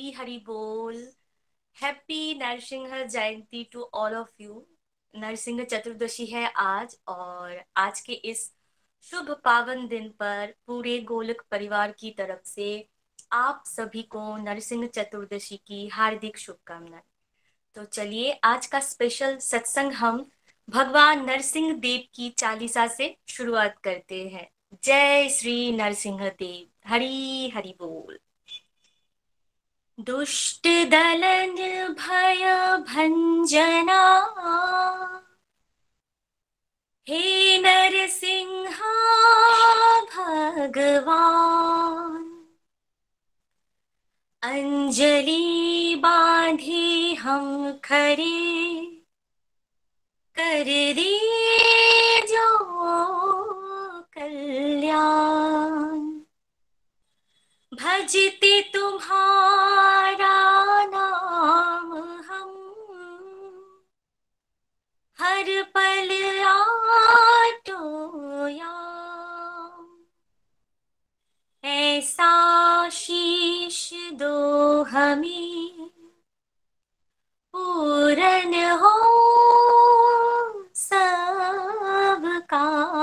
हरी हरी बोल। Happy Narasimha Jayanti to all of you. Narasimha Chaturdashi है आज, और आज के इस शुभ पावन दिन पर पूरे गोलक परिवार की तरफ से आप सभी को नरसिंह चतुर्दशी की हार्दिक शुभकामनाएं। तो चलिए आज का स्पेशल सत्संग हम भगवान नरसिंह देव की चालीसा से शुरुआत करते हैं। जय श्री नरसिंह देव। हरी हरि बोल। दुष्ट दलन भय भंजना, हे नरसिंहा भगवान। अंजलि बांधे हम खरे, कर दे जो कल्याण। भजते तुम्हारा नाम हम, हर पल आटो याम। ऐसा शीश दो हमें, पूरन हो सब काम।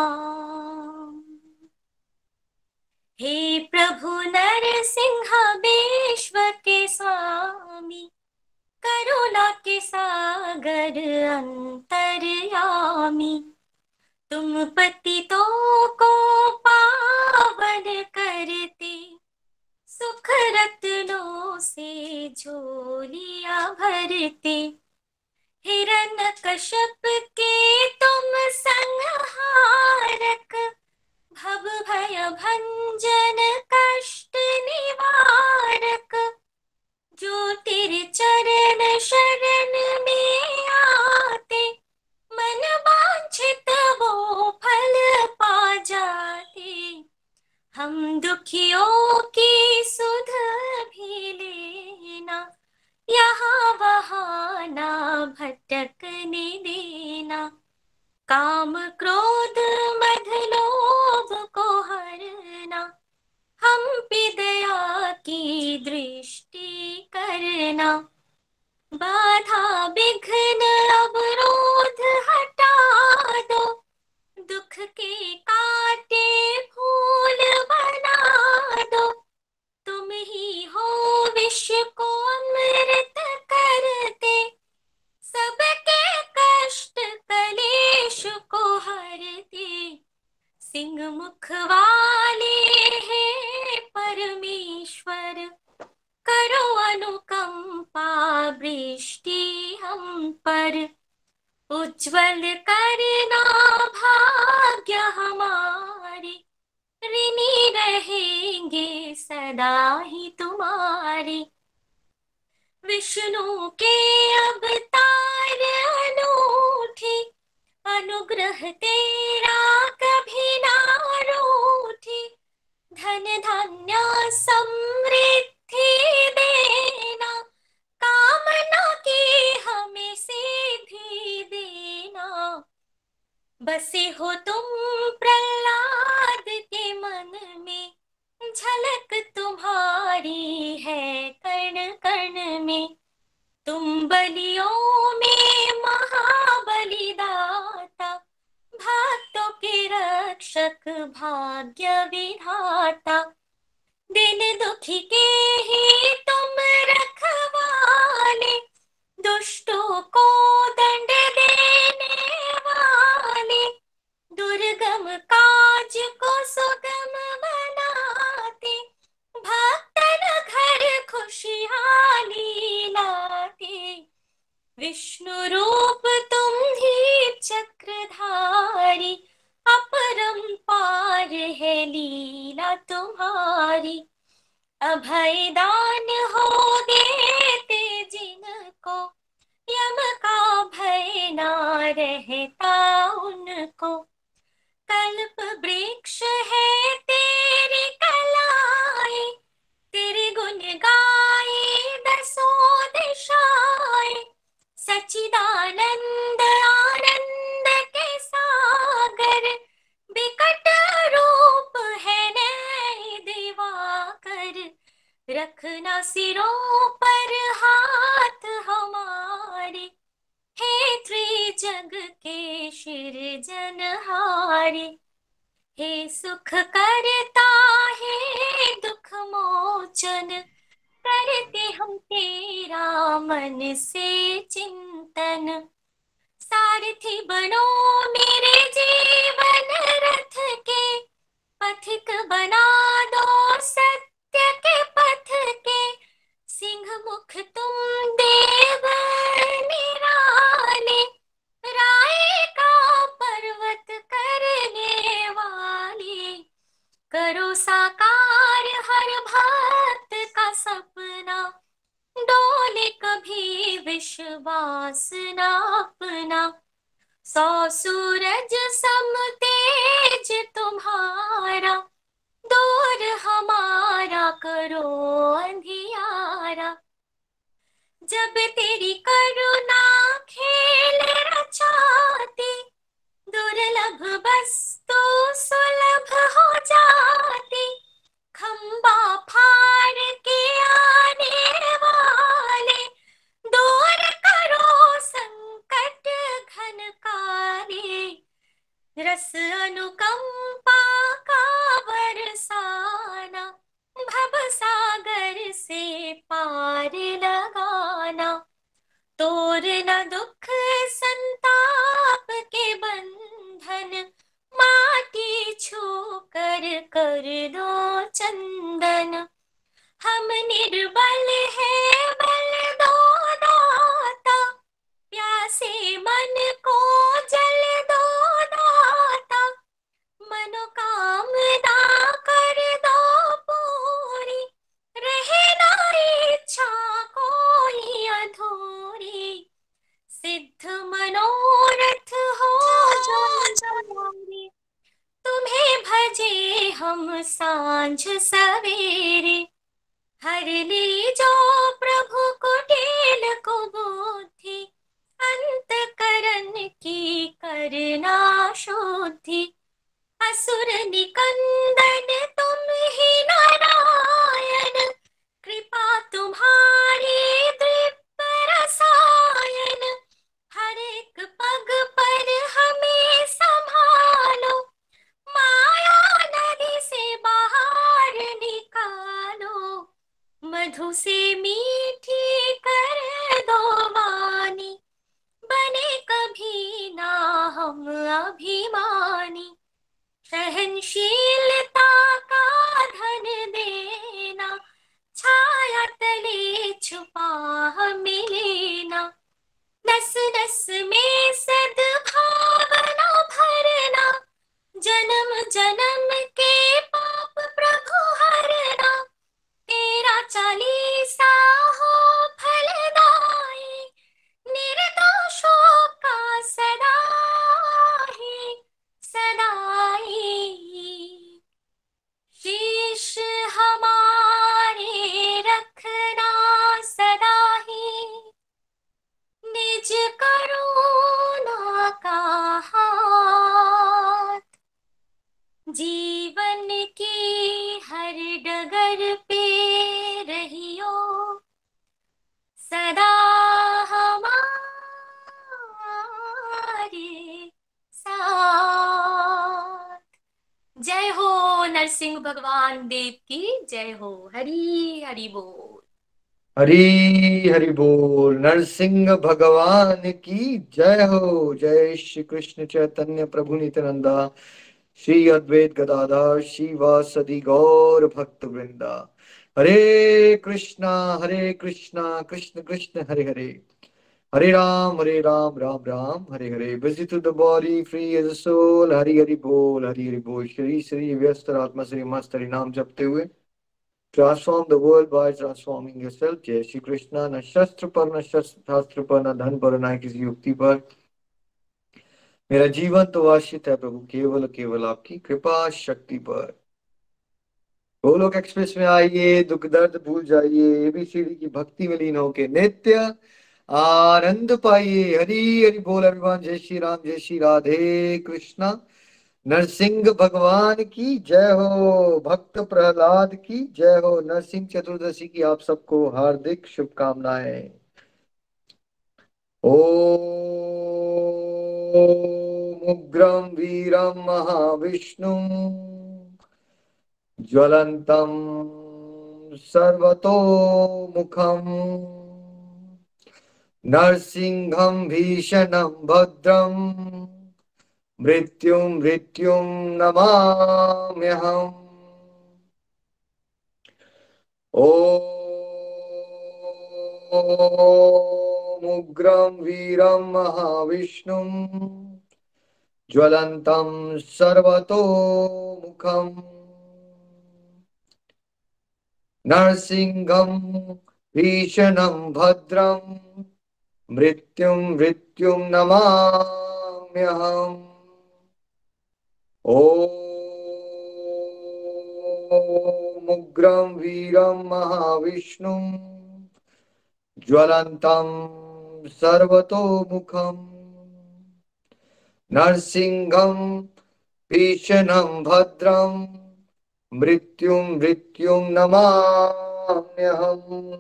हे प्रभु नरसिंह विश्व के स्वामी, करुणा के सागर अंतर्यामी। तुम पतितों को पावन करते, सुख रत्नों से झोलियां भरते। हिरण्यकश्यप के तुम संहारक, भव भय भंजन कष्ट निवारक। जो तेरे चरण शरण में आते, मन वांछित वो फल पा जाते। हम दुखियों की सुध भी लेना, यहाँ वहाँ ना भटकने देना। काम क्रोध मद लोभ को हरना, हम पे दया की दृष्टि करना। बाधा विघ्न अवरोध हटा दो, दुख के काटे फूल बना दो। तुम ही हो विश्व को अमृत करते, सबके कष्ट कलेश को हरते। सिंह मुख वाले हैं परमेश्वर, करो अनुकंपा वृष्टि हम पर। उज्ज्वल करना भाग्य हमारे, ऋणी रहेंगे सदा ही तुम्हारे। विष्णु के अवतार अनूठे, अनुग्रह तेरा कभी ना रूठे। धन धान्य समृद्धि देना, कामना की हमें सिद्धि देना। बसे हो तुम प्रहलाद के मन में, झलक तुम्हारी है कण कण में। तुम बलियों में महाबलिदाता, भक्तों के रक्षक भाग्य विधाता। दिन दुखी के ही तुम रखवाले, दुष्टों को दंड देने वाले। दुर्गम काज को सुगम बनाते, भक्तन घर खुशहाली लाते। विष्णु रूप तुम ही चक्रधारी, अपरंपार है लीला तुम्हारी। अभय दान हो देते जिनको, यम का भय ना रहता उनको। कल्प वृक्ष है तेरी कलाएं, तेरे गुण गाए दसों दिशाएं। सच्चिदानंद आनंद के सागर, विकट रूप है नैन दिवाकर। रखना सिरों चरणों पर हाथ हमारे, हे त्रिजग के सृजनहारे। हे सुख करता है दुख मोचन, करते हम तेरा मन से चिंतन। सारथी बनो मेरे जीवन रथ के, पथिक बना दो सत्य के पथ के। सिंह मुख तुम देव निराले, राय का पर्वत करने वाले। करो साकार हर भक्त का सपना, डोले कभी विश्वास न अपना। 100 सूरज सम तेज तुम्हारा, दूर हमारा करो अंधियारा। जब तेरी करुणा खेल रचाती, दुर्लभ वस्तु सुलभ हो जाती। खंबा फाड़ के आने वाले, दूर करो संकट घन काले। रस अनुकंपा का बरसाना, भव सागर से पार लगाना। तोड़ना दुख संताप के बंधन, माटी छू कर दो चंदन। हम निर्बल है बल दो दाता, प्यासे मन को जल दो दाता। मनोकामना कर दो पूरी, रहे ना इच्छा कोई अधूरी। सिद्ध मनोरथ हो जो हमारे, तुम्हें भजे हम सांझ सवेरे। हर ली जो प्रभु कुटिल को बुद्धि, अंत करण की करना शुद्धि। असुर निकंदन तुम ही नारायण, कृपा तुम्हारी दृप रसायन। हर एक पग पर हमें संभालो, माया नदी से बाहर निकालो। मधु से मीठी कर दो वाणी, बने कभी ना हम अभिमानी। सहनशीलता का धन देना, छाया तले छुपा मिलेना। नस नस में सद्भावना भरना, जन्म जन्म के पाप प्रभु हरना। तेरा चालीसा हो फलदायी, निर्दोषों का सदा ही सदाई। शीश हमारे रखना सदा ही, निज करुणा का हाथ। जीवन की हर डगर पे रहियो सदा हमारे साथ। जय हो नरसिंह भगवान देव की जय हो। हरि हरि बोल। हरी हरि बोल। नरसिंह भगवान की जय हो। जय श्री कृष्ण चैतन्य प्रभु नित्यानंदा, श्री अद्वैत गदाधर श्रीवासदि गौर भक्त वृंदा। Hare Krishna Krishna Krishna Hare Hare, Hare Ram Ram Ram Hare Hare. Busy to the body free as soul. Hari Hari बोल, हरि हरि बोल। श्री श्री व्यस्त आत्मा श्री मस्त हरि नाम जपते हुए transform the world by transforming yourself. जय श्री कृष्णा। न शस्त्र पर, न शास्त्र पर, न धन पर, न किसी युक्ति पर मेरा जीवन तो आश्रित है प्रभु, केवल केवल आपकी कृपा शक्ति पर। गोलोक एक्सप्रेस में आइए, दुख दर्द भूल जाइए, एबीसीडी की भक्ति में लीन होके नित्य आनंद पाइए। हरि हरि बोल एवरीवन। जय श्री राम, जय श्री राधे कृष्णा। नरसिंह भगवान की जय हो, भक्त प्रहलाद की जय हो। नरसिंह चतुर्दशी की आप सबको हार्दिक शुभकामनाएं। ओम उग्रं वीरं महाविष्णुं ज्वलंतं सर्वतोमुखं नरसिंहं भीषणं भद्रं मृत्युं नमाम्यहम्। ॐ उग्रं वीरं महाविष्णुं ज्वलन्तं सर्वतोमुखं नरसिंहं भीषणं भद्रं मृत्युं नमाम्यहम्। ॐ उग्रं वीरं महाविष्णुं ज्वलन्तं सर्वतोमुखं नरसिंहं भीषणं भद्रं मृत्युं नमाम्यहम्।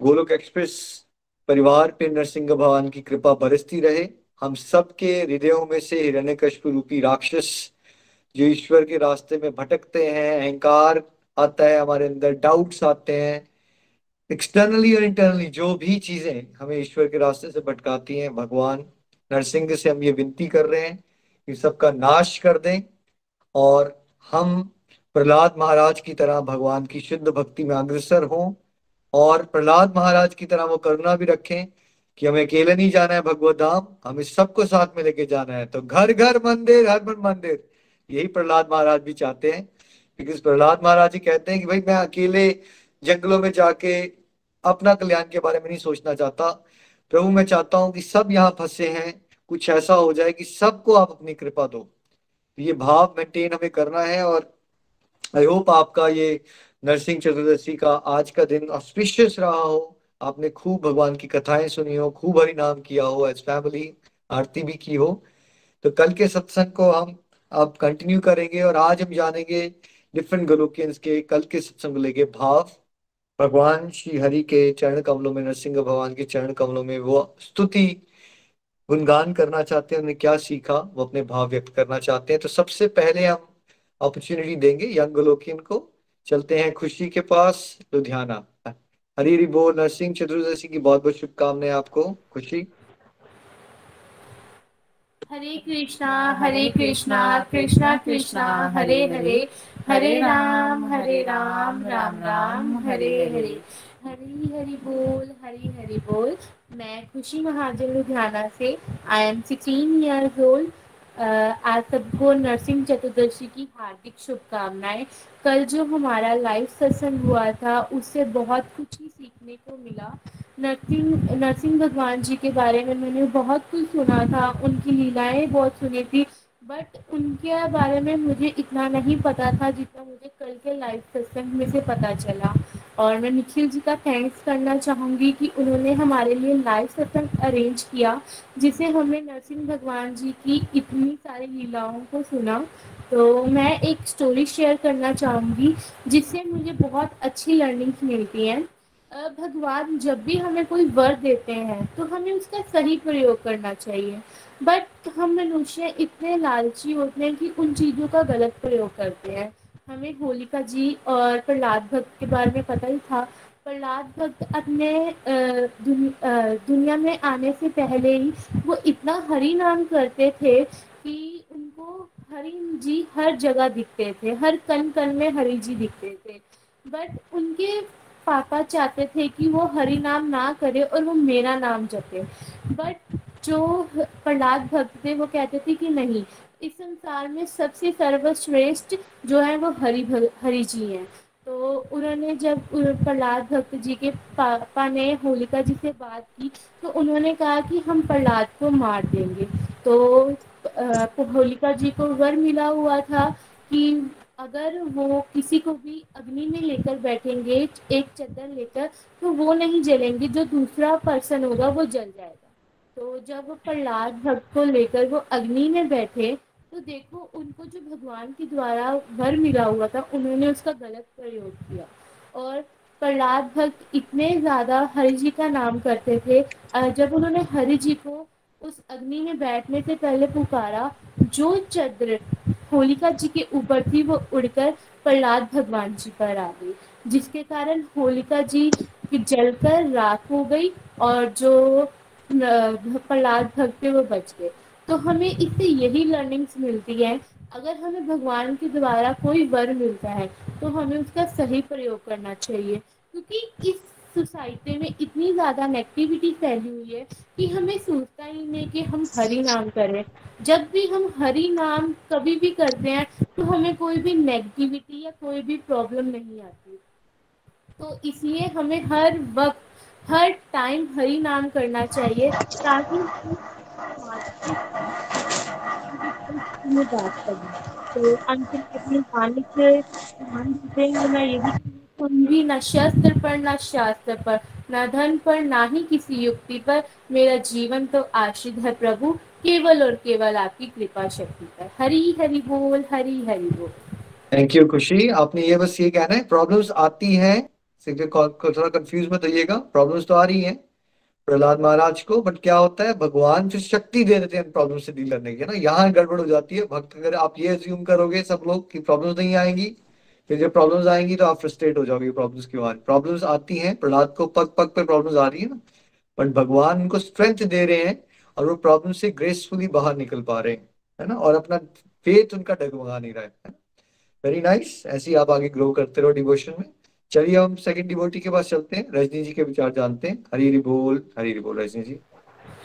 गोलोक एक्सप्रेस परिवार पे नरसिंह भगवान की कृपा बरसती रहे। हम सबके हृदयों में से हिरण्यकश्यप रूपी राक्षस जो ईश्वर के रास्ते में भटकते हैं, अहंकार आता है हमारे अंदर, डाउट्स आते हैं, एक्सटर्नली और इंटरनली जो भी चीजें हमें ईश्वर के रास्ते से भटकाती हैं, भगवान नरसिंह से हम ये विनती कर रहे हैं कि सबका नाश कर दें और हम प्रहलाद महाराज की तरह भगवान की शुद्ध भक्ति में अग्रसर हों। और प्रहलाद महाराज की तरह वो करुणा भी रखें कि हमें अकेले नहीं जाना है भगवत धाम, हमें सबको साथ में लेके जाना है। तो घर घर मंदिर, हर मन मंदिर, यही प्रहलाद महाराज भी चाहते हैं। बिकॉज प्रहलाद महाराज जी कहते हैं कि भाई मैं अकेले जंगलों में जाके अपना कल्याण के बारे में नहीं सोचना चाहता, प्रभु मैं चाहता हूँ कि सब यहाँ फंसे हैं, कुछ ऐसा हो जाए कि सबको आप अपनी कृपा दो। ये भाव मेंटेन हमें करना है। और आई होप आपका ये नरसिंह चतुर्दशी का आज का दिन ऑस्पिशियस रहा हो, आपने खूब भगवान की कथाएं सुनी हो, खूब हरि नाम किया हो, एज फैमिली आरती भी की हो। तो कल के सत्संग को हम अब कंटिन्यू करेंगे और आज हम जानेंगे डिफरेंट गोलोकियंस के कल के सत्संग को लेके भाव। भगवान श्री हरि के चरण कमलों में, नरसिंह भगवान के चरण कमलों में वो स्तुति गुणगान करना चाहते हैं, उन्हें क्या सीखा वो अपने भाव व्यक्त करना चाहते हैं। तो सबसे पहले हम अपॉर्चुनिटी देंगे यंग गोलोकियन को। चलते हैं खुशी के पास, लुधियाना। हरी हरी बोल, नरसिंह चतुर्दशी की बहुत बहुत शुभकामनाएं आपको, खुशी। हरे कृष्णा कृष्णा कृष्णा हरे हरे, हरे राम राम राम हरे हरे। हरी हरी बोल। मैं खुशी महाजन लुधियाना से। I am 16 years old। आज सबको नरसिंह चतुर्दशी की हार्दिक शुभकामनाएं। कल जो हमारा लाइव सत्संग हुआ था उससे बहुत कुछ ही सीखने को मिला। नरसिंह नरसिंह भगवान जी के बारे में मैंने बहुत कुछ सुना था, उनकी लीलाएं बहुत सुनी थी, बट उनके बारे में मुझे इतना नहीं पता था जितना मुझे कल के लाइव सत्संग में से पता चला। और मैं निखिल जी का थैंक्स करना चाहूँगी कि उन्होंने हमारे लिए लाइव सत्संग अरेंज किया, जिसे हमने नरसिंह भगवान जी की इतनी सारी लीलाओं को सुना। तो मैं एक स्टोरी शेयर करना चाहूँगी जिससे मुझे बहुत अच्छी लर्निंग्स मिलती हैं। भगवान जब भी हमें कोई वर देते हैं तो हमें उसका सही प्रयोग करना चाहिए, बट हम मनुष्य इतने लालची होते हैं कि उन चीज़ों का गलत प्रयोग करते हैं। हमें होलिका जी और प्रहलाद भक्त के बारे में पता ही था। प्रहलाद भक्त अपने दुनिया में आने से पहले ही वो इतना हरि नाम करते थे कि उनको हरि जी हर जगह दिखते थे, हर कण कण में हरि जी दिखते थे। बट उनके पापा चाहते थे कि वो हरि नाम ना करे और वो मेरा नाम जपे। बट जो प्रहलाद भक्त थे वो कहते थे कि नहीं, इस संसार में सबसे सर्वश्रेष्ठ जो है वो हरि जी हैं। तो उन्होंने जब प्रहलाद भक्त जी के पापा ने होलिका जी से बात की तो उन्होंने कहा कि हम प्रहलाद को मार देंगे। तो होलिका जी को वर मिला हुआ था कि अगर वो किसी को भी अग्नि में लेकर बैठेंगे, एक चद्दर लेकर, तो वो नहीं जलेंगे, जो दूसरा पर्सन होगा वो जल जाएगा। तो जब प्रहलाद भक्त को लेकर वो अग्नि में बैठे, तो देखो उनको जो भगवान के द्वारा वर मिला हुआ था उन्होंने उसका गलत प्रयोग किया। और प्रहलाद भक्त इतने ज्यादा हरि जी का नाम करते थे, जब उन्होंने हरि जी को उस अग्नि में बैठने से पहले पुकारा, जो चद्र होलिका जी के ऊपर थी वो उड़कर प्रहलाद भगवान जी पर आ गई, जिसके कारण होलिका जी की जलकर राख हो गई, और जो प्रहलाद भक्त थे वो बच गए। तो हमें इससे यही लर्निंग्स मिलती है, अगर हमें भगवान के द्वारा कोई वर मिलता है तो हमें उसका सही प्रयोग करना चाहिए, क्योंकि इस सोसाइटी में इतनी ज्यादा नेगेटिविटी फैली हुई है कि हमें सोचता ही नहीं कि हम हरि नाम करें। जब भी हम हरि नाम कभी भी करते हैं तो हमें कोई भी नेगेटिविटी या कोई भी प्रॉब्लम नहीं आती। तो इसलिए हमें हर वक्त, हर टाइम हरि नाम करना चाहिए, ताकि हम समाज के में बात करें। तो अंत में अपनी वाणी से ध्यान देते हुए मैं यही कहूंगी, न शस्त्र पर न शास्त्र पर, न धन पर ना ही किसी युक्ति पर, मेरा जीवन तो आश्रित है प्रभु केवल और केवल आपकी कृपा शक्ति पर। हरि हरि बोल, हरि हरि बोल। थैंक यू खुशी। आपने ये बस ये कहना है, प्रॉब्लम्स आती हैं, थोड़ा कंफ्यूज मत होइएगा, प्रॉब्लम्स तो आ रही हैं प्रहलाद महाराज को, बट क्या होता है, भगवान फिर शक्ति दे देते हैं प्रॉब्लम से डील करने की, है ना। यहाँ गड़बड़ हो जाती है भक्त, अगर आप ये अज्यूम करोगे सब लोग कि प्रॉब्लम्स नहीं आएंगी, फिर जब प्रॉब्लम्स आएंगी तो आप फ्रस्ट्रेट हो जाओगे, प्रॉब्लम्स क्यों आ रही, प्रॉब्लम्स आती हैं, प्रहलाद को पग पग पे प्रॉब्लम्स आ रही है ना, बट भगवान उनको स्ट्रेंथ दे रहे हैं और वो प्रॉब्लम से ग्रेसफुली बाहर निकल पा रहे हैं, है ना, और अपना फेथ उनका डगमगा नहीं रहा है। वेरी नाइस, ऐसे ही आप आगे ग्रो करते रहो डिवोशन में। चलिए हम सेकंड डिवोटी के पास चलते हैं, रजनी जी के विचार जानते हैं। हरी हरी बोल, हरी हरी बोल रजनी जी।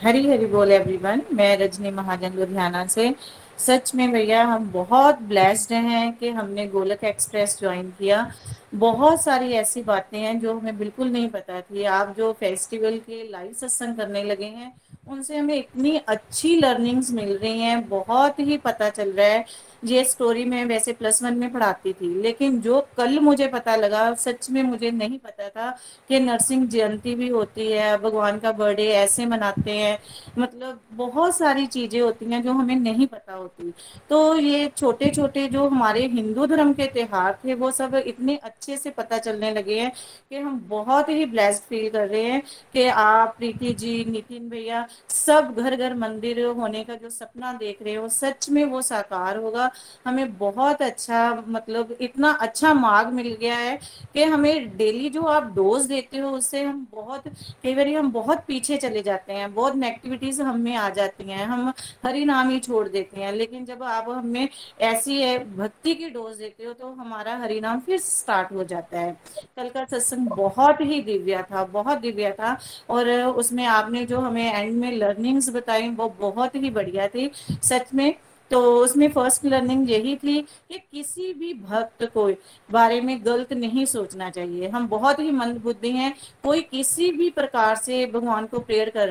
हरी हरी बोल एवरीवन। मैं रजनी महाजन लुधियाना से। सच में भैया हम बहुत ब्लेस्ड हैं कि हमने गोलक एक्सप्रेस ज्वाइन किया। बहुत सारी ऐसी बातें हैं जो हमें बिल्कुल नहीं पता थी। आप जो फेस्टिवल के लाइव सत्संग करने लगे हैं उनसे हमें इतनी अच्छी लर्निंग्स मिल रही हैं, बहुत ही पता चल रहा है। ये स्टोरी में वैसे +1 में पढ़ाती थी, लेकिन जो कल मुझे पता लगा, सच में मुझे नहीं पता था कि नरसिंह जयंती भी होती है, भगवान का बर्थडे ऐसे मनाते हैं। मतलब बहुत सारी चीजें होती हैं जो हमें नहीं पता होती। तो ये छोटे छोटे जो हमारे हिंदू धर्म के त्योहार थे वो सब इतने अच्छे से पता चलने लगे हैं कि हम बहुत ही ब्लेस्ड फील कर रहे हैं कि आप, प्रीति जी, नितिन भैया, सब घर घर मंदिर होने का जो सपना देख रहे हो सच में वो साकार होगा। हमें बहुत अच्छा, मतलब इतना अच्छा मार्ग मिल गया है कि हमें डेली जो आप डोज देते हो उससे हम बहुत, कई बार हम बहुत पीछे चले जाते हैं, बहुत नेगेटिविटीज हम में आ जाती हैं, हम हरि नाम ही छोड़ देते हैं। लेकिन जब आप हमें ऐसी है भक्ति की डोज देते हो तो हमारा हरि नाम फिर स्टार्ट हो जाता है। कल का सत्संग बहुत ही दिव्य था, बहुत दिव्य था। और उसमें आपने जो हमें एंड में लर्निंग्स बताई वो बहुत ही बढ़िया थी सच में। तो उसमें फर्स्ट लर्निंग यही थी कि किसी भी भक्त को बारे में गलत नहीं सोचना चाहिए। हम बहुत ही मंदबुद्धि हैं। कोई किसी भी प्रकार से भगवान को प्रेयर कर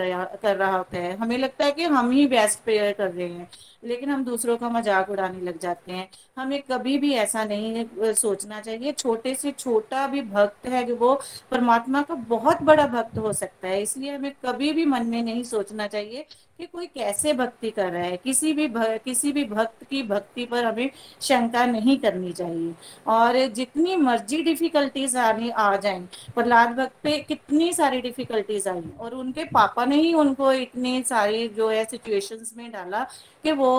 रहा होता है, हमें लगता है कि हम ही बेस्ट प्रेयर कर रहे हैं, लेकिन हम दूसरों का मजाक उड़ाने लग जाते हैं। हमें कभी भी ऐसा नहीं सोचना चाहिए। छोटे से छोटा भी भक्त है जो वो परमात्मा का बहुत बड़ा भक्त हो सकता है, इसलिए हमें कभी भी मन में नहीं सोचना चाहिए कि कोई कैसे भक्ति कर रहा है। किसी भी भक्त की भक्ति पर हमें शंका नहीं करनी चाहिए। और जितनी मर्जी डिफिकल्टीज आने आ जाएं, प्रहलाद भक्त पे कितनी सारी डिफिकल्टीज आई और उनके पापा ने ही उनको इतनी सारी जो है सिचुएशंस में डाला कि वो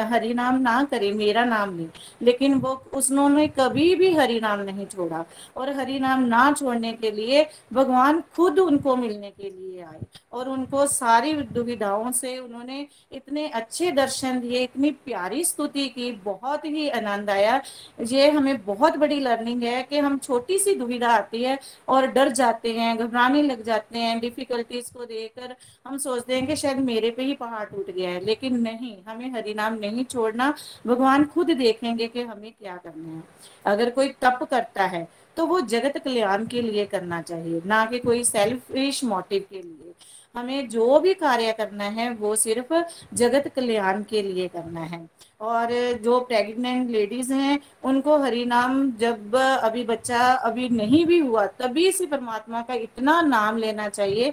हरि नाम ना करे, मेरा नाम ले। लेकिन वो उन्होंने कभी भी हरि नाम नहीं छोड़ा, और हरि नाम ना छोड़ने के लिए भगवान खुद उनको मिलने के लिए आए और उनको सारी दुविधाओं से उन्होंने इतने अच्छे दर्शन दिए, इतनी प्यारी स्तुति की, बहुत ही आनंद आया। ये हमें बहुत बड़ी लर्निंग है कि हम छोटी सी दुविधा आती है और डर जाते हैं, घबराने लग जाते हैं, डिफिकल्टीज को देखकर हम सोचते हैं कि शायद मेरे पे ही पहाड़ टूट गया है, लेकिन नहीं, हमें हरि नाम नहीं छोड़ना। भगवान खुद देखेंगे कि हमें क्या करना है। अगर कोई तप करता है तो वो जगत कल्याण के लिए करना चाहिए, ना कि कोई सेल्फिश मोटिव के लिए। हमें जो भी कार्य करना है वो सिर्फ जगत कल्याण के लिए करना है। और जो प्रेग्नेंट लेडीज हैं उनको हरि नाम, जब अभी बच्चा अभी नहीं भी हुआ तभी से परमात्मा का इतना नाम लेना चाहिए।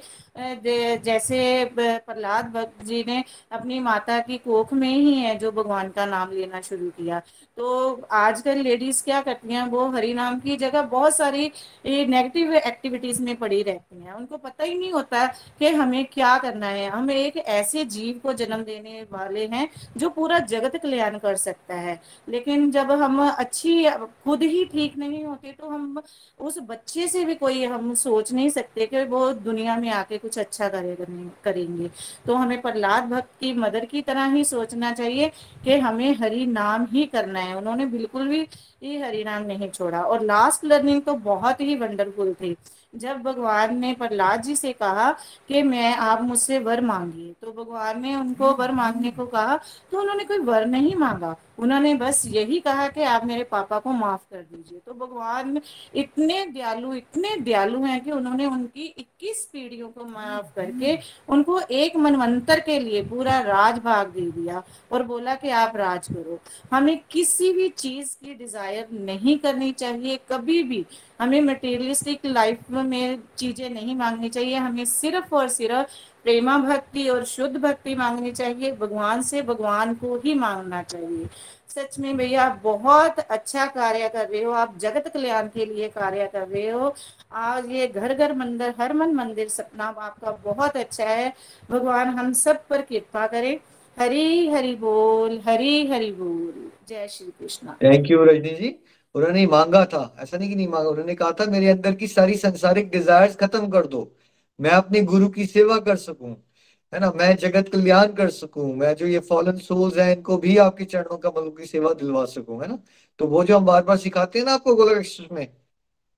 जैसे प्रहलाद भक्त जी ने अपनी माता की कोख में ही है जो भगवान का नाम लेना शुरू किया। तो आजकल लेडीज क्या करती हैं, वो हरि नाम की जगह बहुत सारी नेगेटिव एक्टिविटीज में पड़ी रहती हैं। उनको पता ही नहीं होता कि हमें क्या करना है। हम एक ऐसे जीव को जन्म देने वाले हैं जो पूरा जगत कल्याण कर सकता है। लेकिन जब हम अच्छी खुद ही ठीक नहीं होते तो हम उस बच्चे से भी कोई हम सोच नहीं सकते कि वो दुनिया में आके कुछ अच्छा करेंगे। तो हमें प्रहलाद भक्त की मदर की तरह ही सोचना चाहिए कि हमें हरि नाम ही करना है। उन्होंने बिल्कुल भी ये हरि नाम नहीं छोड़ा। और लास्ट लर्निंग तो बहुत ही वंडरफुल थी। जब भगवान ने प्रहलाद जी से कहा कि मैं आप मुझसे वर मांगिए, तो भगवान ने उनको वर मांगने को कहा तो उन्होंने कोई वर नहीं मांगा। उन्होंने बस यही कहा कि आप मेरे पापा को माफ कर दीजिए। तो भगवान इतने दयालु हैं कि उन्होंने उनकी 21 पीढ़ियों को माफ करके उनको एक मनवंतर के लिए पूरा राज भाग दे दिया और बोला कि आप राज करो। हमें किसी भी चीज की डिजायर नहीं करनी चाहिए कभी भी। हमें मटेरियलिस्टिक लाइफ में चीजें नहीं मांगनी चाहिए। हमें सिर्फ और सिर्फ प्रेमा भक्ति और शुद्ध भक्ति मांगनी चाहिए। भगवान से भगवान को ही मांगना चाहिए। सच में भैया आप बहुत अच्छा कार्य कर रहे हो। आप जगत कल्याण के लिए कार्य कर रहे हो। आज ये घर घर मंदिर हर मन मंदिर सपना आपका बहुत अच्छा है। भगवान हम सब पर कृपा करे। हरी हरि बोल, हरी हरि बोल। जय श्री कृष्णा। थैंक यू रजनी जी। उन्होंने मांगा था, ऐसा नहीं कि नहीं मांगा, उन्होंने कहा था मेरे अंदर की सारी संसारिक डिजायर्स खत्म कर दो, मैं अपने गुरु की सेवा कर सकूं, है ना, मैं जगत कल्याण कर सकूं, मैं जो ये फॉलन सोल्स हैं इनको भी आपके चरणों का कमल की सेवा दिलवा सकूं, है ना। तो वो जो हम बार बार सिखाते हैं ना आपको गोलक एक्सप्रेस में,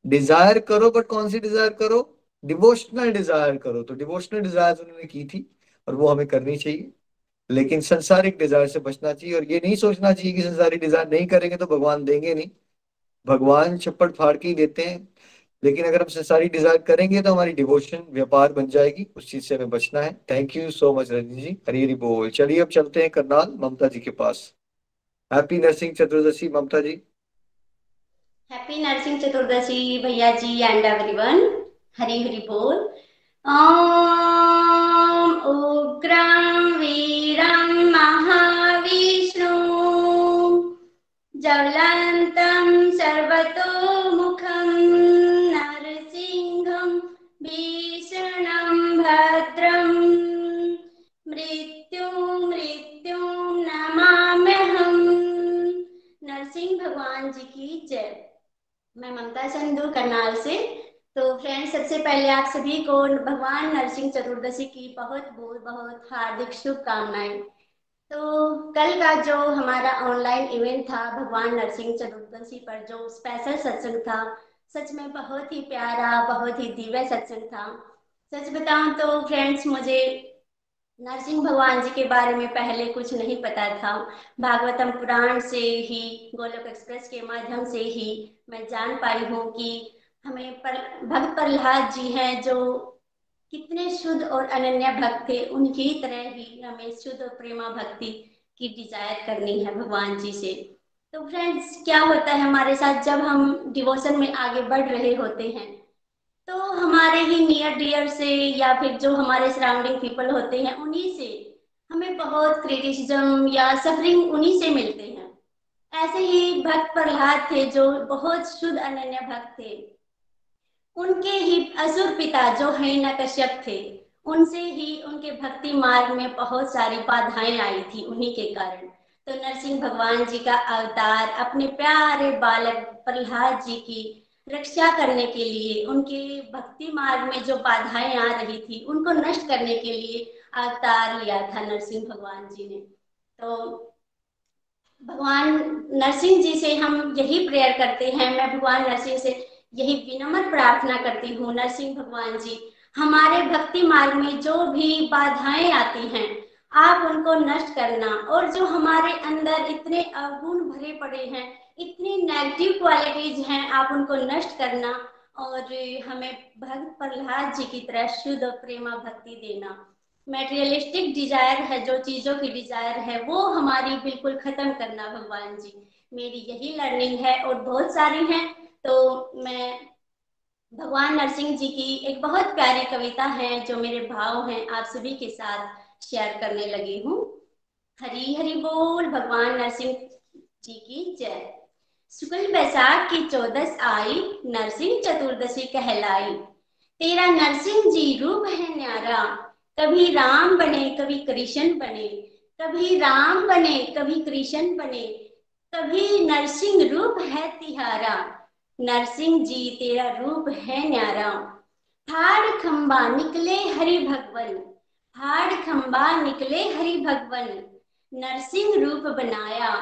डिजायर करो, बट कौन सी डिजायर करो, डिवोशनल डिजायर करो। तो डिवोशनल डिजायर उन्होंने की थी और वो हमें करनी चाहिए। लेकिन संसारिक डिजायर से बचना चाहिए और ये नहीं सोचना चाहिए कि संसारिक डिजायर नहीं करेंगे तो भगवान देंगे नहीं। भगवान चप्पड़ फाड़ के ही देते हैं। लेकिन अगर हम संसारिक डिजायर करेंगे तो हमारी डिवोशन व्यापार बन जाएगी, उस चीज से हमें बचना है। Thank you so much Rajni ji, Hari Hari बोल। चलिए अब चलते हैं करनाल ममता जी के पास। हैप्पी नरसिंह चतुर्दशी ममता जी। हैप्पी नरसिंह चतुर्दशी भैया जी एंड एवरीवन। हरी हरी बोल। ओम उग्रं वीरं महाविष्णु ज्वलन्तं सर्वतोमुखं नरसिंहं भीषणं भद्रं मृत्युं नमाम्यहम्। नरसिंह भगवान जी की जय। मैं ममता संधू करनाल से। तो फ्रेंड्स, सबसे पहले आप सभी को भगवान नरसिंह चतुर्दशी की बहुत बहुत बहुत हार्दिक शुभकामनाएं। तो कल का जो हमारा ऑनलाइन इवेंट था भगवान नरसिंह चतुर्दशी पर, जो स्पेशल सत्संग था, सच में बहुत ही प्यारा, बहुत ही दिव्य सत्संग था। सच बताऊं तो फ्रेंड्स, मुझे नरसिंह भगवान जी के बारे में पहले कुछ नहीं पता था। भागवतम पुराण से ही, गोलोक एक्सप्रेस के माध्यम से ही मैं जान पाई हूँ कि हमें भक्त प्रहलाद जी हैं जो कितने शुद्ध और अनन्य भक्त थे। उनकी तरह ही हमें शुद्ध और प्रेमा भक्ति की डिजायर करनी है भगवान जी से। तो फ्रेंड्स, क्या होता है हमारे साथ जब हम डिवोशन में आगे बढ़ रहे होते हैं, तो हमारे ही नियर डियर से या फिर जो हमारे सराउंडिंग पीपल होते हैं उन्हीं से हमें बहुत क्रिटिसिज्म या सफरिंग उन्हीं से मिलते हैं। ऐसे ही भक्त प्रहलाद थे जो बहुत शुद्ध अनन्य भक्त थे। उनके ही असुर पिता जो हिरण्यकश्यप थे, उनसे ही उनके भक्ति मार्ग में बहुत सारी बाधाएं आई थी उन्हीं के कारण। तो नरसिंह भगवान जी का अवतार अपने प्यारे बालक प्रहलाद जी की रक्षा करने के लिए, उनके भक्ति मार्ग में जो बाधाएं आ रही थी उनको नष्ट करने के लिए अवतार लिया था नरसिंह भगवान जी ने। तो भगवान नरसिंह जी से हम यही प्रेयर करते हैं, मैं भगवान नरसिंह से यही विनम्र प्रार्थना करती हूँ, नरसिंह भगवान जी हमारे भक्ति मार्ग में जो भी बाधाएं आती हैं आप उनको नष्ट करना, और जो हमारे अंदर इतने अवगुण भरे पड़े हैं, इतनी नेगेटिव क्वालिटीज हैं, आप उनको नष्ट करना और हमें भक्त प्रहलाद जी की तरह शुद्ध और प्रेमा भक्ति देना। मेटेरियलिस्टिक डिजायर है, जो चीजों की डिजायर है वो हमारी बिल्कुल खत्म करना भगवान जी। मेरी यही लर्निंग है और बहुत सारी हैं। तो मैं भगवान नरसिंह जी की एक बहुत प्यारी कविता है जो मेरे भाव हैं आप सभी के साथ शेयर करने लगी हूँ। हरी हरि बोल, भगवान नरसिंह जी की जय। शुक्ल बैसाख की चौदस आई, नरसिंह चतुर्दशी कहलाई। तेरा नरसिंह जी रूप है न्यारा, कभी राम बने कभी कृष्ण बने, कभी राम बने कभी कृष्ण बने, कभी नरसिंह रूप है तिहारा। नरसिंह जी तेरा रूप है न्यारा। फाड़ खंबा निकले हरि भगवन, फाड़ खंबा निकले हरि भगवन, नरसिंह रूप बनाया,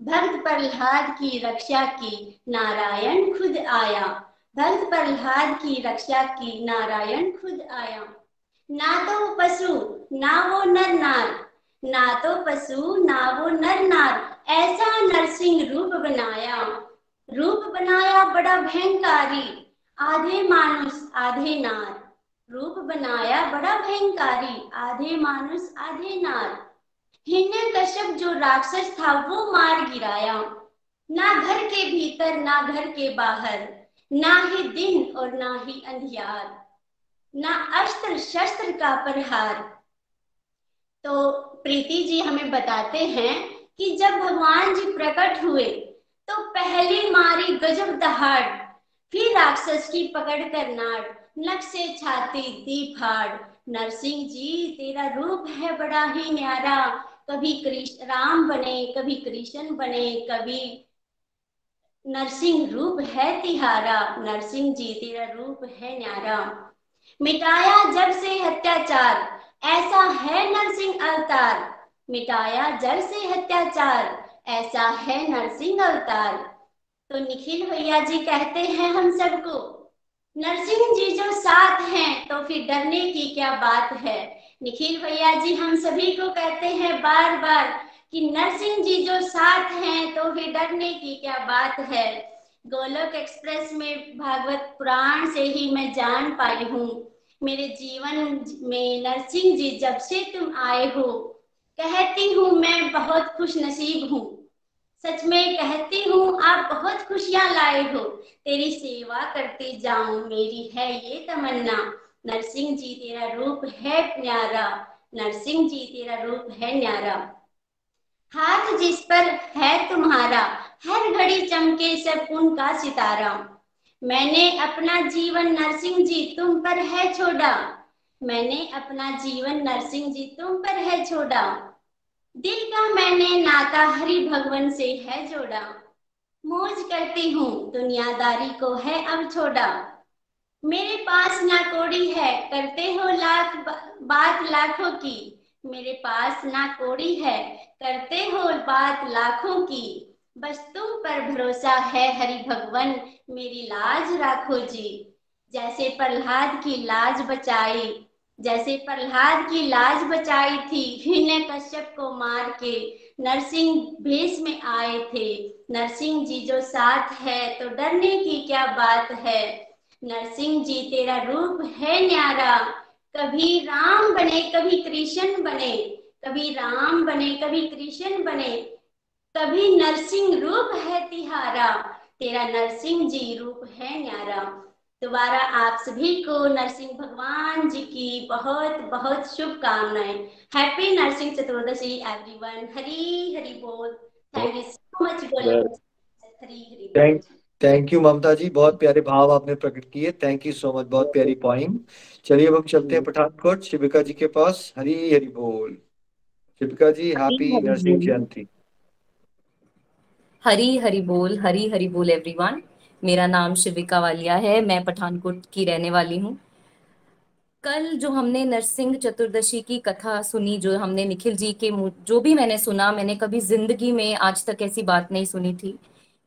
भक्त प्रहलाद की रक्षा की, नारायण खुद आया। भक्त प्रहलाद की रक्षा की, नारायण खुद आया। ना तो पशु ना वो नर नार, ना तो पशु ना वो नर नार, ऐसा नरसिंह रूप बनाया। रूप बनाया बड़ा भयंकारी, आधे मानुष आधे नार। रूप बनाया बड़ा भयंकारी, आधे मानुष आधे नार। हिरण्यकश्यप जो राक्षस था वो मार गिराया, ना घर के भीतर ना घर के बाहर, ना ही दिन और ना ही अंधियार, ना अस्त्र शस्त्र का प्रहार। तो प्रीति जी हमें बताते हैं कि जब भगवान जी प्रकट हुए तो पहली मारी गजब दहाड़, फिर राक्षस की पकड़ कर नाड़, नख से छाती दी फाड़। नरसिंह जी तेरा रूप है बड़ा ही न्यारा, कभी कृष्ण राम बने कभी कृष्ण बने, कभी नरसिंह रूप है तिहारा। नरसिंह जी तेरा रूप है न्यारा। मिटाया जब से अत्याचार, ऐसा है नरसिंह अवतार। मिटाया जब से अत्याचार, ऐसा है नरसिंह अवतार। तो निखिल भैया जी कहते हैं हम सबको, नरसिंह जी जो साथ हैं तो फिर डरने की क्या बात है। निखिल भैया जी हम सभी को कहते हैं बार बार कि नरसिंह जी जो साथ हैं तो फिर डरने की क्या बात है। गोलोक एक्सप्रेस में भागवत पुराण से ही मैं जान पाई हूँ, मेरे जीवन में नरसिंह जी जब से तुम आए हो, कहती हूँ मैं बहुत खुश नसीब हूँ। सच में कहती हूँ आप बहुत खुशियां लाए हो, तेरी सेवा करती जाऊं मेरी है ये तमन्ना। नरसिंह जी तेरा रूप है प्यारा, नरसिंह जी तेरा रूप है न्यारा। हाथ जिस पर है तुम्हारा, हर घड़ी चमके सब उनका सितारा। मैंने अपना जीवन नरसिंह जी तुम पर है छोड़ा, मैंने अपना जीवन नरसिंह जी तुम पर है छोड़ा। दिल का मैंने नाता हरि भगवन से है जोड़ा, मौज करती हूँ दुनियादारी को है अब छोड़ा। मेरे पास ना कौड़ी है करते हो लाख बात लाखों की, मेरे पास ना कौड़ी है करते हो बात लाखों की, बस तुम पर भरोसा है हरि भगवन मेरी लाज राखो जी। जैसे प्रहलाद की लाज बचाई, जैसे प्रहलाद की लाज बचाई थी, हिरण्यकश्यप को मार के नरसिंह भेष में आए थे। नरसिंह जी जो साथ है तो डरने की क्या बात है। नरसिंह जी तेरा रूप है न्यारा, कभी राम बने कभी कृष्ण बने, कभी राम बने कभी कृष्ण बने, कभी नरसिंह रूप है तिहारा। तेरा नरसिंह जी रूप है न्यारा। दोबारा आप सभी को नरसिंह भगवान जी की बहुत बहुत शुभकामनाएं। हैप्पी नरसिंह चतुर्दशी एवरीवन। हरी हरि बोल। थैंक यू सो मच गोलक। हरी हरि बोल। थैंक थैंक यू ममता जी, बहुत प्यारे भाव आपने प्रकट किए। थैंक यू सो मच, बहुत प्यारी पॉइंट। चलिए अब हम चलते हैं पठानकोट शिविका जी के पास। हरी हरि बोल। शिविका जी, हरी हैप्पी हरी नरसिंह बोल। जयंती। हरी हरी बोल, हरी हरी बोल एवरीवन। मेरा नाम शिविका वालिया है, मैं पठानकोट की रहने वाली हूँ। कल जो हमने नरसिंह चतुर्दशी की कथा सुनी, जो हमने निखिल जी के मुंह, जो भी मैंने सुना, मैंने कभी जिंदगी में आज तक ऐसी बात नहीं सुनी थी।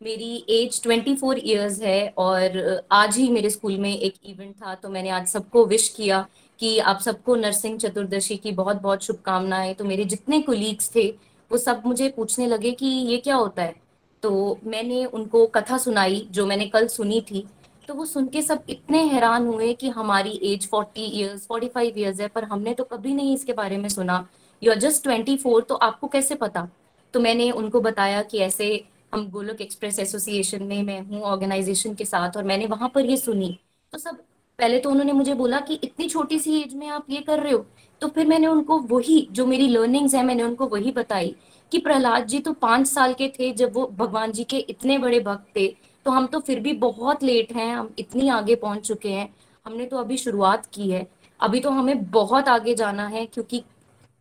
मेरी एज 24 इयर्स है और आज ही मेरे स्कूल में एक इवेंट था, तो मैंने आज सबको विश किया कि आप सबको नरसिंह चतुर्दशी की बहुत बहुत शुभकामनाएं। तो मेरे जितने कोलीग्स थे वो सब मुझे पूछने लगे कि ये क्या होता है, तो मैंने उनको कथा सुनाई जो मैंने कल सुनी थी। तो वो सुन के सब इतने हैरान हुए कि हमारी एज 40 इयर्स 45 इयर्स है, पर हमने तो कभी नहीं इसके बारे में सुना। यू आर जस्ट 24, तो आपको कैसे पता? तो मैंने उनको बताया कि ऐसे हम गोलोक एक्सप्रेस एसोसिएशन में मैं हूँ ऑर्गेनाइजेशन के साथ, और मैंने वहां पर ये सुनी। तो सब पहले तो उन्होंने मुझे बोला कि इतनी छोटी सी एज में आप ये कर रहे हो। तो फिर मैंने उनको वही जो मेरी लर्निंग्स है मैंने उनको वही बताई कि प्रहलाद जी तो 5 साल के थे जब वो भगवान जी के इतने बड़े भक्त थे। तो हम तो फिर भी बहुत लेट हैं, हम इतनी आगे पहुंच चुके हैं। हमने तो अभी शुरुआत की है, अभी तो हमें बहुत आगे जाना है, क्योंकि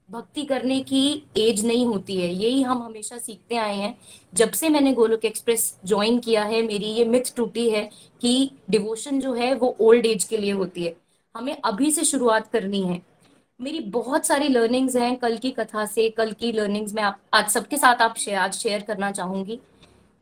भक्ति करने की एज नहीं होती है। यही हम हमेशा सीखते आए हैं। जब से मैंने गोलोक एक्सप्रेस ज्वाइन किया है मेरी ये मिथ टूटी है कि डिवोशन जो है वो ओल्ड एज के लिए होती है। हमें अभी से शुरुआत करनी है। मेरी बहुत सारी लर्निंग्स हैं कल की कथा से। कल की लर्निंग्स मैं आप आज सबके साथ आज शेयर करना चाहूंगी।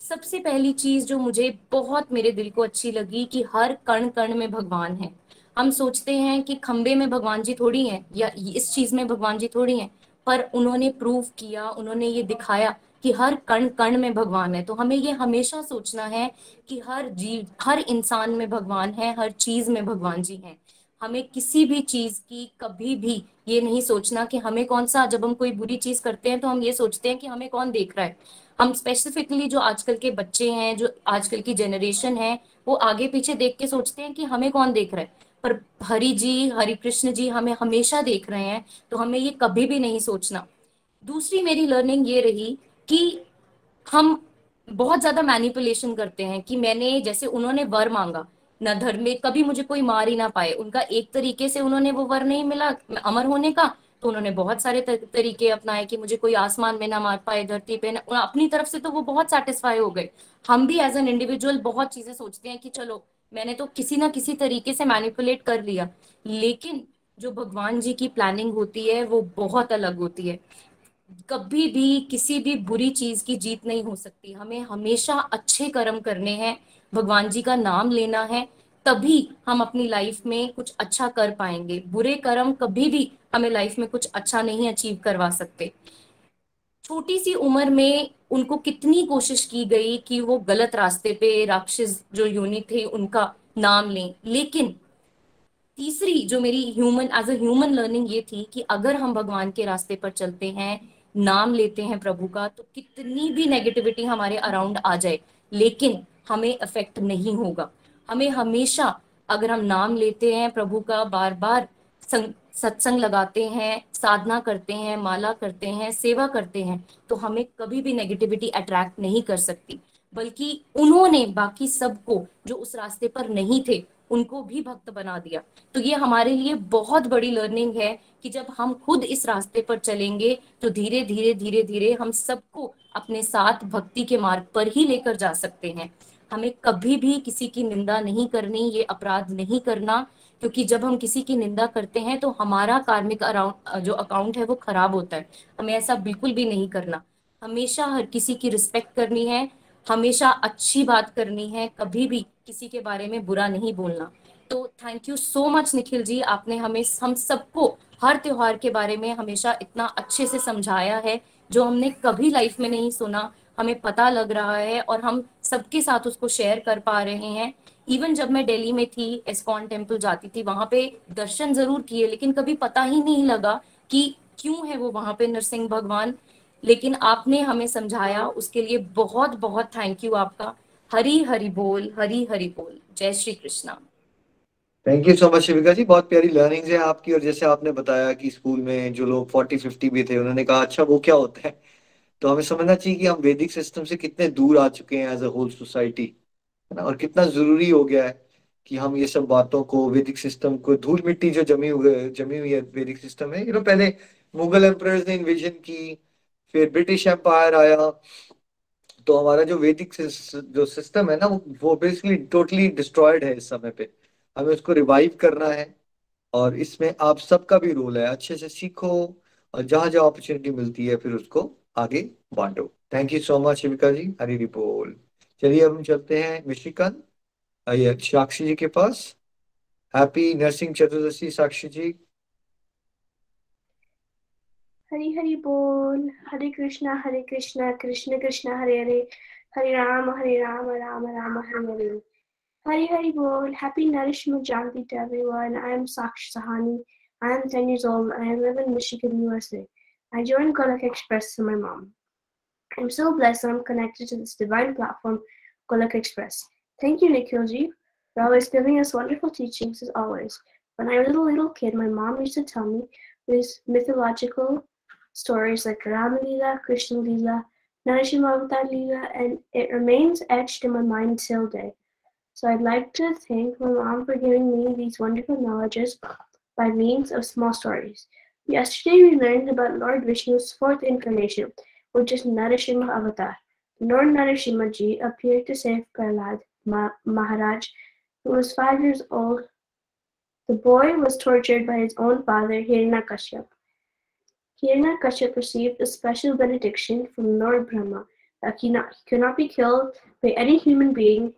सबसे पहली चीज जो मुझे बहुत मेरे दिल को अच्छी लगी कि हर कण कण में भगवान है। हम सोचते हैं कि खंबे में भगवान जी थोड़ी हैं या इस चीज में भगवान जी थोड़ी हैं, पर उन्होंने प्रूव किया, उन्होंने ये दिखाया कि हर कण कण में भगवान है। तो हमें ये हमेशा सोचना है कि हर जीव हर इंसान में भगवान है, हर चीज में भगवान जी हैं। हमें किसी भी चीज की कभी भी ये नहीं सोचना कि हमें कौन सा, जब हम कोई बुरी चीज करते हैं तो हम ये सोचते हैं कि हमें कौन देख रहा है। हम स्पेसिफिकली जो आजकल के बच्चे हैं, जो आजकल की जनरेशन है, वो आगे पीछे देख के सोचते हैं कि हमें कौन देख रहा है। पर हरि जी, हरि कृष्ण जी हमें हमेशा देख रहे हैं, तो हमें ये कभी भी नहीं सोचना। दूसरी मेरी लर्निंग ये रही कि हम बहुत ज्यादा मैनिपुलेशन करते हैं कि मैंने, जैसे उन्होंने वर मांगा न धर्म में कभी मुझे कोई मार ही ना पाए, उनका एक तरीके से उन्होंने वो वर नहीं मिला अमर होने का, तो उन्होंने बहुत सारे तरीके अपनाए कि मुझे कोई आसमान में ना मार पाए, धरती पे ना। अपनी तरफ से तो वो बहुत सेटिस्फाई हो गए। हम भी एज एन इंडिविजुअल बहुत चीजें सोचते हैं कि चलो मैंने तो किसी ना किसी तरीके से मैनिपुलेट कर लिया, लेकिन जो भगवान जी की प्लानिंग होती है वो बहुत अलग होती है। कभी भी किसी भी बुरी चीज की जीत नहीं हो सकती। हमें हमेशा अच्छे कर्म करने हैं, भगवान जी का नाम लेना है, तभी हम अपनी लाइफ में कुछ अच्छा कर पाएंगे। बुरे कर्म कभी भी हमें लाइफ में कुछ अच्छा नहीं अचीव करवा सकते। छोटी सी उम्र में उनको कितनी कोशिश की गई कि वो गलत रास्ते पे राक्षस जो योनि थे उनका नाम लें, लेकिन तीसरी जो मेरी human as a human learning ये थी कि अगर हम भगवान के रास्ते पर चलते हैं, नाम लेते हैं प्रभु का, तो कितनी भी नेगेटिविटी हमारे अराउंड आ जाए लेकिन हमें इफेक्ट नहीं होगा। हमें हमेशा, अगर हम नाम लेते हैं प्रभु का, बार बार सत्संग लगाते हैं, साधना करते हैं, माला करते हैं, सेवा करते हैं, तो हमें कभी भी नेगेटिविटी अट्रैक्ट नहीं कर सकती। बल्कि उन्होंने बाकी सबको जो उस रास्ते पर नहीं थे उनको भी भक्त बना दिया। तो ये हमारे लिए बहुत बड़ी लर्निंग है कि जब हम खुद इस रास्ते पर चलेंगे तो धीरे धीरे धीरे धीरे हम सबको अपने साथ भक्ति के मार्ग पर ही लेकर जा सकते हैं। हमें कभी भी किसी की निंदा नहीं करनी, ये अपराध नहीं करना, क्योंकि जब हम किसी की निंदा करते हैं तो हमारा कार्मिक अराउंड जो अकाउंट है वो खराब होता है। हमें ऐसा बिल्कुल भी नहीं करना। हमेशा हर किसी की रिस्पेक्ट करनी है, हमेशा अच्छी बात करनी है, कभी भी किसी के बारे में बुरा नहीं बोलना। तो thank you so much Nikhil ji, आपने हमें हम सबको हर त्योहार के बारे में हमेशा इतना अच्छे से समझाया है, जो हमने कभी लाइफ में नहीं सुना। हमें पता लग रहा है और हम सबके साथ उसको शेयर कर पा रहे हैं। इवन जब मैं दिल्ली में थी, एस्कॉन टेम्पल जाती थी, वहां पे दर्शन जरूर किए, लेकिन कभी पता ही नहीं लगा कि क्यों है वो वहां पे नरसिंह भगवान। लेकिन आपने हमें समझाया, उसके लिए बहुत बहुत थैंक यू आपका। हरी हरि बोल, हरी हरि बोल। जय Shri Krishna. Thank you so much Shivika ji, बहुत प्यारी लर्निंग्स है आपकी। और जैसे आपने बताया कि स्कूल में जो लोग 40-50 भी थे उन्होंने कहा अच्छा वो क्या होता है, तो हमें समझना चाहिए कि हम वैदिक सिस्टम से कितने दूर आ चुके हैं एज अ होल सोसाइटी, है ना। और कितना जरूरी हो गया है कि हम ये सब बातों को, वैदिक सिस्टम को, धूल मिट्टी जो जमी हुई है वैदिक सिस्टम में, पहले मुगल एम्परर्स ने इन्वेजन की, फिर ब्रिटिश एम्पायर आया, तो हमारा जो वैदिक जो सिस्टम है ना वो बेसिकली टोटली डिस्ट्रॉयड है इस समय पे। हमें उसको रिवाइव करना है, और इसमें आप सबका भी रोल है। अच्छे से सीखो, और जहां जहां अपॉर्चुनिटी मिलती है फिर उसको आगे बांटो। Thank you so much Shivika जी, हरी बोल। चलिए अब हम चलते हैं मिशिकन, ये साक्षी जी के पास। हैप्पी नरसिंह चतुर्दशी साक्षी जी। हरी हरी बोल। हरे कृष्णा कृष्ण कृष्ण हरे हरे, हरे राम राम राम हरे हरे। Hari Hari Bol. Happy Nourishment Jayanti to everyone. I am Sakshi Sahani. I am 10 years old and I live in Michigan, USA. I joined Golak Express through my mom. I'm so blessed that I'm connected to this divine platform, Golak Express. Thank you, Nikhilji, for always giving us wonderful teachings as always. When I was a little kid, my mom used to tell me these mythological stories like Ram Leela, Krishna Leela, Narasimha Avatar Leela, and it remains etched in my mind till day. So I'd like to thank my mom for giving me these wonderful knowledges by means of small stories. Yesterday we learned about Lord Vishnu's fourth incarnation, which is Narasimha Avatar. Lord Narasimha Ji appeared to save Prahlad Maharaj, who was 5 years old. The boy was tortured by his own father, Hiranyakashipu. Hiranyakashipu received a special benediction from Lord Brahma that he could not be killed by any human being,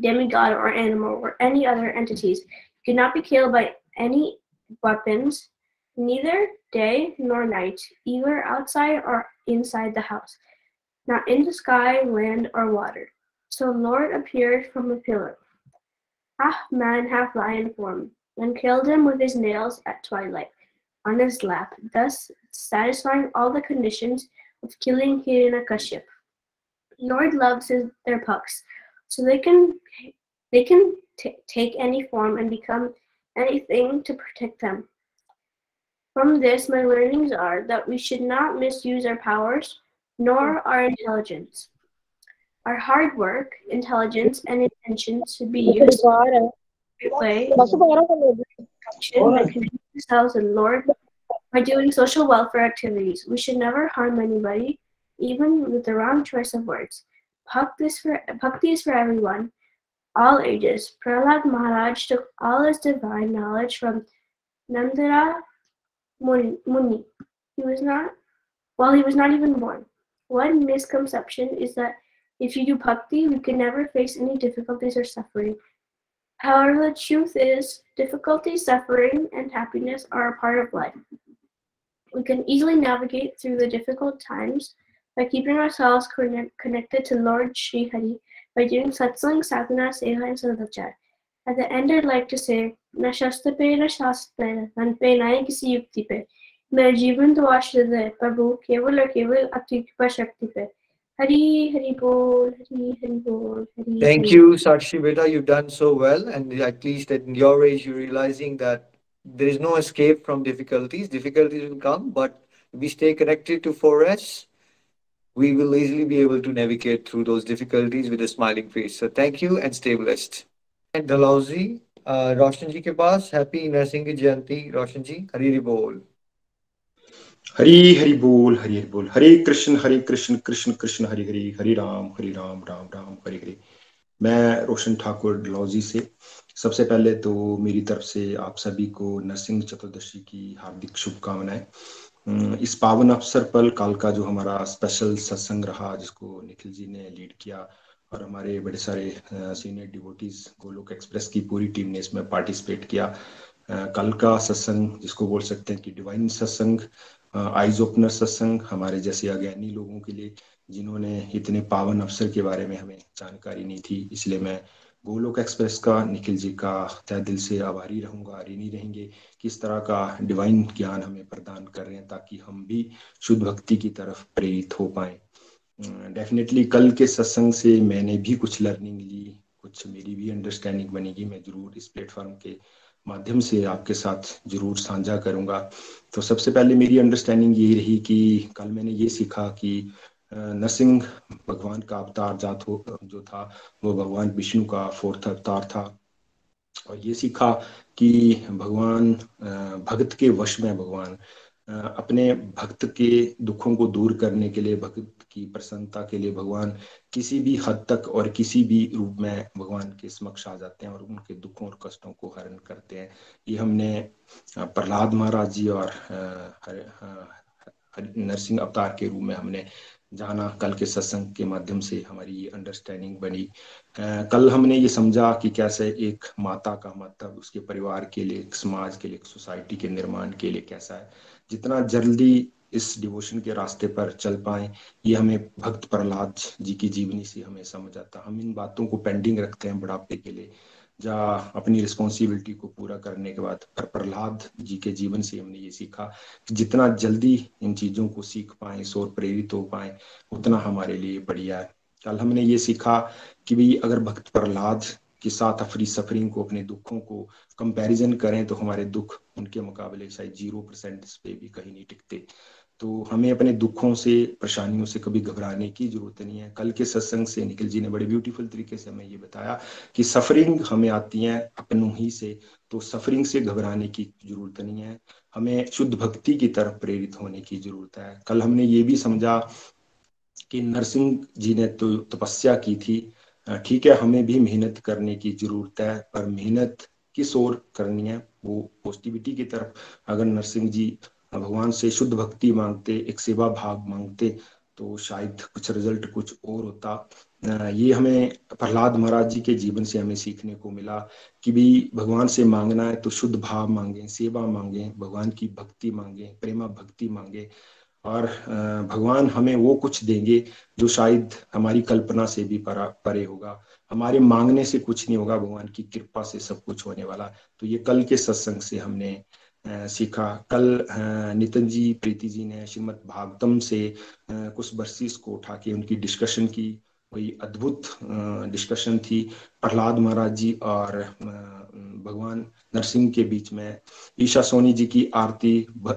demigod or animal, or any other entities. He could not be killed by any weapons, neither day nor night, either outside or inside the house, not in the sky, land, or water. So Lord appeared from a pillar, half man, half lion form, and killed him with his nails at twilight on his lap, thus satisfying all the conditions of killing Hiranyakashipu. Lord loves their pucks, so they can take any form and become anything to protect them. From this, my learnings are that we should not misuse our powers nor our intelligence. Our hard work, intelligence, and intentions should be used in a way that connect ourselves and Lord by doing social welfare activities. We should never harm anybody, even with the wrong choice of words. Bhakti is for everyone, all ages. Prahlad Maharaj took all his divine knowledge from Nandara Muni. He was not even born. One misconception is that if you do bhakti, we can never face any difficulties or suffering. However, the truth is, difficulty, suffering, and happiness are a part of life. We can easily navigate through the difficult times by keeping ourselves connected to Lord Sri Hari by doing satsang, sadhana, seva, and sadachar. At the end, I'd like to say, na shastra pe, na shastra pe, nan pe na hi kisi yukti pe. मेरा जीवन तो आश्रित है प्रभु केवल और केवल आपकी कृपा शक्ति पे. हरी हरी बोल, हरी हरी बोल, हरी Thank Hari you, Sakshi Beta. You've done so well, and at least at your age, you're realizing that there is no escape from difficulties. Difficulties will come, but if we stay connected to 4S, we will easily be able to navigate through those difficulties with a smiling face. So thank you and stay blessed. And Dalhousie, रोशन जी के पास happy Narasimha जयंती. रोशन जी, हरी हरी बोल. हरी हरि बोल, हरि हरि बोल. हरे कृष्ण कृष्ण कृष्ण हरि हरि, हरि राम राम राम हरि हरि. मैं रोशन ठाकुर डलहौजी से. सबसे पहले तो मेरी तरफ से आप सभी को नरसिंह चतुर्दशी की हार्दिक शुभकामनाएं. इस पावन अवसर पर कल का जो हमारा स्पेशल सत्संग रहा, जिसको निखिल जी ने लीड किया, और हमारे बड़े सारे सीनियर डिवोटीज गोलोक एक्सप्रेस की पूरी टीम ने इसमें पार्टिसिपेट किया. कल का सत्संग, जिसको बोल सकते हैं कि डिवाइन सत्संग, आइज ओपनर सत्संग, हमारे जैसे अज्ञानी लोगों के लिए, जिन्होंने इतने पावन अवसर के बारे में हमें जानकारी नहीं थी. इसलिए मैं गोलोक एक्सप्रेस का, निखिल जी का तहे दिल से आभारी रहूंगा, ऋणी रहेंगे, किस तरह का डिवाइन ज्ञान हमें प्रदान कर रहे हैं ताकि हम भी शुद्ध भक्ति की तरफ प्रेरित हो पाए. डेफिनेटली कल के सत्संग से मैंने भी कुछ लर्निंग ली, कुछ मेरी भी अंडरस्टैंडिंग बनेगी. मैं जरूर इस प्लेटफॉर्म के माध्यम से आपके साथ जरूर साझा करूंगा. तो सबसे पहले मेरी अंडरस्टैंडिंग यही रही कि कल मैंने ये सीखा कि नरसिंह भगवान का अवतार जो था वो भगवान विष्णु का फोर्थ अवतार था. और ये सीखा कि भगवान भक्त के वश में, भगवान अपने भक्त के दुखों को दूर करने के लिए, भक्त की प्रसन्नता के लिए भगवान किसी भी हद तक और किसी भी रूप में भगवान के समक्ष आ जाते हैं और उनके दुखों और कष्टों को हरण करते हैं. ये हमने प्रहलाद महाराज जी और नरसिंह अवतार के रूप में हमने जाना. कल के सत्संग के माध्यम से हमारी ये अंडरस्टैंडिंग बनी. कल हमने ये समझा कि कैसे एक माता का मतलब उसके परिवार के लिए, एक समाज के लिए, एक सोसाइटी के निर्माण के लिए कैसा है. जितना जल्दी इस डिवोशन के रास्ते पर चल पाएं, ये हमें भक्त प्रहलाद जी की जीवनी से हमें समझ आता। हम इन बातों को पेंडिंग रखते हैं बुढ़ापे के लिए, जहाँ अपनी रिस्पॉन्सिबिलिटी को पूरा करने के बाद। पर प्रहलाद जी के जीवन से हमने ये सीखा कि जितना जल्दी इन चीजों को सीख पाए और प्रेरित हो पाए, उतना हमारे लिए बढ़िया है। कल हमने ये सीखा कि भाई अगर भक्त प्रहलाद के साथ अपनी सफरिंग को, अपने दुखों को कंपैरिजन करें तो हमारे दुख उनके मुकाबले शायद 0% पे भी कहीं नहीं टिकते। तो हमें अपने दुखों से, परेशानियों से कभी घबराने की जरूरत नहीं है। कल के सत्संग से निखिल जी ने बड़े ब्यूटीफुल तरीके से हमें ये बताया कि सफरिंग हमें आती है अपनों ही से, तो सफरिंग से घबराने की जरूरत नहीं है, हमें शुद्ध भक्ति की तरफ प्रेरित होने की जरूरत है। कल हमने ये भी समझा कि नरसिंह जी ने तो तपस्या की थी, ठीक है, हमें भी मेहनत करने की जरूरत है, पर मेहनत किस ओर करनी है, वो पॉजिटिविटी की तरफ। अगर नरसिंह जी भगवान से शुद्ध भक्ति मांगते, एक सेवा भाव मांगते, तो शायद कुछ रिजल्ट कुछ और होता। ये हमें प्रहलाद महाराज जी के जीवन से हमें सीखने को मिला कि भी भगवान से मांगना है तो शुद्ध भाव मांगे, सेवा मांगे, भगवान की भक्ति मांगे, प्रेमा भक्ति मांगे, और भगवान हमें वो कुछ देंगे जो शायद हमारी कल्पना से भी परे होगा। हमारे मांगने से कुछ नहीं होगा, भगवान की कृपा से सब कुछ होने वाला। तो ये कल के सत्संग से हमने सीखा। कल नितिन जी, प्रीति जी ने श्रीमद् भागवतम से कुछ वर्सेस को उठा के उनकी डिस्कशन की। वही अद्भुत डिस्कशन थी प्रहलाद महाराज जी और भगवान नरसिंह के बीच में। ईशा सोनी जी की आरती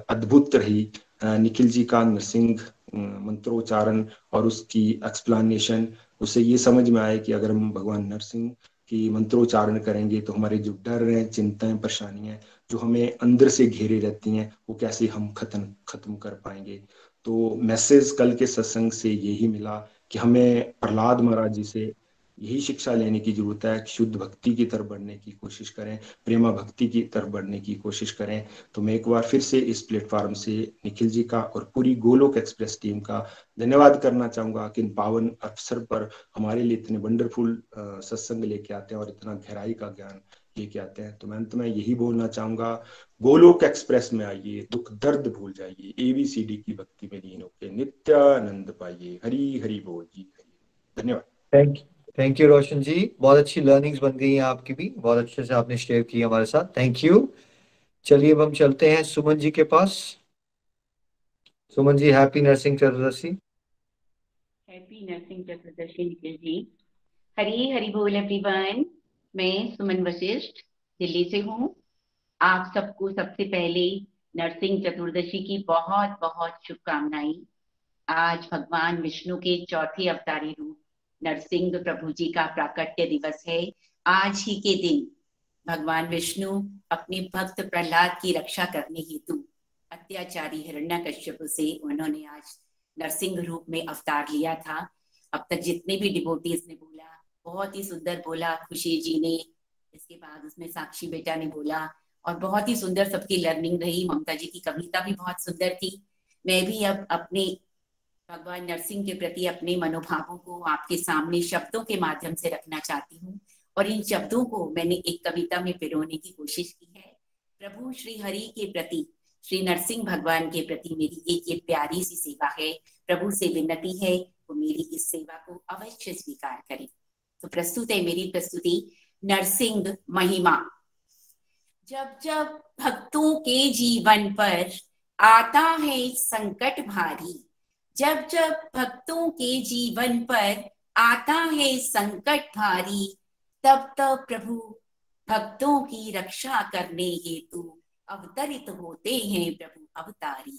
अद्भुत रही। निखिल जी का नरसिंह मंत्रोच्चारण और उसकी एक्सप्लेनेशन, उससे ये समझ में आए कि अगर हम भगवान नरसिंह की मंत्रोच्चारण करेंगे तो हमारे जो डर हैं, चिंताएं, परेशानियां जो हमें अंदर से घेरे रहती हैं, वो कैसे हम खत्म कर पाएंगे। तो मैसेज कल के सत्संग से यही मिला कि हमें प्रहलाद महाराज जी से यही शिक्षा लेने की जरूरत है कि शुद्ध भक्ति की तरफ बढ़ने की कोशिश करें, प्रेमा भक्ति की तरफ बढ़ने की कोशिश करें। तो मैं एक बार फिर से इस प्लेटफॉर्म से निखिल जी का और पूरी गोलोक एक्सप्रेस टीम का धन्यवाद करना चाहूंगा कि इन पावन अवसर पर हमारे लिए इतने वंडरफुल सत्संग लेके आते हैं और इतना गहराई का ज्ञान लेके आते हैं। तो मैं अंत में यही बोलना चाहूंगा, गोलोक एक्सप्रेस में आइए, दुख दर्द भूल जाइए, ABCD की भक्ति में लीन होकर नित्यानंद पाइए। हरी हरी बोल जी। धन्यवाद। थैंक यू रोशन जी, बहुत अच्छी लर्निंग्स बन गई हैं आपकी भी, बहुत अच्छे से आपने शेयर किया हमारे साथ, थैंक यू। चलिए अब हम चलते हैं सुमन जी के पास। सुमन जी, हैप्पी नरसिंह चतुर्दशी। हैप्पी नरसिंह चतुर्दशी निखिल जी। हरी हरी बोल एवरीवन। मैं सुमन वशिष्ठ दिल्ली से हूँ। आप सबको सबसे पहले नरसिंह चतुर्दशी की बहुत बहुत शुभकामनाएं। आज भगवान विष्णु के चौथे अवतारी रूप नरसिंह प्रभु जी का प्राकट्य दिवस है। आज ही के दिन भगवान विष्णु अपने भक्त प्रहलाद की रक्षा करने हेतु अत्याचारी हिरण्यकश्यप से उन्होंने आज नरसिंह रूप में अवतार लिया था। अब तक जितने भी डिवोटीज ने बोला, बहुत ही सुंदर बोला। खुशी जी ने, इसके बाद उसमें साक्षी बेटा ने बोला, और बहुत ही सुंदर सबकी लर्निंग रही। ममता जी की कविता भी बहुत सुंदर थी। मैं भी अब अपने भगवान नरसिंह के प्रति अपने मनोभावों को आपके सामने शब्दों के माध्यम से रखना चाहती हूँ, और इन शब्दों को मैंने एक कविता में पिरोने की कोशिश की है। प्रभु श्री हरि के प्रति, श्री नरसिंह भगवान के प्रति मेरी एक ये प्यारी सी सेवा है। प्रभु से विनती है वो मेरी इस सेवा को अवश्य स्वीकार करें। तो प्रस्तुत है मेरी प्रस्तुति, नरसिंह महिमा। जब जब भक्तों के जीवन पर आता है संकट भारी, जब जब भक्तों के जीवन पर आता है संकट भारी, तब तब प्रभु भक्तों की रक्षा करने हेतु अवतरित होते हैं प्रभु अवतारी।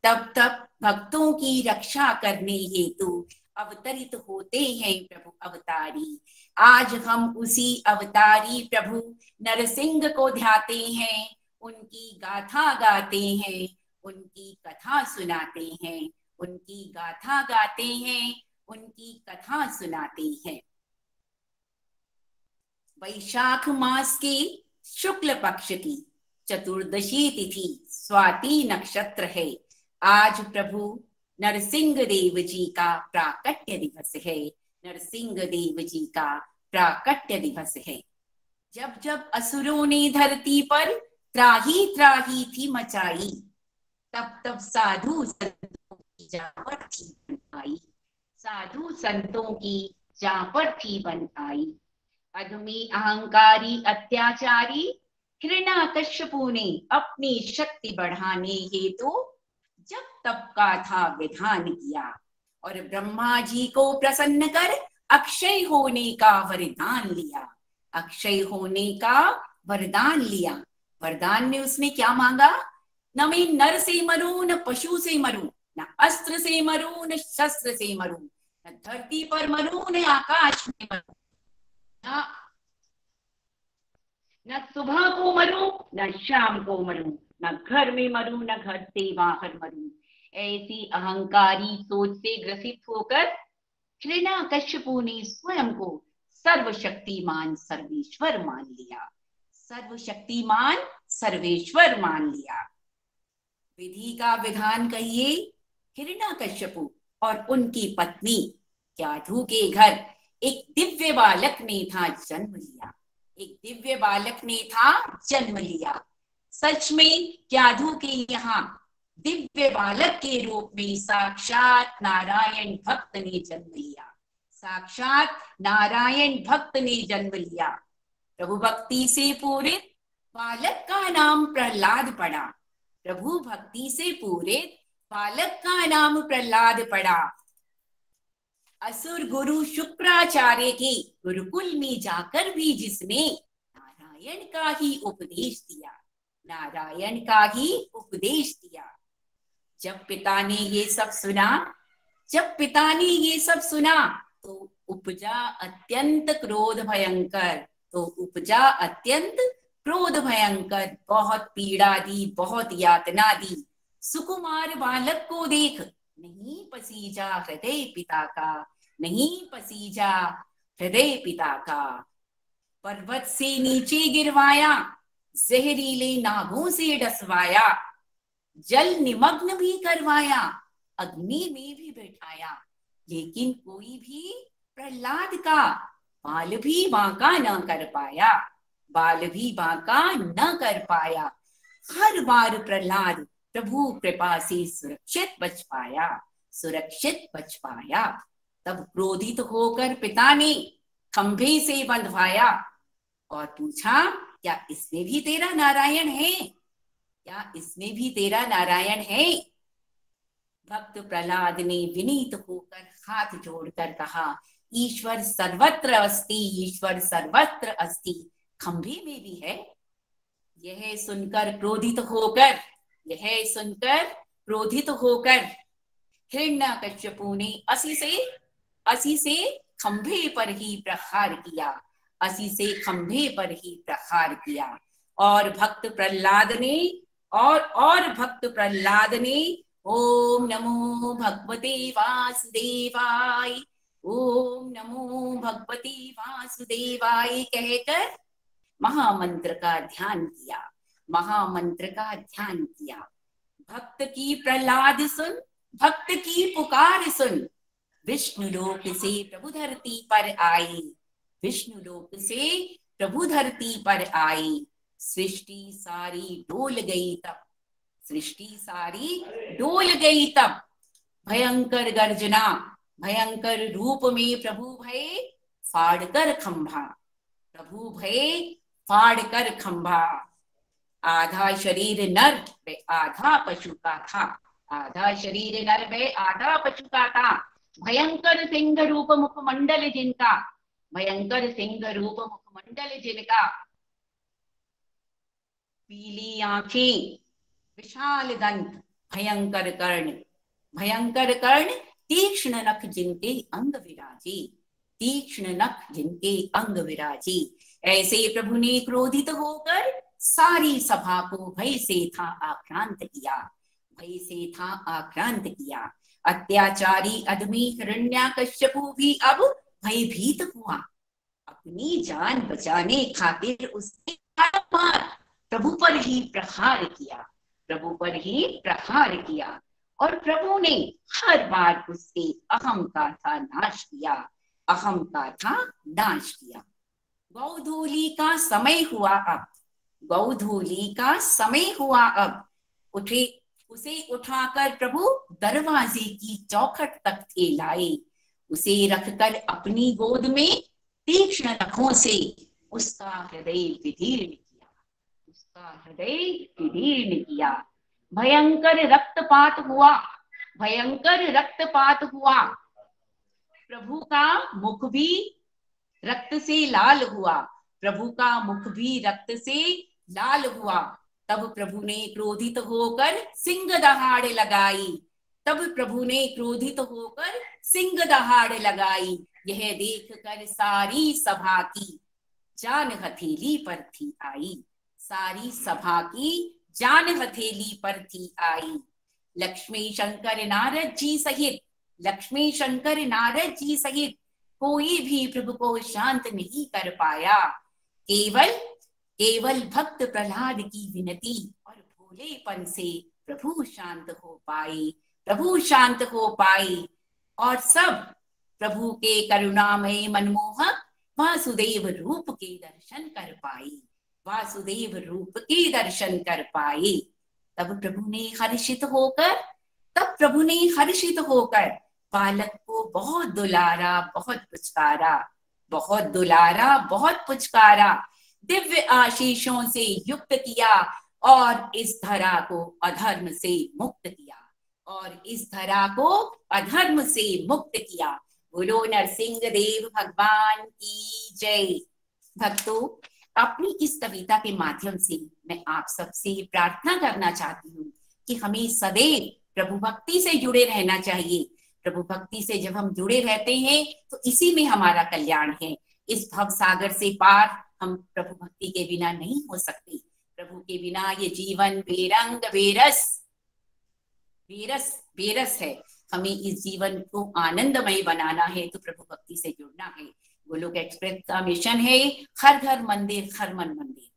तब तब भक्तों की रक्षा करने हेतु अवतरित होते हैं प्रभु अवतारी। आज हम उसी अवतारी प्रभु नरसिंह को ध्याते हैं, उनकी गाथा गाते हैं, उनकी कथा सुनाते हैं, उनकी गाथा गाते हैं, उनकी कथा सुनाते हैं। वैशाख मास के शुक्ल पक्ष की चतुर्दशी तिथि स्वाति नक्षत्र है। आज प्रभु नरसिंह देव जी का प्राकट्य दिवस है। नरसिंह देव जी का प्राकट्य दिवस है। जब जब असुरों ने धरती पर त्राही त्राही थी मचाई, तब तब साधु संतों की जा पर थी बन आई, साधु संतों की जा पर थी बन आई। अधमी अहंकारी अत्याचारी हिरण्यकश्यपु ने अपनी शक्ति बढ़ाने हेतु जब तप का था विधान किया, और ब्रह्मा जी को प्रसन्न कर अक्षय होने का वरदान लिया, अक्षय होने का वरदान लिया। वरदान में उसने क्या मांगा? न मैं नर से मरूं, न पशु से मरूं, न अस्त्र से मरूं, न शस्त्र से मरूं, न धरती पर मरूं, न आकाश में मरूं, न सुबह को मरूं, न शाम को मरूं, न घर में मरूं, न घर से बाहर मरूं। ऐसी अहंकारी सोच से ग्रसित होकर हिरण्यकश्यपु ने स्वयं को सर्वशक्तिमान सर्वेश्वर मान लिया, सर्वशक्तिमान सर्वेश्वर मान लिया। विधि का विधान कहिए, हिरण्यकश्यपु और उनकी पत्नी क्याधु के घर एक दिव्य बालक ने था जन्म लिया, एक दिव्य बालक ने था जन्म लिया। सच में क्याधु के यहाँ दिव्य बालक के रूप में साक्षात नारायण भक्त ने जन्म लिया, साक्षात नारायण भक्त ने जन्म लिया। प्रभु भक्ति से पूरित बालक का नाम प्रहलाद पड़ा, प्रभु भक्ति से पूरित बालक का नाम प्रहलाद पड़ा। असुर गुरु शुक्राचार्य के गुरुकुल में जाकर भी जिसने नारायण का ही उपदेश दिया, नारायण का ही उपदेश दिया। जब पिता ने ये सब सुना, जब पिता ने ये सब सुना तो उपजा अत्यंत क्रोध भयंकर, तो उपजा अत्यंत क्रोध भयंकर। बहुत पीड़ा दी, बहुत यातना दी। सुकुमार बालक को देख नहीं पसीजा हृदय पिता का, नहीं पसीजा हृदय पिता का। पर्वत से नीचे गिरवाया, जहरीले नागों से डसवाया, जल निमग्न भी करवाया, अग्नि में भी बैठाया, लेकिन कोई भी प्रहलाद का बाल भी बांका न कर पाया, बाल भी बांका न कर पाया। हर बार प्रहलाद प्रभु कृपा से सुरक्षित बच पाया, सुरक्षित बच पाया। तब क्रोधित होकर पिता ने खंभे से बंधवाया और पूछा, क्या इसमें भी तेरा नारायण है? क्या इसमें भी तेरा नारायण है? भक्त प्रहलाद ने विनीत होकर हाथ जोड़कर कहा, ईश्वर सर्वत्र अस्ति, ईश्वर सर्वत्र अस्ति, खंभे में भी है। यह सुनकर क्रोधित होकर, यह सुनकर क्रोधित होकर हिरण्यकश्यपु ने असी से खंभे पर ही प्रहार किया, असी से खंभे पर ही प्रहार किया। और भक्त प्रहलाद ने ओम नमो भगवते वासुदेवाय, ओम नमो भगवते वासुदेवाय कहकर महामंत्र का ध्यान किया, महामंत्र का ध्यान किया। भक्त की प्रहलाद सुन, भक्त की पुकार सुन, विष्णु लोक से प्रभु धरती पर आई, विष्णु लोक से प्रभु धरती पर आई। सृष्टि सारी डोल गई तब, सृष्टि सारी डोल गई तब। भयंकर गर्जना, भयंकर रूप में प्रभु भय फाड़कर खंभा, प्रभु भय फाड़कर खंभा। आधा शरीर नर व आधा पशु का था, आधा शरीर नर व आधा पशु का था। भयंकर सिंह रूप मुखमंडल जिनका, भयंकर सिंह रूप मुखमंडल जिनका। पीली आंखें, विशाल दंत, भयंकर कर्ण, भयंकर कर्ण, तीक्ष्ण नख जिनके अंग विराजे, तीक्ष्ण नख जिनके अंग विराजे। ऐसे प्रभु ने क्रोधित होकर सारी सभा को भय से था आक्रांत किया, भय से था आक्रांत किया। अत्याचारी अधमी हिरण्यकश्यपु भी अब भयभीत हुआ। अपनी जान बचाने खातिर उसने प्रभु पर ही प्रहार किया, प्रभु पर ही प्रहार किया। और प्रभु ने हर बार उसके अहम का था नाश किया, अहम का था नाश किया। गौधूली का समय हुआ अब, गौधूली का समय हुआ अब। उसे उठाकर प्रभु दरवाजे की चौखट तक थे लाए। उसे रखकर अपनी गोद में तीक्ष्ण नखों से उसका हृदय विदीर्ण किया, उसका हृदय विदीर्ण किया। भयंकर रक्तपात हुआ, भयंकर रक्तपात हुआ। प्रभु का मुख भी रक्त से लाल हुआ, प्रभु का मुख भी रक्त से लाल हुआ। तब प्रभु ने क्रोधित होकर सिंह दहाड़ लगाई, तब प्रभु ने क्रोधित होकर सिंह दहाड़ लगाई। यह देखकर सारी सभा की जान हथेली पर थी आई, सारी सभा की जान हथेली पर थी आई। लक्ष्मी शंकर नारद जी सहित, लक्ष्मी शंकर नारद जी सहित कोई भी प्रभु को शांत नहीं कर पाया। केवल केवल भक्त प्रहलाद की विनती और भोलेपन से प्रभु शांत हो पाए, प्रभु शांत हो पाए। और सब प्रभु के करुणामय मनमोहक वासुदेव रूप के दर्शन कर पाए, वासुदेव रूप के दर्शन कर पाए। तब प्रभु ने हर्षित होकर, तब प्रभु ने हर्षित होकर बालक को बहुत दुलारा, बहुत पुचकारा, बहुत दुलारा, बहुत पुचकारा, दिव्य आशीषों से युक्त किया और इस धरा को अधर्म से मुक्त किया, और इस धरा को अधर्म से मुक्त किया। बोलो नरसिंह देव भगवान की जय। भक्तों, अपनी इस कविता के माध्यम से मैं आप सबसे प्रार्थना करना चाहती हूँ कि हमें सदैव प्रभु भक्ति से जुड़े रहना चाहिए। प्रभु भक्ति से जब हम जुड़े रहते हैं तो इसी में हमारा कल्याण है। इस भव सागर से पार हम प्रभु भक्ति के बिना नहीं हो सकते। प्रभु के बिना ये जीवन बेरंग बेरस बेरस बेरस है। हमें इस जीवन को आनंदमय बनाना है तो प्रभु भक्ति से जुड़ना है। गोलोक एक्सप्रेस का मिशन है हर घर मंदिर, हर मन मंदिर।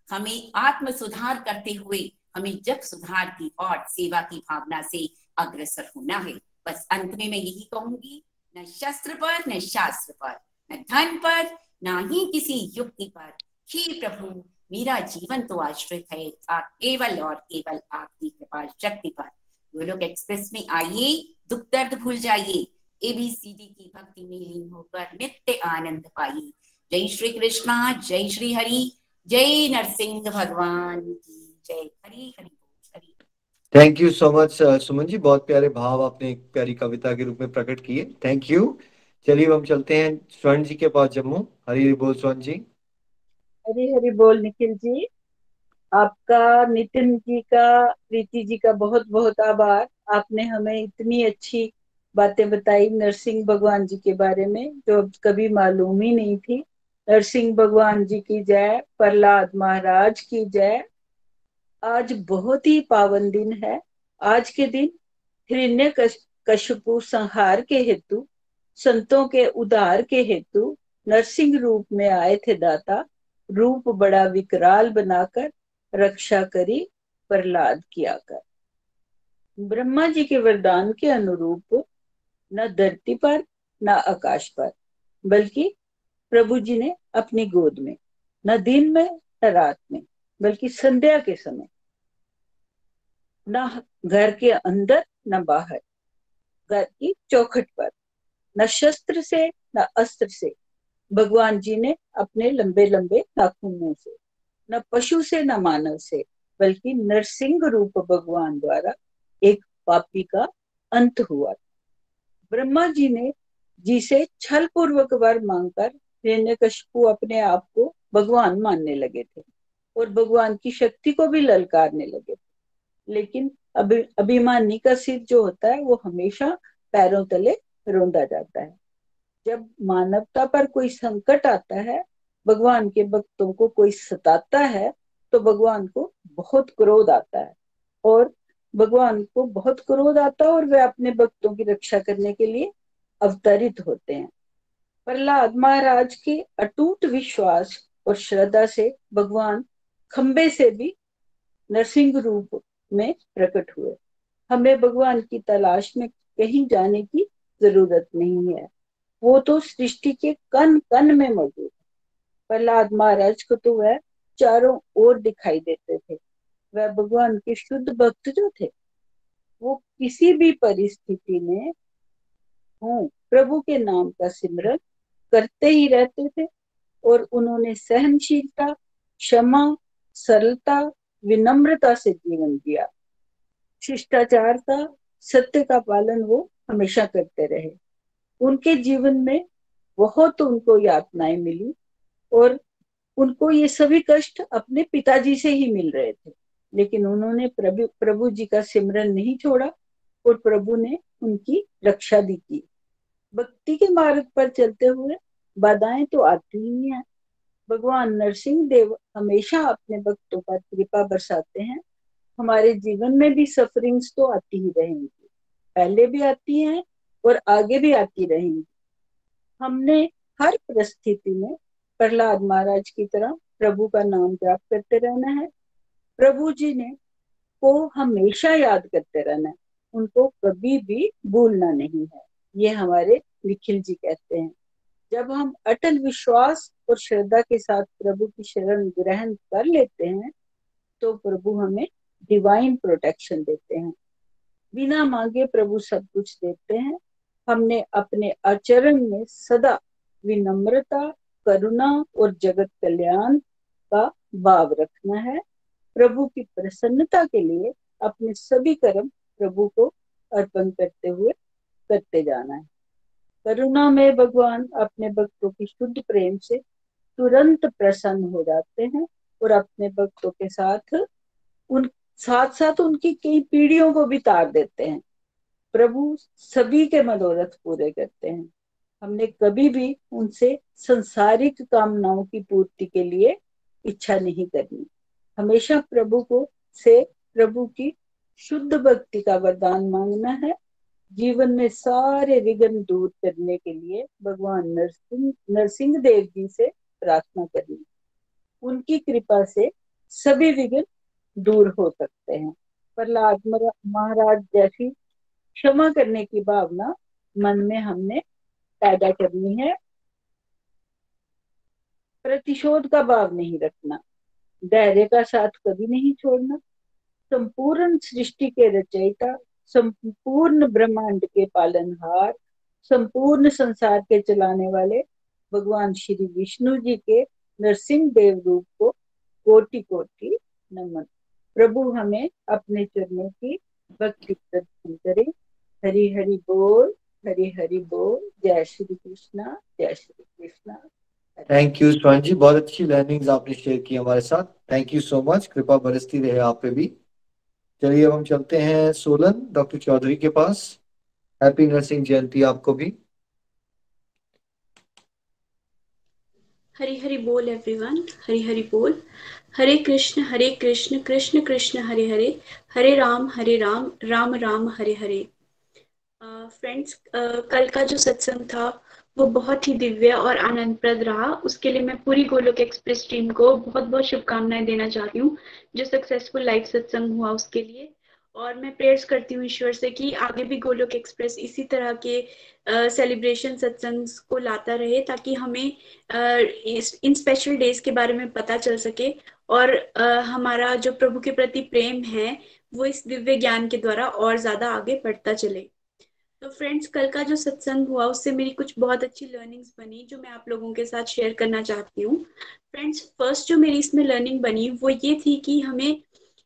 हमें आत्म सुधार करते हुए हमें जग सुधार की और सेवा की भावना से अग्रसर होना है। बस अंत में मैं यही कहूंगी, न शस्त्र पर, न शास्त्र पर, न धन पर, ना ही किसी युक्ति पर, हे प्रभु मेरा जीवन तो आश्रित है केवल और केवल आपकी कृपा शक्ति पर। गोलोक एक्सप्रेस में आइए, दुख दर्द भूल जाइए, ABCD की भक्ति में लीन होकर नित्य आनंद पाइए। जय श्री कृष्णा, जय श्री हरि, जय नरसिंह भगवान की जय। Hari Hari Hari. Thank you so much Suman ji, बहुत प्यारे भाव आपने एक प्यारी कविता के रूप में प्रकट किए। Thank you. चलिए हम चलते हैं स्वर्ण जी के पास जम्मू। हरी हरी बोल स्वर्ण जी। हरी हरी बोल निखिल जी। आपका, नितिन जी का, प्रीति जी का बहुत बहुत आभार। आपने हमें इतनी अच्छी बातें बताई नरसिंह भगवान जी के बारे में जो कभी मालूम ही नहीं थी। नरसिंह भगवान जी की जय, प्रहलाद महाराज की जय। आज बहुत ही पावन दिन है। आज के दिन हिरण्यकशिपु संहार के हेतु, संतों के उद्धार के हेतु नरसिंह रूप में आए थे दाता। रूप बड़ा विकराल बनाकर रक्षा करी प्रहलाद की आकर। ब्रह्मा जी के वरदान के अनुरूप न धरती पर न आकाश पर, बल्कि प्रभु जी ने अपनी गोद में, न दिन में न रात में, बल्कि संध्या के समय, न घर के अंदर न बाहर, घर की चौखट पर, न शस्त्र से न अस्त्र से, भगवान जी ने अपने लंबे लंबे नाखूनों से, न पशु से न मानव से, बल्कि नरसिंह रूप भगवान द्वारा एक पापी का अंत हुआ। ब्रह्मा जी ने जिसे छल पूर्वक वर मांगकर हिरण्यकशिपु अपने आप को भगवान मानने लगे थे और भगवान की शक्ति को भी ललकारने लगे थे। लेकिन अभिमानी का सिर जो होता है वो हमेशा पैरों तले रौंदा जाता है। जब मानवता पर कोई संकट आता है, भगवान के भक्तों को कोई सताता है, तो भगवान को बहुत क्रोध आता है और भगवान को बहुत क्रोध आता है और वे अपने भक्तों की रक्षा करने के लिए अवतरित होते हैं। प्रहलाद महाराज के अटूट विश्वास और श्रद्धा से भगवान खंबे से भी नरसिंह रूप में प्रकट हुए। हमें भगवान की तलाश में कहीं जाने की जरूरत नहीं है, वो तो सृष्टि के कण कण में मौजूद है। प्रहलाद महाराज को तो वह चारों ओर दिखाई देते थे। वह भगवान के शुद्ध भक्त जो थे, वो किसी भी परिस्थिति में हो प्रभु के नाम का सिमरन करते ही रहते थे। और उन्होंने सहनशीलता, क्षमा, सरलता, विनम्रता से जीवन जिया। शिष्टाचार का, सत्य का पालन वो हमेशा करते रहे। उनके जीवन में बहुत उनको यातनाएं मिली और उनको ये सभी कष्ट अपने पिताजी से ही मिल रहे थे, लेकिन उन्होंने प्रभु जी का सिमरन नहीं छोड़ा और प्रभु ने उनकी रक्षा भी की। भक्ति के मार्ग पर चलते हुए बाधाएं तो आती ही हैं। भगवान नरसिंह देव हमेशा अपने भक्तों पर कृपा बरसाते हैं। हमारे जीवन में भी सफरिंग्स तो आती ही रहेंगी, पहले भी आती हैं और आगे भी आती रहेंगी। हमने हर परिस्थिति में प्रहलाद महाराज की तरह प्रभु का नाम जाप करते रहना है। प्रभु जी ने को हमेशा याद करते रहना है, उनको कभी भी भूलना नहीं है। ये हमारे निखिल जी कहते हैं। जब हम अटल विश्वास और श्रद्धा के साथ प्रभु की शरण ग्रहण कर लेते हैं तो प्रभु हमें डिवाइन प्रोटेक्शन देते हैं। बिना मांगे प्रभु सब कुछ देते हैं। हमने अपने आचरण में सदा विनम्रता, करुणा और जगत कल्याण का भाव रखना है। प्रभु की प्रसन्नता के लिए अपने सभी कर्म प्रभु को अर्पण करते हुए करते जाना है। करुणा में भगवान अपने भक्तों की शुद्ध प्रेम से तुरंत प्रसन्न हो जाते हैं और अपने भक्तों के साथ साथ उनकी कई पीढ़ियों को भी तार देते हैं। प्रभु सभी के मनोरथ पूरे करते हैं। हमने कभी भी उनसे संसारिक कामनाओं की पूर्ति के लिए इच्छा नहीं करनी। हमेशा प्रभु की शुद्ध भक्ति का वरदान मांगना है। जीवन में सारे विघ्न दूर करने के लिए भगवान नरसिंह देव जी से प्रार्थना करनी। उनकी कृपा से सभी विघ्न दूर हो सकते हैं। प्रहलाद महाराज जैसी क्षमा करने की भावना मन में हमने पैदा करनी है। प्रतिशोध का भाव नहीं रखना, धैर्य का साथ कभी नहीं छोड़ना। संपूर्ण सृष्टि के रचयिता, संपूर्ण ब्रह्मांड के पालनहार, संपूर्ण संसार के चलाने वाले भगवान श्री विष्णु जी के नरसिंह देव रूप को कोटि कोटि नमन। प्रभु हमें अपने चरणों की भक्ति प्रदान करे। हरि हरि बोल, हरि हरि बोल। जय श्री कृष्णा, जय श्री कृष्णा। थैंक यू स्वान जी, बहुत अच्छी लर्निंग्स आपने शेयर की हमारे साथ। Thank you so much. कृपा बरसती रहे आप पे भी। चलिए अब हम चलते हैं सोलन डॉक्टर चौधरी के पास। हैप्पी नरसिंह जयंती आपको भी। हरि हरि बोल एवरीवन, हरि हरि बोल। हरे कृष्ण कृष्ण कृष्ण हरे हरे, हरे राम राम राम हरे हरे। फ्रेंड्स, कल का जो सत्संग था वो बहुत ही दिव्य और आनंदप्रद रहा। उसके लिए मैं पूरी गोलोक एक्सप्रेस टीम को बहुत बहुत शुभकामनाएं देना चाहती हूँ जो सक्सेसफुल लाइव सत्संग हुआ उसके लिए। और मैं प्रेयर्स करती हूँ ईश्वर से कि आगे भी गोलोक एक्सप्रेस इसी तरह के सेलिब्रेशन सत्संग को लाता रहे ताकि हमें इन स्पेशल डेज के बारे में पता चल सके और हमारा जो प्रभु के प्रति प्रेम है वो इस दिव्य ज्ञान के द्वारा और ज्यादा आगे बढ़ता चले। तो फ्रेंड्स, कल का जो सत्संग हुआ उससे मेरी कुछ बहुत अच्छी लर्निंग्स बनी जो मैं आप लोगों के साथ शेयर करना चाहती हूँ। फ्रेंड्स, फर्स्ट जो मेरी इसमें लर्निंग बनी वो ये थी कि हमें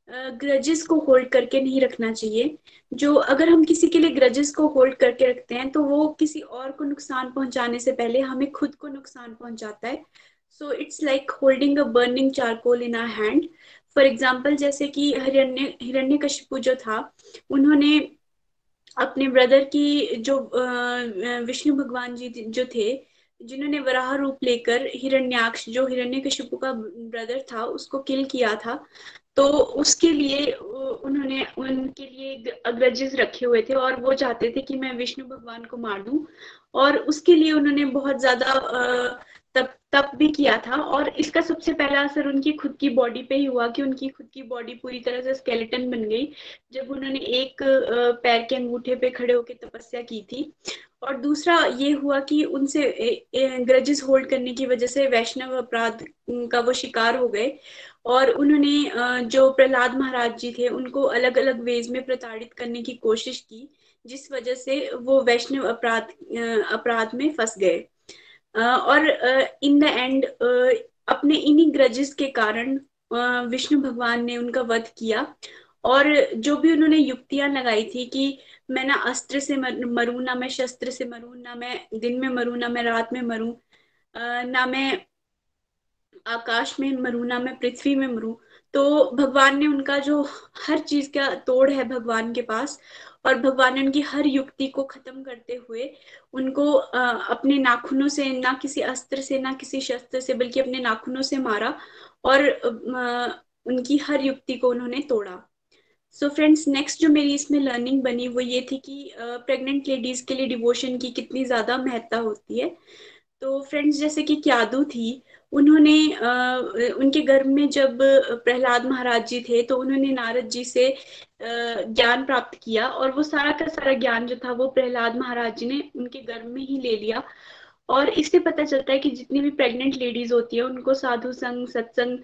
ग्रजेस को होल्ड करके नहीं रखना चाहिए। जो अगर हम किसी के लिए ग्रजेस को होल्ड करके रखते हैं तो वो किसी और को नुकसान पहुंचाने से पहले हमें खुद को नुकसान पहुंचाता है। So it's like holding a burning charcoal in our hand. For example, जैसे कि हिरण्यकशिपु जो था, उन्होंने अपने ब्रदर की जो विष्णु भगवान जी जो थे, जिन्होंने वराह रूप लेकर हिरण्याक्ष जो हिरण्यकशिपु का ब्रदर था उसको किल किया था, तो उसके लिए उन्होंने उनके लिए ग्रजेस रखे हुए थे और वो चाहते थे कि मैं विष्णु भगवान को मार दूं। और उसके लिए उन्होंने बहुत ज्यादा तप भी किया था। और इसका सबसे पहला असर उनकी खुद की बॉडी पे ही हुआ कि उनकी खुद की बॉडी पूरी तरह से स्केलेटन बन गई जब उन्होंने एक पैर के अंगूठे पे खड़े होकर तपस्या की थी। और दूसरा ये हुआ कि उनसे ग्रजेस होल्ड करने की वजह से वैष्णव अपराध का वो शिकार हो गए और उन्होंने जो प्रहलाद महाराज जी थे उनको अलग अलग वेज में प्रताड़ित करने की कोशिश की, जिस वजह से वो वैष्णव अपराध में फंस गए। और इन द एंड अपने इन्हीं ग्रजेस के कारण विष्णु भगवान ने उनका वध किया। और जो भी उन्होंने युक्तियां लगाई थी कि मैं ना अस्त्र से मरूं, ना मैं शस्त्र से मरूं, ना मैं दिन में मरूं, ना मैं रात में मरूं, ना मैं आकाश में मरूं, ना मैं पृथ्वी में मरूं। तो भगवान ने उनका जो हर चीज का तोड़ है भगवान के पास, और भगवान ने उनकी हर युक्ति को खत्म करते हुए उनको अपने नाखूनों से, ना किसी अस्त्र से ना किसी शस्त्र से, बल्कि अपने नाखूनों से मारा, और उनकी हर युक्ति को उन्होंने तोड़ा। सो फ्रेंड्स, नेक्स्ट जो मेरी इसमें लर्निंग बनी वो ये थी कि प्रेग्नेंट लेडीज के लिए डिवोशन की कितनी ज्यादा महत्ता होती है। तो फ्रेंड्स, जैसे कि क्यादू थी, उन्होंने उनके गर्भ में जब प्रहलाद महाराज जी थे तो उन्होंने नारद जी से ज्ञान प्राप्त किया, और वो सारा का सारा ज्ञान जो था वो प्रहलाद महाराज जी ने उनके गर्भ में ही ले लिया। और इससे पता चलता है कि जितनी भी प्रेग्नेंट लेडीज होती है उनको साधु संग, सत्संग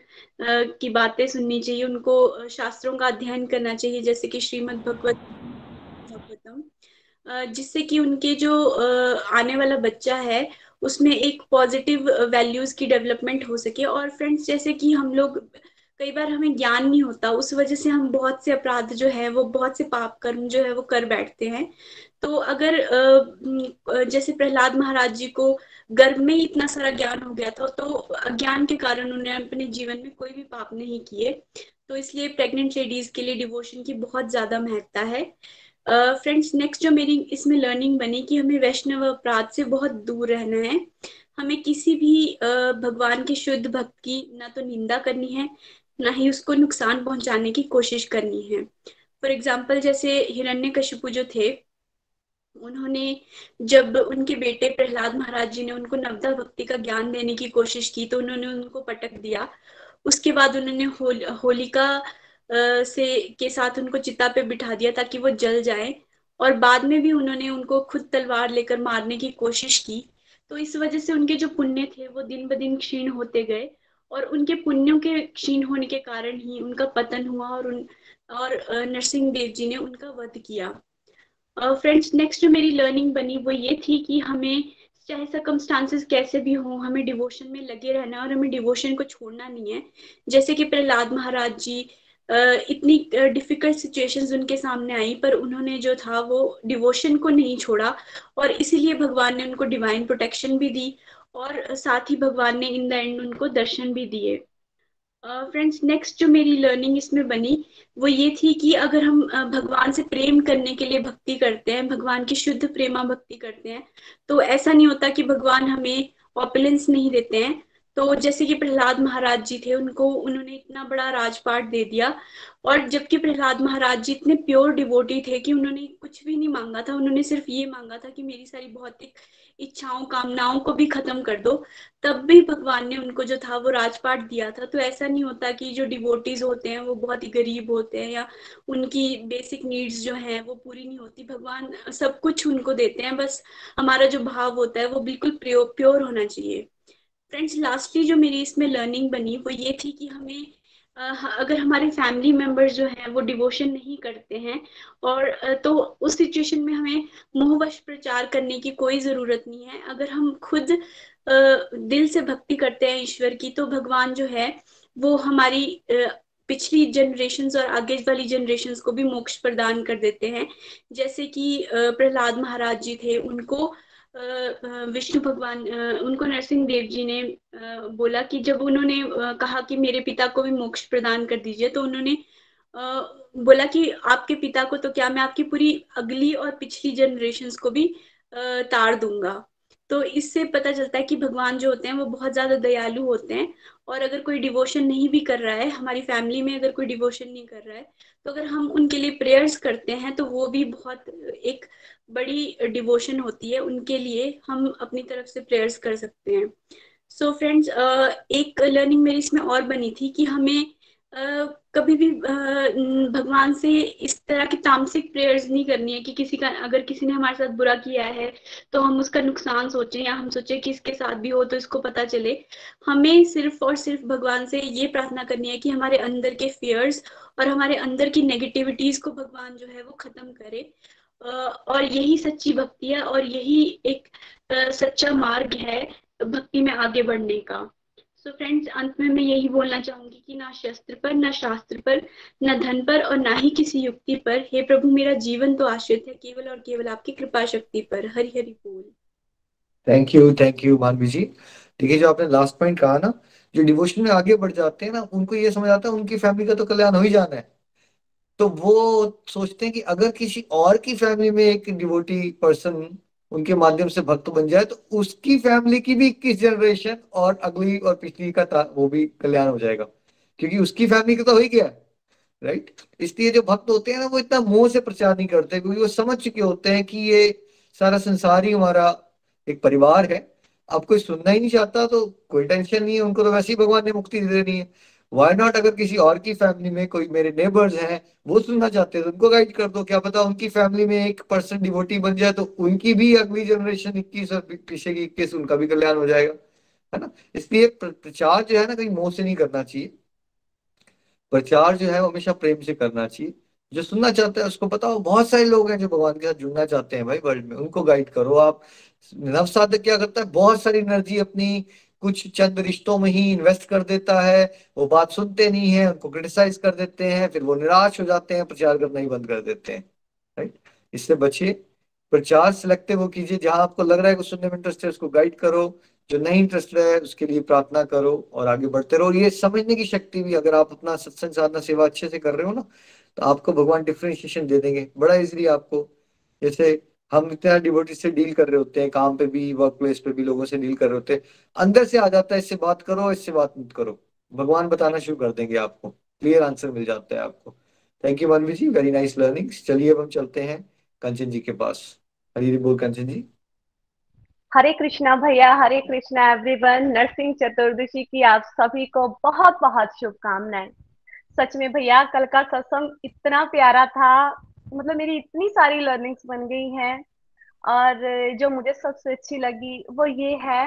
की बातें सुननी चाहिए, उनको शास्त्रों का अध्ययन करना चाहिए, जैसे कि श्रीमद् भागवतम, जिससे कि उनके जो आने वाला बच्चा है उसमें एक पॉजिटिव वैल्यूज की डेवलपमेंट हो सके। और फ्रेंड्स, जैसे कि हम लोग कई बार हमें ज्ञान नहीं होता, उस वजह से हम बहुत से अपराध जो है वो, बहुत से पाप कर्म जो है वो कर बैठते हैं। तो अगर जैसे प्रहलाद महाराज जी को गर्भ में ही इतना सारा ज्ञान हो गया था, तो अज्ञान के कारण उन्होंने अपने जीवन में कोई भी पाप नहीं किए। तो इसलिए प्रेग्नेंट लेडीज के लिए डिवोशन की बहुत ज्यादा महत्ता है। फ्रेंड्स, नेक्स्ट जो मेरी इसमें लर्निंग बनी कि हमें वैष्णव अपराध से बहुत दूर रहना है। हमें किसी भी भगवान के शुद्ध भक्त की ना तो निंदा करनी है, ना ही उसको नुकसान पहुंचाने की कोशिश करनी है। फॉर एग्जाम्पल, जैसे हिरण्यकशिपु जो थे, उन्होंने जब उनके बेटे प्रहलाद महाराज जी ने उनको नवदा भक्ति का ज्ञान देने की कोशिश की तो उन्होंने उनको पटक दिया। उसके बाद उन्होंने होलिका से के साथ उनको चिता पे बिठा दिया ताकि वो जल जाए, और बाद में भी उन्होंने उनको खुद तलवार लेकर मारने की कोशिश की। तो इस वजह से उनके जो पुण्य थे वो दिन ब दिन क्षीण होते गए, और उनके पुण्यों के क्षीण होने के कारण ही उनका पतन हुआ, और नरसिंह देव जी ने उनका वध किया। फ्रेंड्स, नेक्स्ट जो मेरी लर्निंग बनी वो ये थी कि हमें चाहे सर्कमस्टांसेस कैसे भी हो, हमें डिवोशन में लगे रहना है और हमें डिवोशन को छोड़ना नहीं है। जैसे कि प्रहलाद महाराज जी, इतनी डिफिकल्ट सिचुएशंस उनके सामने आई, पर उन्होंने जो था वो डिवोशन को नहीं छोड़ा, और इसीलिए भगवान ने उनको डिवाइन प्रोटेक्शन भी दी, और साथ ही भगवान ने इन द एंड उनको दर्शन भी दिए। फ्रेंड्स, नेक्स्ट जो मेरी लर्निंग इसमें बनी वो ये थी कि अगर हम भगवान से प्रेम करने के लिए भक्ति करते हैं, भगवान की शुद्ध प्रेमा भक्ति करते हैं, तो ऐसा नहीं होता कि भगवान हमें ऑपुलेंस नहीं देते हैं। तो जैसे कि प्रहलाद महाराज जी थे, उन्होंने इतना बड़ा राजपाट दे दिया, और जबकि प्रहलाद महाराज जी इतने प्योर डिवोटी थे कि उन्होंने कुछ भी नहीं मांगा था, उन्होंने सिर्फ ये मांगा था कि मेरी सारी भौतिक इच्छाओं, कामनाओं को भी खत्म कर दो, तब भी भगवान ने उनको जो था वो राजपाट दिया था। तो ऐसा नहीं होता कि जो डिवोटीज होते हैं वो बहुत ही गरीब होते हैं या उनकी बेसिक नीड्स जो हैं वो पूरी नहीं होती, भगवान सब कुछ उनको देते हैं, बस हमारा जो भाव होता है वो बिल्कुल प्योर होना चाहिए। फ्रेंड्स, लास्टली जो मेरी इसमें लर्निंग बनी वो ये थी कि हमें अगर हमारे फैमिली मेंबर्स जो हैं वो डिवोशन नहीं करते हैं, और तो उस सिचुएशन में हमें मोहवश प्रचार करने की कोई जरूरत नहीं है। अगर हम खुद दिल से भक्ति करते हैं ईश्वर की, तो भगवान जो है वो हमारी पिछली जनरेशन्स और आगे वाली जनरेशन्स को भी मोक्ष प्रदान कर देते हैं। जैसे कि प्रहलाद महाराज जी थे, उनको विष्णु भगवान, उनको नरसिंह देव जी ने बोला कि जब उन्होंने कहा कि मेरे पिता को भी मोक्ष प्रदान कर दीजिए, तो उन्होंने बोला कि आपके पिता को तो क्या, मैं आपकी पूरी अगली और पिछली जनरेशन्स को भी तार दूंगा। तो इससे पता चलता है कि भगवान जो होते हैं वो बहुत ज्यादा दयालु होते हैं, और अगर कोई डिवोशन नहीं भी कर रहा है, हमारी फैमिली में अगर कोई डिवोशन नहीं कर रहा है, तो अगर हम उनके लिए प्रेयर्स करते हैं तो वो भी बहुत एक बड़ी डिवोशन होती है, उनके लिए हम अपनी तरफ से प्रेयर्स कर सकते हैं। सो फ्रेंड्स, एक लर्निंग मेरी इसमें और बनी थी कि हमें कभी भी भगवान से इस तरह की तामसिक प्रेयर्स नहीं करनी है कि अगर किसी ने हमारे साथ बुरा किया है तो हम उसका नुकसान सोचें या हम सोचें कि इसके साथ भी हो तो इसको पता चले। हमें सिर्फ और सिर्फ भगवान से ये प्रार्थना करनी है कि हमारे अंदर के फियर्स और हमारे अंदर की नेगेटिविटीज को भगवान जो है वो खत्म करे। और यही सच्ची भक्ति है और यही एक सच्चा मार्ग है भक्ति में आगे बढ़ने का। सो फ्रेंड्स, अंत में मैं यही बोलना चाहूंगी कि ना शस्त्र पर, ना शास्त्र पर, ना धन पर और ना ही किसी युक्ति पर, हे प्रभु मेरा जीवन तो आश्रित है केवल और केवल आपकी कृपा शक्ति पर। हरि हरि बोल। थैंक यू मानवी जी। देखिए, जो आपने लास्ट पॉइंट कहा ना, जो डिवोशन में आगे बढ़ जाते हैं ना, उनको ये समझ आता है उनकी फैमिली का तो कल्याण हो ही जाना है। तो वो सोचते हैं कि अगर किसी और की फैमिली में एक डिवोटी पर्सन उनके माध्यम से भक्त बन जाए तो उसकी फैमिली की भी 21 जनरेशन और अगली और पिछली का वो भी कल्याण हो जाएगा, क्योंकि उसकी फैमिली का तो हो ही गया। राइट। इसलिए जो भक्त होते हैं ना, वो इतना मोह से प्रचार नहीं करते, क्योंकि वो समझ चुके होते हैं कि ये सारा संसार ही हमारा एक परिवार है। अब कोई सुनना ही नहीं चाहता तो कोई टेंशन नहीं है, उनको तो वैसे ही भगवान ने मुक्ति दे देनी है। वाई नॉट, अगर किसी और की फैमिली में कोई मेरे नेबर्स हैं वो सुनना चाहते हैं तो उनको गाइड कर दो, क्या पता उनकी फैमिली में 1% डिवोटी बन जाए तो उनकी भी अगली जनरेशन 21 और पीछे की 21 उनका भी कल्याण हो जाएगा, है ना। इसलिए प्रचार जो है ना, कहीं मोह से नहीं करना चाहिए। प्रचार जो है वो हमेशा प्रेम से करना चाहिए। जो सुनना चाहता है उसको बताओ, बहुत सारे लोग हैं जो भगवान के साथ जुड़ना चाहते हैं भाई वर्ल्ड में, उनको गाइड करो आप। नव साधक क्या करता है, बहुत सारी एनर्जी अपनी कुछ चंद रिश्तों में ही इन्वेस्ट कर देता है, वो बात सुनते नहीं है, उनको क्रिटिसाइज कर देते हैं, फिर वो निराश हो जाते हैं, प्रचार करना ही बंद कर देते हैं। राइट। इससे बचिए। प्रचार सिलेक्टिव वो कीजिए, जहां आपको लग रहा है कि सुनने में इंटरेस्ट है उसको गाइड करो, जो नहीं इंटरेस्टेड है उसके लिए प्रार्थना करो और आगे बढ़ते रहो। ये समझने की शक्ति भी, अगर आप अपना सत्संग साधना सेवा अच्छे से कर रहे हो ना, तो आपको भगवान डिफरेंशिएशन दे देंगे बड़ा इजीली आपको। जैसे हम इतना डिवोटी से डील कर रहे होते हैं, काम पे भी, वर्क प्लेस पे भी लोगों से डील कर रहे होते हैं, अंदर से आ जाता है इससे बात करो, इससे बात मत करो, भगवान बताना शुरू कर देंगे आपको, क्लियर आंसर मिल जाता है आपको। थैंक यू मानवी जी, वेरी नाइस लर्निंग। चलिए अब हम चलते हैं कंचन जी के पास। हरी हरी बोल कंचन जी। हरे कृष्णा भैया, हरे कृष्णा एवरीवन। नरसिंह चतुर्दशी की आप सभी को बहुत बहुत शुभकामनाएं। सच में भैया, कल का सत्संग इतना प्यारा था, मतलब मेरी इतनी सारी लर्निंग्स बन गई हैं। और जो मुझे सबसे अच्छी लगी वो ये है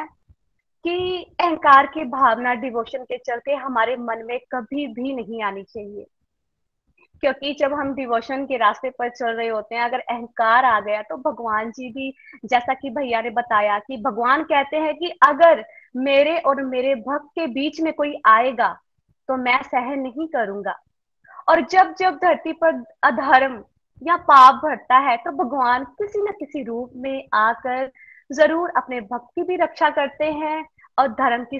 कि अहंकार की भावना डिवोशन के चलते हमारे मन में कभी भी नहीं आनी चाहिए। क्योंकि जब हम डिवोशन के रास्ते पर चल रहे होते हैं, अगर अहंकार आ गया तो भगवान जी भी, जैसा कि भैया ने बताया कि भगवान कहते हैं कि अगर मेरे और मेरे भक्त के बीच में कोई आएगा तो मैं सहन नहीं करूंगा। और जब जब धरती पर अधर्म या पाप बढ़ता है तो भगवान किसी न किसी रूप में आकर जरूर अपने भक्त की भी रक्षा करते हैं और धर्म की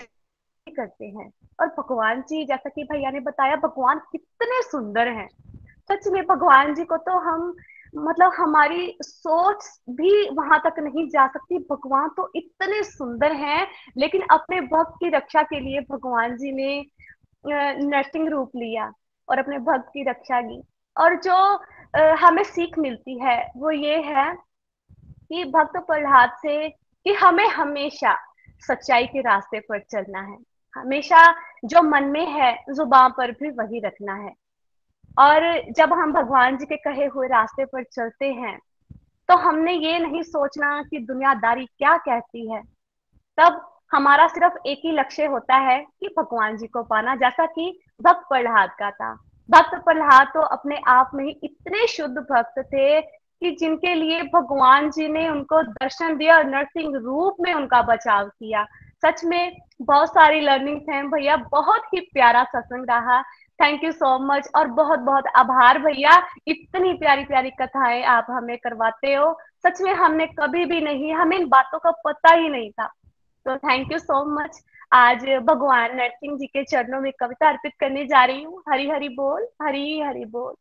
करते हैं। और भगवान जी, जैसा कि भैया ने बताया, भगवान कितने सुंदर हैं। सच में भगवान जी को तो हम, मतलब हमारी सोच भी वहां तक नहीं जा सकती। भगवान तो इतने सुंदर हैं, लेकिन अपने भक्त की रक्षा के लिए भगवान जी ने नरसिंह रूप लिया और अपने भक्त की रक्षा की। और जो हमें सीख मिलती है वो ये है कि भक्त प्रहलाद से कि हमें हमेशा सच्चाई के रास्ते पर चलना है, हमेशा जो मन में है जुबान पर भी वही रखना है। और जब हम भगवान जी के कहे हुए रास्ते पर चलते हैं तो हमने ये नहीं सोचना कि दुनियादारी क्या कहती है, तब हमारा सिर्फ एक ही लक्ष्य होता है कि भगवान जी को पाना, जैसा कि भक्त प्रहलाद का था। भक्त प्रहलाद तो अपने आप में ही इतने शुद्ध भक्त थे कि जिनके लिए भगवान जी ने उनको दर्शन दिया और नरसिंह रूप में उनका बचाव किया। सच में बहुत सारी लर्निंग्स हैं भैया, बहुत ही प्यारा सत्संग रहा। थैंक यू सो मच और बहुत बहुत आभार भैया, इतनी प्यारी प्यारी कथाएं आप हमें करवाते हो। सच में हमने कभी भी नहीं, हमें इन बातों का पता ही नहीं था। तो थैंक यू सो मच। आज भगवान नरसिंह जी के चरणों में कविता अर्पित करने जा रही हूँ। हरि हरि बोल, हरि हरि बोल।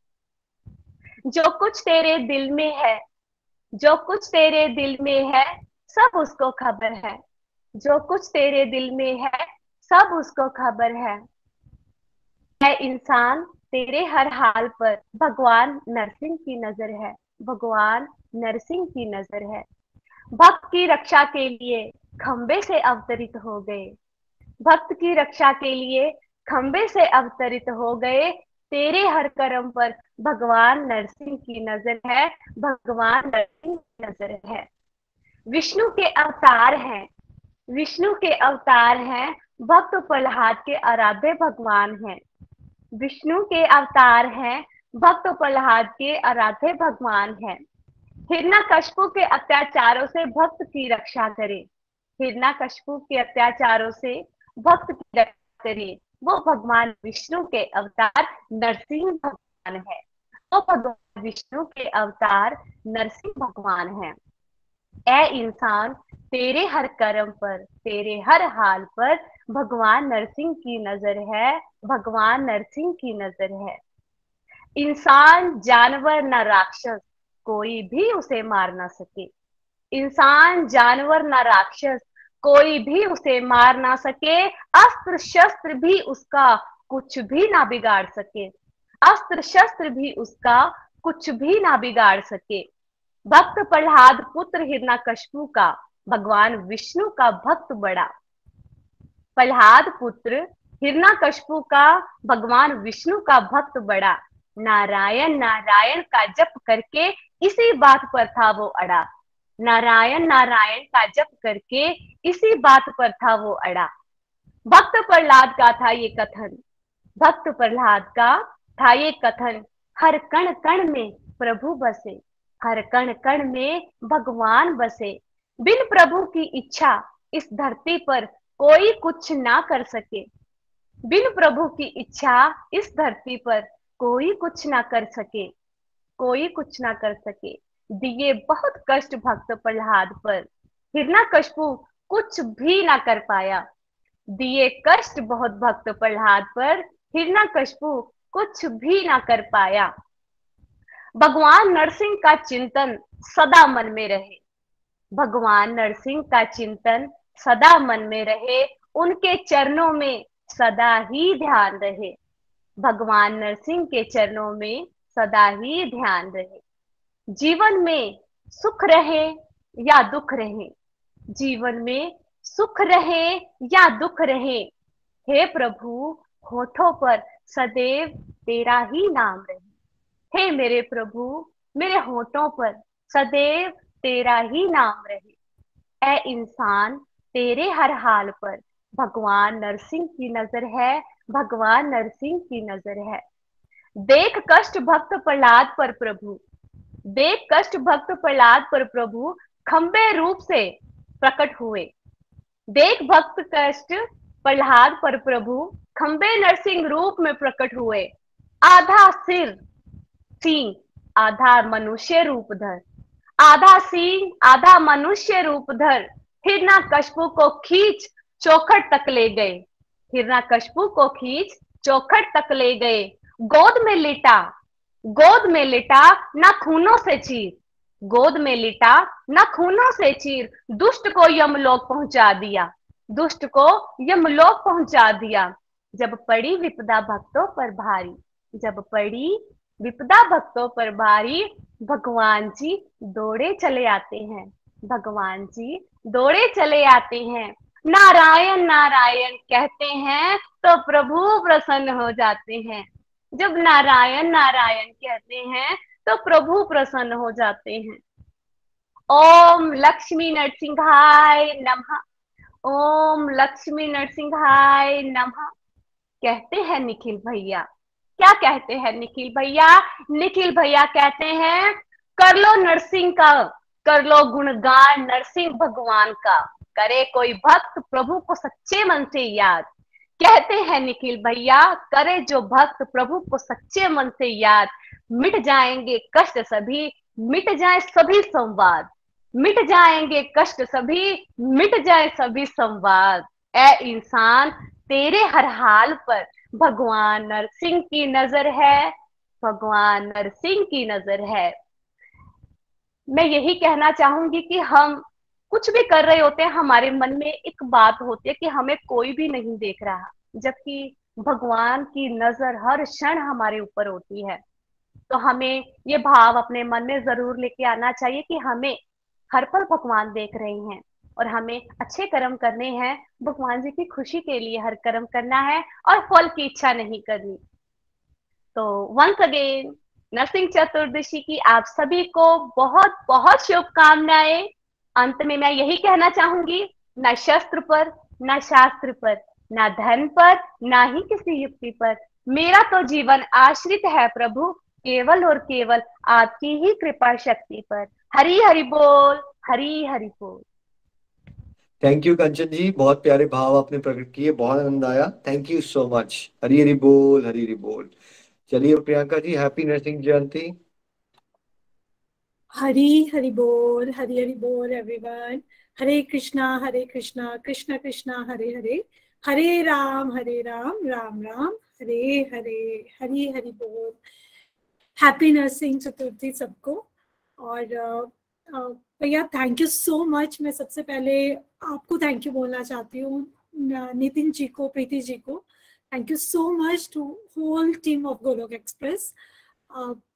जो कुछ तेरे दिल में है, जो कुछ तेरे दिल में है, सब उसको खबर है। जो कुछ तेरे दिल में है, सब उसको खबर है इंसान तेरे हर हाल पर भगवान नरसिंह की नजर है, भगवान नरसिंह की नजर है। भक्त की रक्षा के लिए खंबे से अवतरित हो गए, भक्त की रक्षा के लिए खंबे से अवतरित हो गए, तेरे हर कर्म पर भगवान नरसिंह की नजर है, भगवान नरसिंह की नजर है। विष्णु के अवतार हैं, विष्णु के अवतार हैं, भक्त प्रहलाद के आराध्य भगवान हैं। विष्णु के अवतार हैं, भक्त प्रहलाद के आराध्य भगवान हैं। हिरण्यकशिपु के अत्याचारों से भक्त की रक्षा करें, हिरण्यकशिपु के अत्याचारों से भक्त की रक्षा करें। वो भगवान विष्णु के अवतार नरसिंह भगवान है, वो भगवान विष्णु के अवतार नरसिंह भगवान है। ऐ इंसान, तेरे हर कर्म पर, तेरे हर हाल पर भगवान नरसिंह की नजर है, भगवान नरसिंह की नजर है। इंसान, जानवर न राक्षस, कोई भी उसे मार ना सके। इंसान, जानवर न राक्षस, कोई भी उसे मार ना सके। अस्त्र शस्त्र भी उसका कुछ भी ना बिगाड़ सके, अस्त्र शस्त्र भी उसका कुछ भी ना बिगाड़ सके। भक्त प्रहलाद पुत्र हिरण्यकशिपु का भगवान विष्णु का भक्त बड़ा। प्रहलाद पुत्र हिरण्यकशिपु का भगवान विष्णु का भक्त बड़ा। नारायण नारायण का जप करके इसी बात पर था वो अड़ा। नारायण नारायण का जप करके इसी बात पर था वो अड़ा। भक्त प्रहलाद का था ये कथन, भक्त प्रहलाद का था ये कथन। हर कण कण में प्रभु बसे, हर कण कण में भगवान बसे। बिन प्रभु की इच्छा इस धरती पर कोई कुछ ना कर सके, बिन प्रभु की इच्छा इस धरती पर कोई कुछ ना कर सके, कोई कुछ ना कर सके। दिए बहुत कष्ट भक्त प्रहलाद पर, हिरण्यकशिपु कुछ भी ना कर पाया। दिए कष्ट बहुत भक्त प्रहलाद पर, हिरण्यकशिपु कुछ भी ना कर पाया। भगवान नरसिंह का चिंतन सदा मन में रहे, भगवान नरसिंह का चिंतन सदा मन में रहे। उनके चरणों में सदा ही ध्यान रहे, भगवान नरसिंह के चरणों में सदा ही ध्यान रहे। जीवन में सुख रहे या दुख रहे, जीवन में सुख रहे या दुख रहे, हे प्रभु होठों पर सदैव तेरा ही नाम रहे। हे मेरे प्रभु, मेरे होठों पर सदैव तेरा ही नाम रहे। ऐ इंसान, तेरे हर हाल पर भगवान नरसिंह की नजर है, भगवान नरसिंह की नजर है। देख कष्ट भक्त प्रहलाद पर प्रभु, देख कष्ट भक्त प्रहलाद पर प्रभु खंबे रूप से प्रकट हुए। देख भक्त कष्ट प्रहलाद पर प्रभु खंबे नरसिंह रूप में प्रकट हुए। आधा सिर सिंह, आधा मनुष्य रूप धर, आधा सिंह आधा मनुष्य रूप धर, हिरण्यकशिपु को खींच चौखट तक ले गए, हिरण्यकशिपु को खींच चौखट तक ले गए। गोद में लिटा, गोद में लिटा ना खूनों से चीर, गोद में लिटा ना खूनों से चीर। दुष्ट को यमलोक पहुंचा दिया, दुष्ट को यमलोक पहुंचा दिया। जब पड़ी विपदा भक्तों पर भारी, जब पड़ी विपदा भक्तों पर भारी, भगवान जी दौड़े चले आते हैं, भगवान जी दौड़े चले आते हैं। नारायण नारायण कहते हैं तो प्रभु प्रसन्न हो जाते हैं, जब नारायण नारायण कहते हैं तो प्रभु प्रसन्न हो जाते हैं। ओम लक्ष्मी नरसिंहाय नमः, ओम लक्ष्मी नरसिंहाय नमः कहते हैं निखिल भैया। क्या कहते हैं निखिल भैया? निखिल भैया कहते हैं कर लो नरसिंह का, कर लो गुणगान नरसिंह भगवान का, करे कोई भक्त प्रभु को सच्चे मन से याद। कहते हैं निखिल भैया, करे जो भक्त प्रभु को सच्चे मन से याद, मिट जाएंगे कष्ट सभी, मिट जाए सभी संवाद, मिट जाएंगे कष्ट सभी, मिट जाए सभी संवाद। ऐ इंसान, तेरे हर हाल पर भगवान नरसिंह की नजर है, भगवान नरसिंह की नजर है। मैं यही कहना चाहूंगी कि हम कुछ भी कर रहे होते हैं, हमारे मन में एक बात होती है कि हमें कोई भी नहीं देख रहा, जबकि भगवान की नजर हर क्षण हमारे ऊपर होती है। तो हमें ये भाव अपने मन में जरूर लेके आना चाहिए कि हमें हर पल भगवान देख रहे हैं और हमें अच्छे कर्म करने हैं, भगवान जी की खुशी के लिए हर कर्म करना है और फल की इच्छा नहीं करनी। तो वंस अगेन नरसिंह चतुर्दशी की आप सभी को बहुत बहुत शुभकामनाएं। अंत में मैं यही कहना चाहूंगी, न शस्त्र पर, न शास्त्र पर, न धन पर, न ही किसी युक्ति पर, मेरा तो जीवन आश्रित है प्रभु केवल और केवल आपकी ही कृपा शक्ति पर। हरि हरि बोल, हरि हरि बोल। थैंक यू कंचन जी, बहुत प्यारे भाव आपने प्रकट किए, बहुत आनंद आया। Thank you so much. Hari Hari बोल, हरी हरी बोल। चलिए प्रियंका जी, हैप्पी नरसिंह जयंती। हरी हरि बोल, हरी हरि बोल एवरीवन। हरे कृष्णा कृष्णा कृष्णा हरे हरे, हरे राम राम राम हरे हरे। हरी हरि बोल। हैप्पी नरसिंह चतुर्थी सबको। और भैया थैंक यू सो मच। मैं सबसे पहले आपको थैंक यू बोलना चाहती हूँ, नितिन जी को, प्रीति जी को। Thank you so much to whole team of Golok express.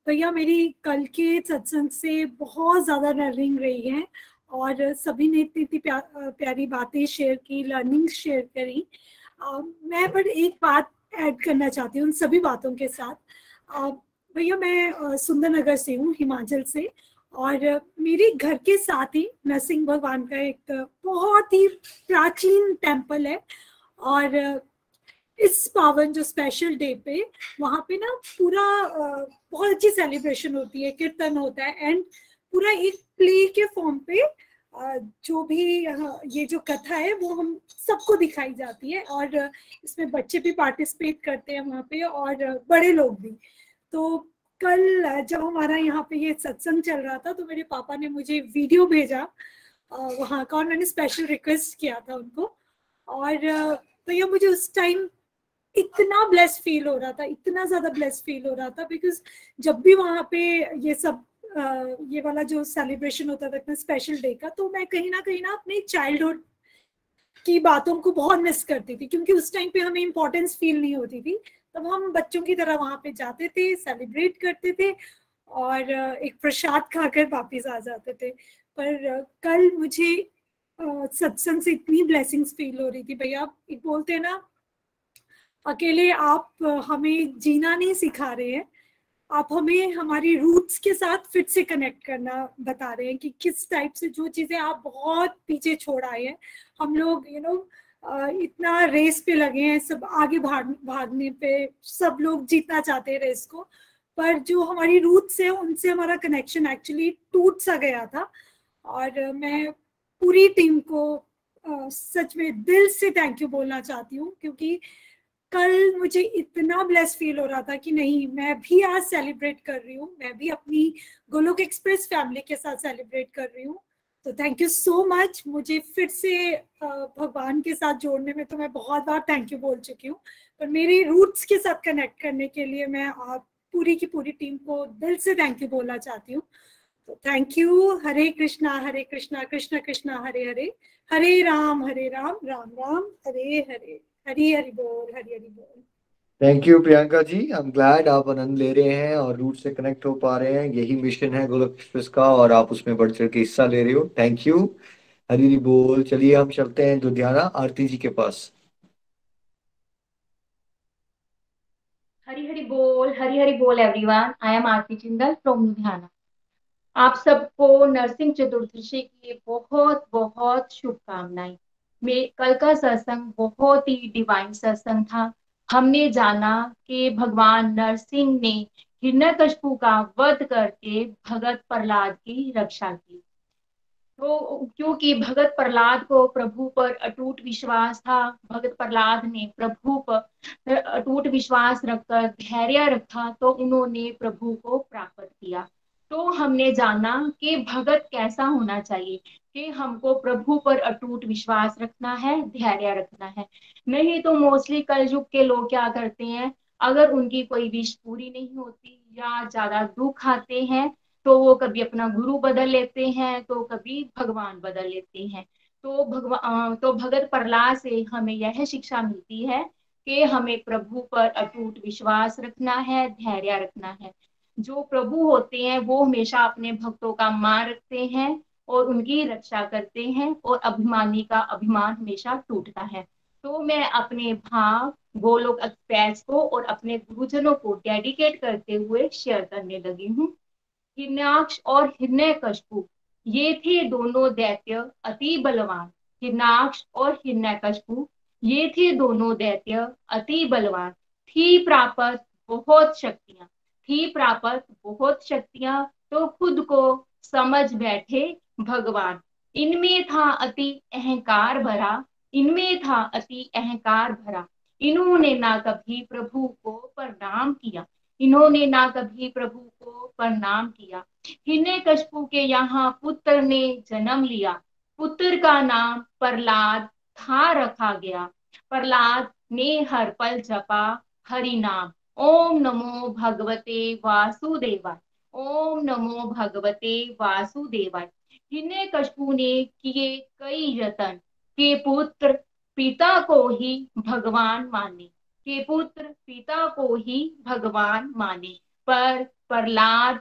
भैया मेरी कल के सत्संग से बहुत ज़्यादा लर्निंग रही है और सभी ने इतनी प्यारी बातें शेयर की, लर्निंग शेयर करी। मैं पर एक बात ऐड करना चाहती हूँ उन सभी बातों के साथ। भैया मैं सुंदरनगर से हूँ, हिमाचल से, और मेरे घर के साथ ही नरसिंह भगवान का एक बहुत ही प्राचीन टेम्पल है। और इस पावन जो स्पेशल डे पे वहाँ पे ना पूरा बहुत अच्छी सेलिब्रेशन होती है, कीर्तन होता है, एंड पूरा एक प्ले के फॉर्म पे जो भी ये जो कथा है वो हम सबको दिखाई जाती है। और इसमें बच्चे भी पार्टिसिपेट करते हैं वहाँ पे और बड़े लोग भी। तो कल जब हमारा यहाँ पे ये सत्संग चल रहा था तो मेरे पापा ने मुझे वीडियो भेजा वहाँ का, और मैंने स्पेशल रिक्वेस्ट किया था उनको। और तो ये मुझे उस टाइम इतना ब्लेस फील हो रहा था, इतना ज्यादा ब्लेस फील हो रहा था, बिकॉज जब भी वहाँ पे ये सब ये वाला जो सेलिब्रेशन होता था इतना स्पेशल डे का, तो मैं कहीं ना अपने चाइल्डहुड की बातों को बहुत मिस करती थी, क्योंकि उस टाइम पे हमें इम्पोर्टेंस फील नहीं होती थी। तब हम बच्चों की तरह वहाँ पे जाते थे, सेलिब्रेट करते थे और एक प्रसाद खाकर वापिस आ जाते थे। पर कल मुझे सत्संग से इतनी ब्लेसिंग्स फील हो रही थी। भैया एक बोलते हैं ना, अकेले आप हमें जीना नहीं सिखा रहे हैं, आप हमें हमारी रूट्स के साथ फिर से कनेक्ट करना बता रहे हैं कि किस टाइप से जो चीजें आप बहुत पीछे छोड़ आए हैं। हम लोग इतना रेस पे लगे हैं, सब आगे भागने पे, सब लोग जीतना चाहते हैं रेस को, पर जो हमारी रूट्स है उनसे हमारा कनेक्शन एक्चुअली टूट सा गया था। और मैं पूरी टीम को सच में दिल से थैंक यू बोलना चाहती हूँ, क्योंकि कल मुझे इतना ब्लेस फील हो रहा था कि नहीं, मैं भी आज सेलिब्रेट कर रही हूँ, मैं भी अपनी गोलोक एक्सप्रेस फैमिली के साथ सेलिब्रेट कर रही हूँ। तो थैंक यू सो मच। मुझे फिर से भगवान के साथ जोड़ने में तो मैं बहुत बार थैंक यू बोल चुकी हूँ, पर मेरी रूट्स के साथ कनेक्ट करने के लिए मैं आप पूरी की पूरी टीम को दिल से थैंक यू बोलना चाहती हूँ। तो थैंक यू। हरे कृष्णा कृष्णा कृष्णा हरे हरे, हरे राम राम राम हरे हरे। हरी हरि बोल, हरी हरि बोल। Thank you Priyanka ji, I am glad आप आनंद ले रहे हैं और रूट से कनेक्ट हो पा रहे हैं। यही मिशन है गोलोक एक्सप्रेस का और आप उसमें बढ़ चढ़ के हिस्सा ले रहे हो। थैंक यू, हरी हरी बोल। चलिए हम चलते हैं लुधियाना आरती जी के पास। हरी हरी बोल everyone. I am Aarti Jindal from Ludhiana. आप सबको नरसिंह चतुर्दशी की बहुत बहुत शुभकामनाएं। कल का सत्संग बहुत ही डिवाइन सत्संग था। हमने जाना कि भगवान नरसिंह ने हिरण्यकशिपु का वध करके भगत प्रहलाद की रक्षा की। तो क्योंकि भगत प्रहलाद को प्रभु पर अटूट विश्वास था, भगत प्रहलाद ने प्रभु पर अटूट विश्वास रखकर धैर्य रखा, तो उन्होंने प्रभु को प्राप्त किया। तो हमने जाना कि भगत कैसा होना चाहिए, कि हमको प्रभु पर अटूट विश्वास रखना है, धैर्य रखना है। नहीं तो मोस्टली कलयुग के लोग क्या करते हैं, अगर उनकी कोई विश पूरी नहीं होती या ज्यादा दुख आते हैं तो वो कभी अपना गुरु बदल लेते हैं, तो कभी भगवान बदल लेते हैं। तो भगत प्रहलाद से हमें यह शिक्षा मिलती है कि हमें प्रभु पर अटूट विश्वास रखना है, धैर्य रखना है। जो प्रभु होते हैं वो हमेशा अपने भक्तों का मान रखते हैं और उनकी रक्षा करते हैं, और अभिमानी का अभिमान हमेशा टूटता है। तो मैं अपने भाव गोलोक एक्सप्रेस को और अपने गुरुजनों को डेडिकेट करते हुए शेयर करने लगी हूँ। हिरण्याक्ष और हिरण्यकशिपु ये थे दोनों दैत्य अति बलवान। हिरण्याक्ष और हिरण्यकशिपु ये थे दोनों दैत्य अति बलवान। थी प्राप्त बहुत शक्तियां, थी प्राप्त बहुत शक्तियां, तो खुद को समझ बैठे भगवान। इनमें था अति अहंकार भरा, इनमें था अति अहंकार भरा। इन्होंने ना कभी प्रभु को प्रणाम किया, इन्होंने ना कभी प्रभु को प्रणाम किया। हिरण्यकशिपु के यहाँ पुत्र ने जन्म लिया, पुत्र का नाम प्रहलाद था रखा गया। प्रहलाद ने हर पल जपा हरि नाम। ओम नमो भगवते वासुदेवाय, ओम नमो भगवते वासुदेवाय। हिरण्यकशिपु ने किए कई यत्न के पुत्र पिता को ही भगवान माने, के पुत्र पिता को ही भगवान माने, पर प्रहलाद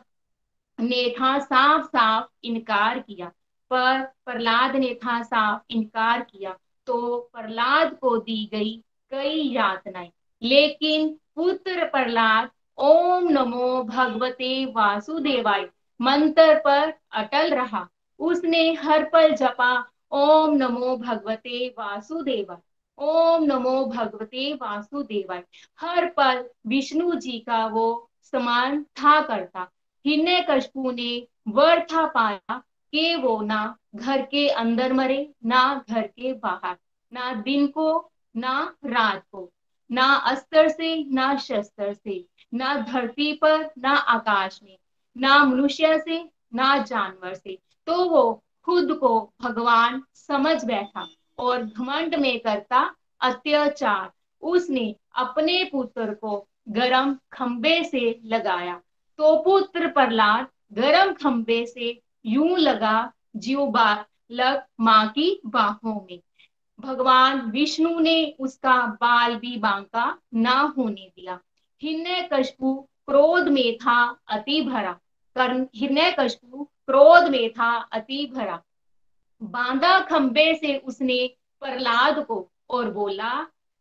ने था साफ साफ इनकार किया, पर प्रहलाद ने था साफ इनकार किया। तो प्रहलाद को दी गई कई यातनाएं, लेकिन पुत्र प्रहलाद ओम नमो भगवते वासुदेवाय मंत्र पर अटल रहा। उसने हर पल जपा ओम नमो भगवते वासुदेवाय, ओम नमो भगवते वासुदेवाय। हर पल विष्णु जी का वो स्मरण था करता। हिरण्यकशिपु ने वर था पाया कि वो ना घर के अंदर मरे ना घर के बाहर, ना दिन को ना रात को, ना अस्त्र से ना शस्त्र से, ना धरती पर ना आकाश में, ना मनुष्य से ना जानवर से। तो वो खुद को भगवान समझ बैठा और घमंड में करता अत्याचार। उसने अपने पुत्र को गरम खंबे से लगाया, तो पुत्र प्रहलाद गरम खंबे से यूं लगा ज्यों बालक माँ की बाहों में। भगवान विष्णु ने उसका बाल भी बांका ना होने दिया। हिरण्यकशिपु क्रोध में था अति भरा, हिरण्यकशिपु क्रोध में था अति भरा। बांधा खंबे से उसने प्रहलाद को और बोला,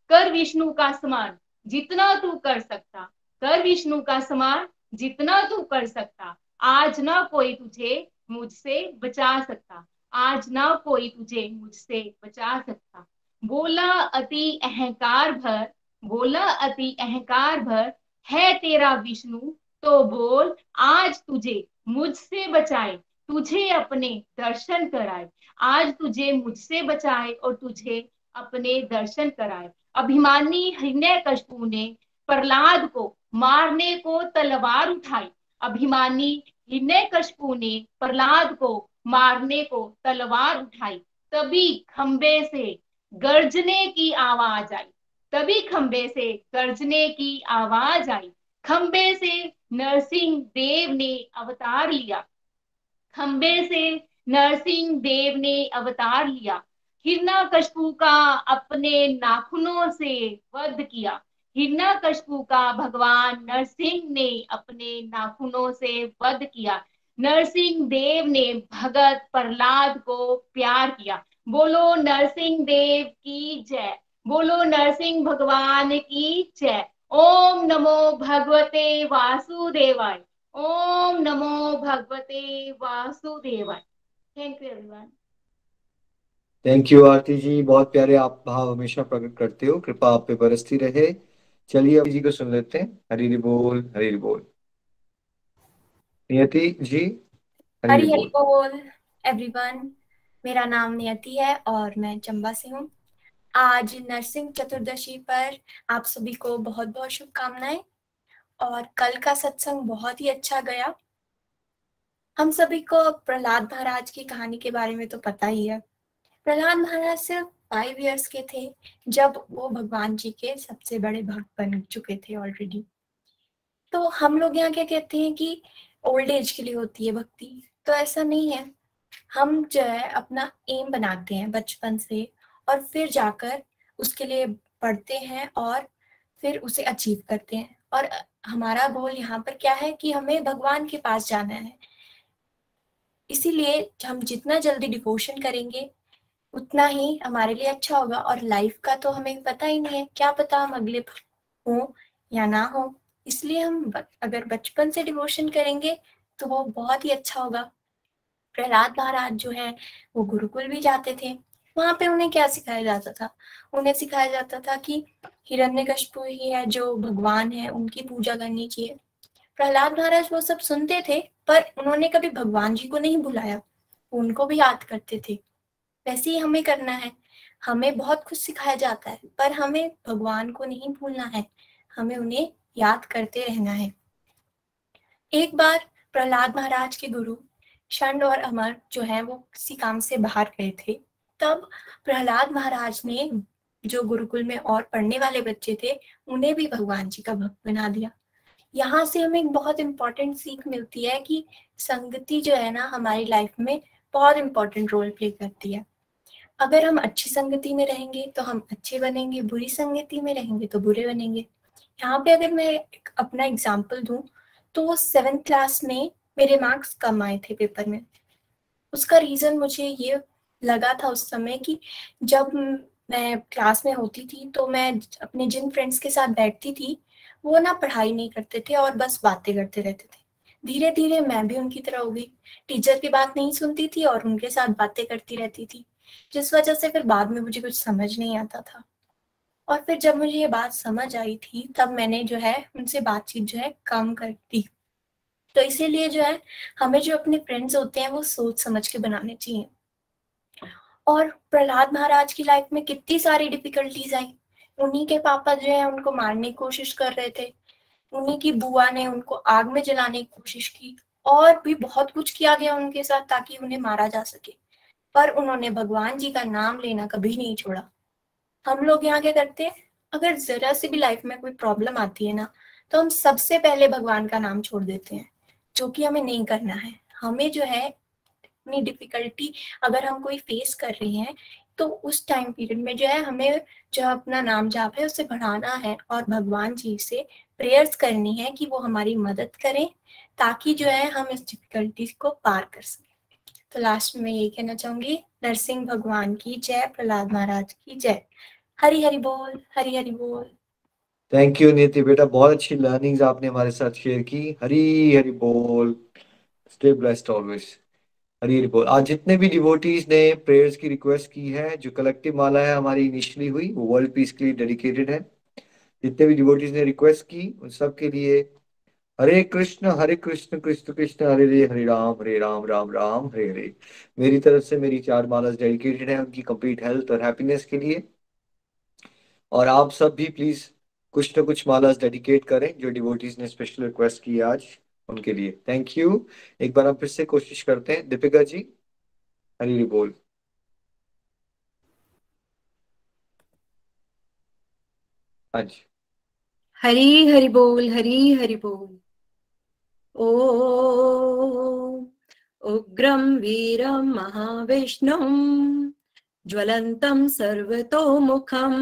कर विष्णु का स्मरण जितना तू कर सकता, कर विष्णु का स्मरण जितना तू कर सकता। आज ना कोई तुझे मुझसे बचा सकता, आज ना कोई तुझे मुझसे बचा सकता। बोला अति अहंकार भर, बोला अति अहंकार भर, है तेरा विष्णु तो बोल आज तुझे मुझसे बचाए, तुझे अपने दर्शन कराए। आज तुझे मुझसे बचाए और तुझे अपने दर्शन कराए। अभिमानी हिरण्यकशिपु ने प्रहलाद को मारने को तलवार उठाई, अभिमानी हिरण्यकशिपु ने प्रहलाद को मारने को तलवार उठाई। तभी खंबे से गर्जने की आवाज आई, तभी खंबे से गर्जने की आवाज आई। खंबे से नरसिंह देव ने अवतार लिया, खंबे से नरसिंह देव ने अवतार लिया। हिरण्यकशिपु का अपने नाखूनों से वध किया, हिरण्यकशिपु का भगवान नरसिंह ने अपने नाखूनों से वध किया। नरसिंह देव ने भगत प्रहलाद को प्यार किया। बोलो नरसिंह देव की जय, बोलो नरसिंह भगवान की जय। ओम नमो भगवते वासुदेवाय, ओम नमो भगवते वासुदेवाय। Thank you everyone. Thank you Aarti ji, बहुत प्यारे आप भाव हमेशा प्रकट करते हो, कृपा आप पे बरसती रहे। चलिए अभी जी को सुन लेते हैं। हरि हरि बोल, हरि हरि बोल। नियति जी, हरि हरि हरी हरी बोल। बोल एवरीवन। मेरा नाम नियति है और मैं चंबा से हूँ। आज नरसिंह चतुर्दशी पर आप सभी को बहुत बहुत शुभकामनाएं। और कल का सत्संग बहुत ही अच्छा गया। हम सभी को प्रहलाद महाराज की कहानी के बारे में तो पता ही है। प्रहलाद महाराज सिर्फ 5 इयर्स के थे जब वो भगवान जी के सबसे बड़े भक्त बन चुके थे ऑलरेडी। तो हम लोग यहाँ क्या कहते हैं कि ओल्ड एज के लिए होती है भक्ति, तो ऐसा नहीं है। हम जो है अपना एम बनाते हैं बचपन से और फिर जाकर उसके लिए पढ़ते हैं और फिर उसे अचीव करते हैं। और हमारा गोल यहाँ पर क्या है कि हमें भगवान के पास जाना है। इसीलिए हम जितना जल्दी डिवोशन करेंगे उतना ही हमारे लिए अच्छा होगा। और लाइफ का तो हमें पता ही नहीं है, क्या पता हम अगले हो या ना हो। इसलिए हम अगर बचपन से डिवोशन करेंगे तो वो बहुत ही अच्छा होगा। प्रहलाद महाराज जो है वो गुरुकुल भी जाते थे। वहां पे उन्हें क्या सिखाया जाता था? उन्हें सिखाया जाता था कि हिरण्यकशिपु ही है जो भगवान है, उनकी पूजा करनी चाहिए। प्रहलाद महाराज वो सब सुनते थे, पर उन्होंने कभी भगवान जी को नहीं बुलाया, उनको भी याद करते थे। वैसे ही हमें करना है। हमें बहुत कुछ सिखाया जाता है, पर हमें भगवान को नहीं भूलना है, हमें उन्हें याद करते रहना है। एक बार प्रहलाद महाराज के गुरु षंड और अमर जो है वो किसी काम से बाहर गए थे। तब प्रहलाद महाराज ने जो गुरुकुल में और पढ़ने वाले बच्चे थे उन्हें भी भगवान जी का भक्त बना दिया। यहाँ से हमें एक बहुत इंपॉर्टेंट सीख मिलती है कि संगति जो है ना हमारी लाइफ में बहुत इंपॉर्टेंट रोल प्ले करती है। अगर हम अच्छी संगति में रहेंगे तो हम अच्छे बनेंगे, बुरी संगति में रहेंगे तो बुरे बनेंगे। यहाँ पे अगर मैं अपना एग्जाम्पल दूं तो 7th क्लास में मेरे मार्क्स कम आए थे पेपर में। उसका रीजन मुझे ये लगा था उस समय कि जब मैं क्लास में होती थी तो मैं अपने जिन फ्रेंड्स के साथ बैठती थी वो ना पढ़ाई नहीं करते थे और बस बातें करते रहते थे। धीरे धीरे मैं भी उनकी तरह हो गई, टीचर की बात नहीं सुनती थी और उनके साथ बातें करती रहती थी, जिस वजह से फिर बाद में मुझे कुछ समझ नहीं आता था। और फिर जब मुझे ये बात समझ आई थी तब मैंने जो है उनसे बातचीत जो है कम कर दी। तो इसीलिए जो है हमें जो अपने फ्रेंड्स होते हैं वो सोच समझ के बनाने चाहिए। और प्रहलाद महाराज की लाइफ में कितनी सारी डिफिकल्टीज आई। उन्हीं के पापा जो है उनको मारने की कोशिश कर रहे थे, उन्हीं की बुआ ने उनको आग में जलाने की कोशिश की, और भी बहुत कुछ किया गया उनके साथ ताकि उन्हें मारा जा सके, पर उन्होंने भगवान जी का नाम लेना कभी नहीं छोड़ा। हम लोग यहाँ क्या करते हैं, अगर जरा सी भी लाइफ में कोई प्रॉब्लम आती है ना तो हम सबसे पहले भगवान का नाम छोड़ देते हैं, जो कि हमें नहीं करना है। हमें जो है अपनी डिफिकल्टी अगर हम कोई फेस कर रहे हैं तो उस टाइम पीरियड में जो है हमें जो अपना नाम जाप है उसे बढ़ाना है और भगवान जी से प्रेयर्स करनी है कि वो हमारी मदद करें ताकि जो है हम इस डिफिकल्टीज को पार कर सकें। तो लास्ट में यही कहना चाहूंगी, नरसिंह भगवान की जय, प्रहलाद महाराज की जय। हरि हरि बोल, हरि हरि बोल। थैंक यू नीति बेटा, बहुत अच्छी लर्निंग्स आपने हमारे साथ शेयर की। हरी हरि बोल। Stay blessed always. Hari Hari बोल। आज जितने भी डिवोटीज ने प्रेयर्स की रिक्वेस्ट की है, जो कलेक्टिव माला है हमारी इनिशियली हुई, वो वर्ल्ड पीस के लिए डेडिकेटेड है। जितने भी डिवोटीज ने रिक्वेस्ट की उन सब के लिए हरे कृष्ण कृष्ण कृष्ण हरे राम राम राम हरे हरे। मेरी तरफ से मेरी 4 मालास डेडिकेटेड है उनकी कंप्लीट हेल्थ और हैप्पीनेस के लिए। और आप सब भी प्लीज कुछ न कुछ मालास डेडिकेट करें जो डिवोटीज ने स्पेशल रिक्वेस्ट की आज उनके लिए। Thank you. एक बार हम फिर से कोशिश करते हैं। दीपिका जी, हरी बोल। हाँ जी। हरी हरि बोल, हरी हरि बोल। ओ उग्रं वीरं महाविष्णुं ज्वलन्तं सर्वतोमुखं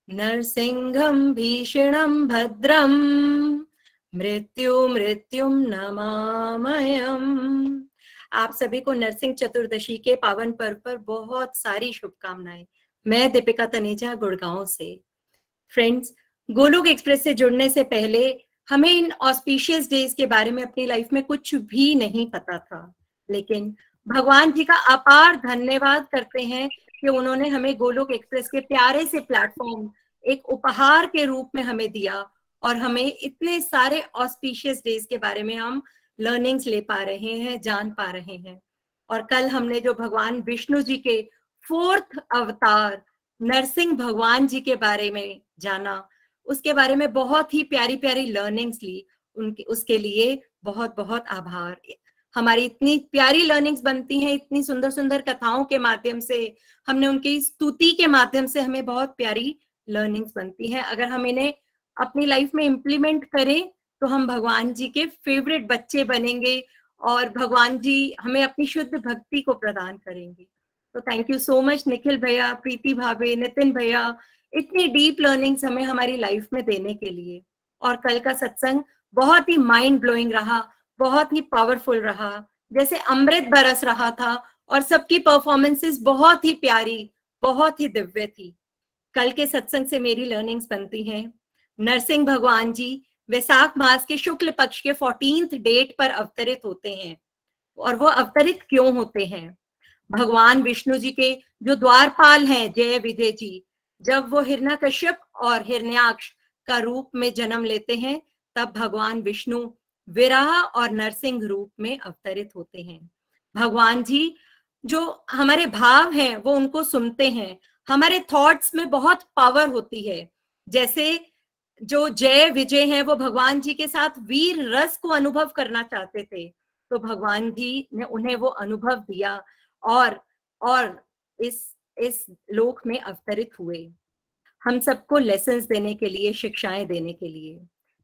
नरसिंहं भीषणं भद्रं मृत्युं नमाम्यहम्। आप सभी को नरसिंह चतुर्दशी के पावन पर्व पर बहुत सारी शुभकामनाएं। मैं दीपिका तनेजा, गुड़गांव से। फ्रेंड्स, गोलोक एक्सप्रेस से जुड़ने से पहले हमें इन ऑस्पिशियस डेज के बारे में अपनी लाइफ में कुछ भी नहीं पता था, लेकिन भगवान जी का अपार धन्यवाद करते हैं कि उन्होंने हमें गोलोक एक्सप्रेस के प्यारे से प्लेटफॉर्म एक उपहार के रूप में हमें दिया और हमें इतने सारे ऑस्पिशियस डेज के बारे में हम लर्निंग्स ले पा रहे हैं, जान पा रहे हैं। और कल हमने जो भगवान विष्णु जी के 4th अवतार नरसिंह भगवान जी के बारे में जाना, उसके बारे में बहुत ही प्यारी प्यारी लर्निंग्स ली। उनके उसके लिए बहुत बहुत आभार। हमारी इतनी प्यारी लर्निंग्स बनती हैं, इतनी सुंदर सुंदर कथाओं के माध्यम से, हमने उनकी स्तुति के माध्यम से हमें बहुत प्यारी लर्निंग्स बनती हैं। अगर हम इन्हें अपनी लाइफ में इम्प्लीमेंट करें तो हम भगवान जी के फेवरेट बच्चे बनेंगे और भगवान जी हमें अपनी शुद्ध भक्ति को प्रदान करेंगे। तो thank you so much Nikhil भैया, प्रीति भाभी, नितिन भैया, इतनी डीप लर्निंग्स हमें हमारी लाइफ में देने के लिए। और कल का सत्संग बहुत ही माइंड ब्लोइंग रहा, बहुत ही पावरफुल रहा, जैसे अमृत बरस रहा था और सबकी परफॉर्मेंसेस बहुत ही प्यारी, बहुत ही दिव्य थी। कल के सत्संग से मेरी लर्निंग्स बनती हैं, नरसिंह भगवान जी वैसाख मास के शुक्ल पक्ष के 14th डेट पर अवतरित होते हैं। और वो अवतरित क्यों होते हैं? भगवान विष्णु जी के जो द्वारपाल हैं जय विजय जी, जब वो हिरण्यकश्यप और हिरण्याक्ष का रूप में जन्म लेते हैं, तब भगवान विष्णु विराह और नरसिंह रूप में अवतरित होते हैं। भगवान जी जो हमारे भाव हैं वो उनको सुनते हैं, हमारे थॉट्स में बहुत पावर होती है। जैसे जो जय विजय हैं वो भगवान जी के साथ वीर रस को अनुभव करना चाहते थे, तो भगवान जी ने उन्हें वो अनुभव दिया और इस लोक में अवतरित हुए, हम सबको लेसन्स देने के लिए, शिक्षाएं देने के लिए।